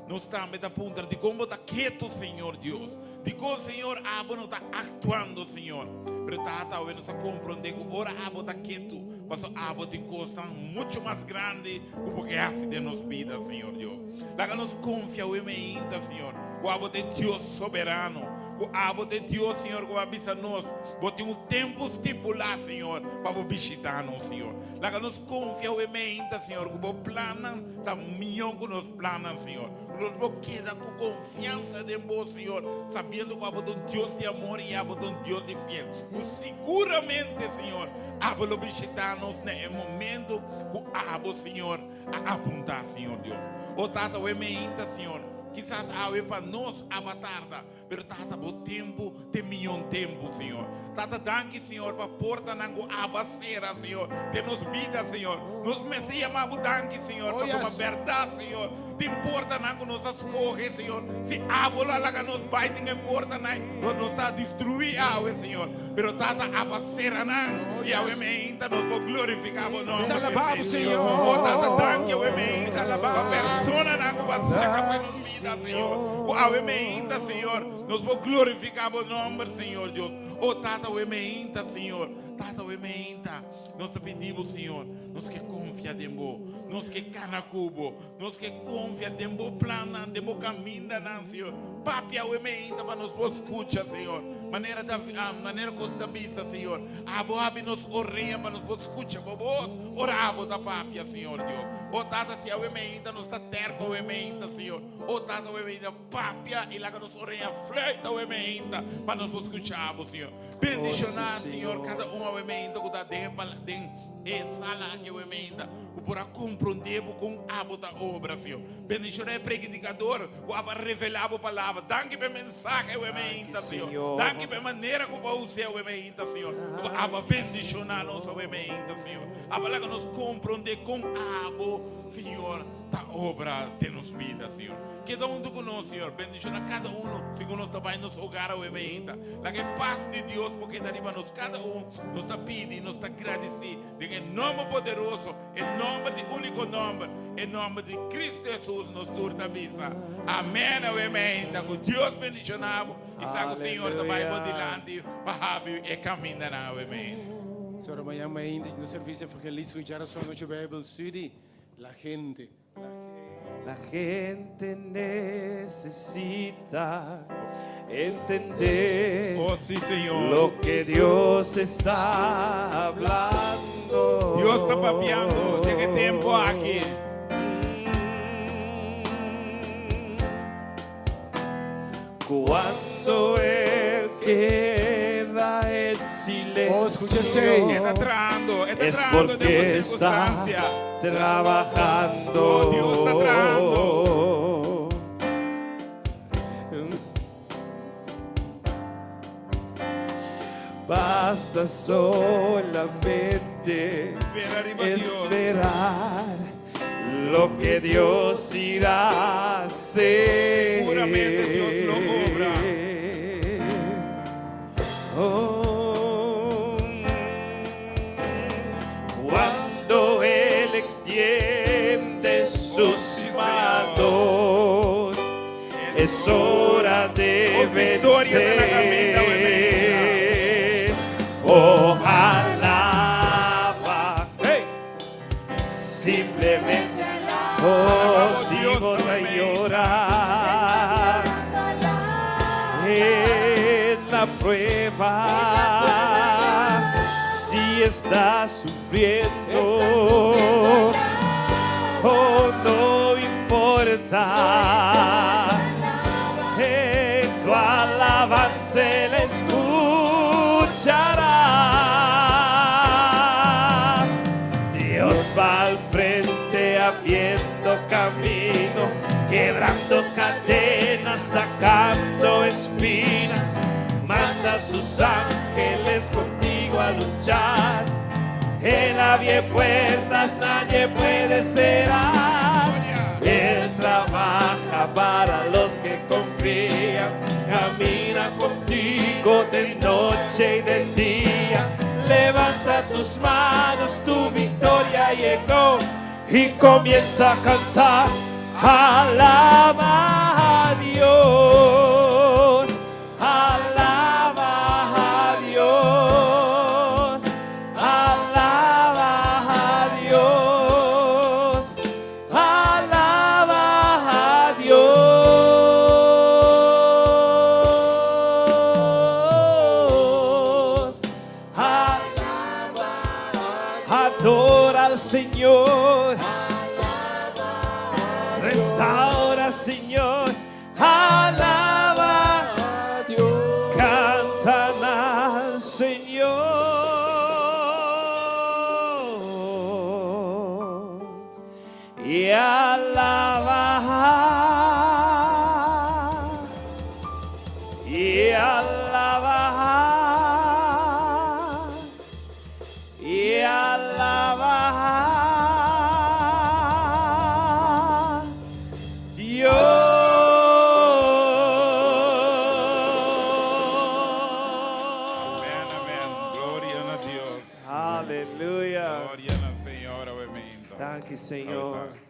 Nós estamos a ponta de como está quieto, Senhor Deus. De como o Senhor abo não está atuando, Senhor. Pero tata o nos compreender que ora abo está quieto. Mas o abo tem coisa muito mais grande como que hace de nos vida, Senhor Deus. Daga nos confia o amém, Senhor. O abo de Deus soberano. O abo de Deus, Senhor, que vai avisar nós. Bote um tempo estipulado, Senhor, para visitar-nos, Senhor. Lá que nos confia o amém, Senhor, que o plano da milhão que nos planam, Senhor. Nós vamos quedar com confiança de vós, Senhor, sabendo que abo de um Deus de amor e abo de um Deus de fiel. E seguramente, Senhor, abo de visitar-nos no momento que abo, Senhor, a apontar, Senhor Deus. O tata o amém, Senhor. Quizás há para nós a batarda, mas tata o tempo de milhão tempo, Senhor. Tata danke, Senhor, para a porta nango abacera, Senhor, de nos vida, Senhor. Nos me chamamos danke, Senhor, para uma verdade, Senhor. Te importa nada que nos escoge, Señor. Si ábola la que nos vai, te importa nada. Nos está destruido, Señor. Pero tata abacera nada. Y a nos vamos glorificamos. Te alabamos, Señor. Oh, tata, tranque, te alabamos. Persona nada que va a sacar nos vida, Señor. O a Señor. Nos vamos glorificamos nombre, Señor Dios. Oh, tata, Señor. Tata, nós te pedimos, Senhor, nós que confia em vos, nós que cana cubo, nós que confia em vos plano, em vos caminho, Senhor. Papi, o emenda para nós escuta, Senhor. Maneira coisa da bisa, Senhor. Abre nos orelha para nós escuta, vos oramos da papi, Senhor Deus. O tata se o emenda nós está terco o emenda, Senhor. O tata o emenda papi e lá que nos orelha fleita o emenda para nós escutarmos, Senhor. Bendicionar, Senhor, cada o emenda que dá dentro sala que eu emenda, o para compreender com a da obra, Senhor. Bendicionar o predicador, o para revelar a palavra. Danke pela mensagem, eu emenda, Senhor. Danke pela maneira como você eu emenda, Senhor. Aba bendicionar nossa emenda, Senhor. Aba lá que nós compreender com a Senhor, da obra de nos vida, Senhor. Cada um de nós, Senhor, bendicionar cada um, segundo nós também nos hogar o emenda. La que paz de Deus, porque dariba nos cada um, nos está pedindo, nos está agradecido, em nome poderoso, em nome de único nome, em nome de Cristo Jesus, nos turta visa. Amém, o emenda, com Deus bendicionado, e sabe o Senhor também por diante, para e caminha na o emenda. Senhor, amanhã ainda no serviço evangelístico já só no Bible Study, La gente necesita entender Oh, sí, Señor. lo que Dios está hablando. Dios está papeando, tiene tiempo aquí. Cuando Él queda en silencio, escúchese. Está entrando es en porque una está circunstancia. trabajando. Oh, Dios está trabajando. Basta solamente Ven arriba, Dios. esperar lo que Dios irá a hacer. Seguramente Dios lo obra. Oh, cuando Él extiende sus sí, Señor. manos, es hora de victoria de la camita, vencer. Ojalá, hey, simplemente, oh, sigo a llorar en la prueba. Si estás sufriendo, oh, no importa. En tu alabanza Él escuchará. Dios va al frente abriendo camino, quebrando cadenas, sacando espinas. Manda a sus ángeles contigo a luchar. Él abre puertas, nadie puede cerrar. Él trabaja para los que confían, camina contigo de noche y de día. Levanta tus manos, tu victoria llegó y comienza a cantar. Alaba a Dios, alaba a Dios, alaba a Dios, alaba a Dios, adora al Señor. Restaura, Señor, alaba a Dios, cantan al Señor y alaba y alaba y alaba. Gracias, Señor.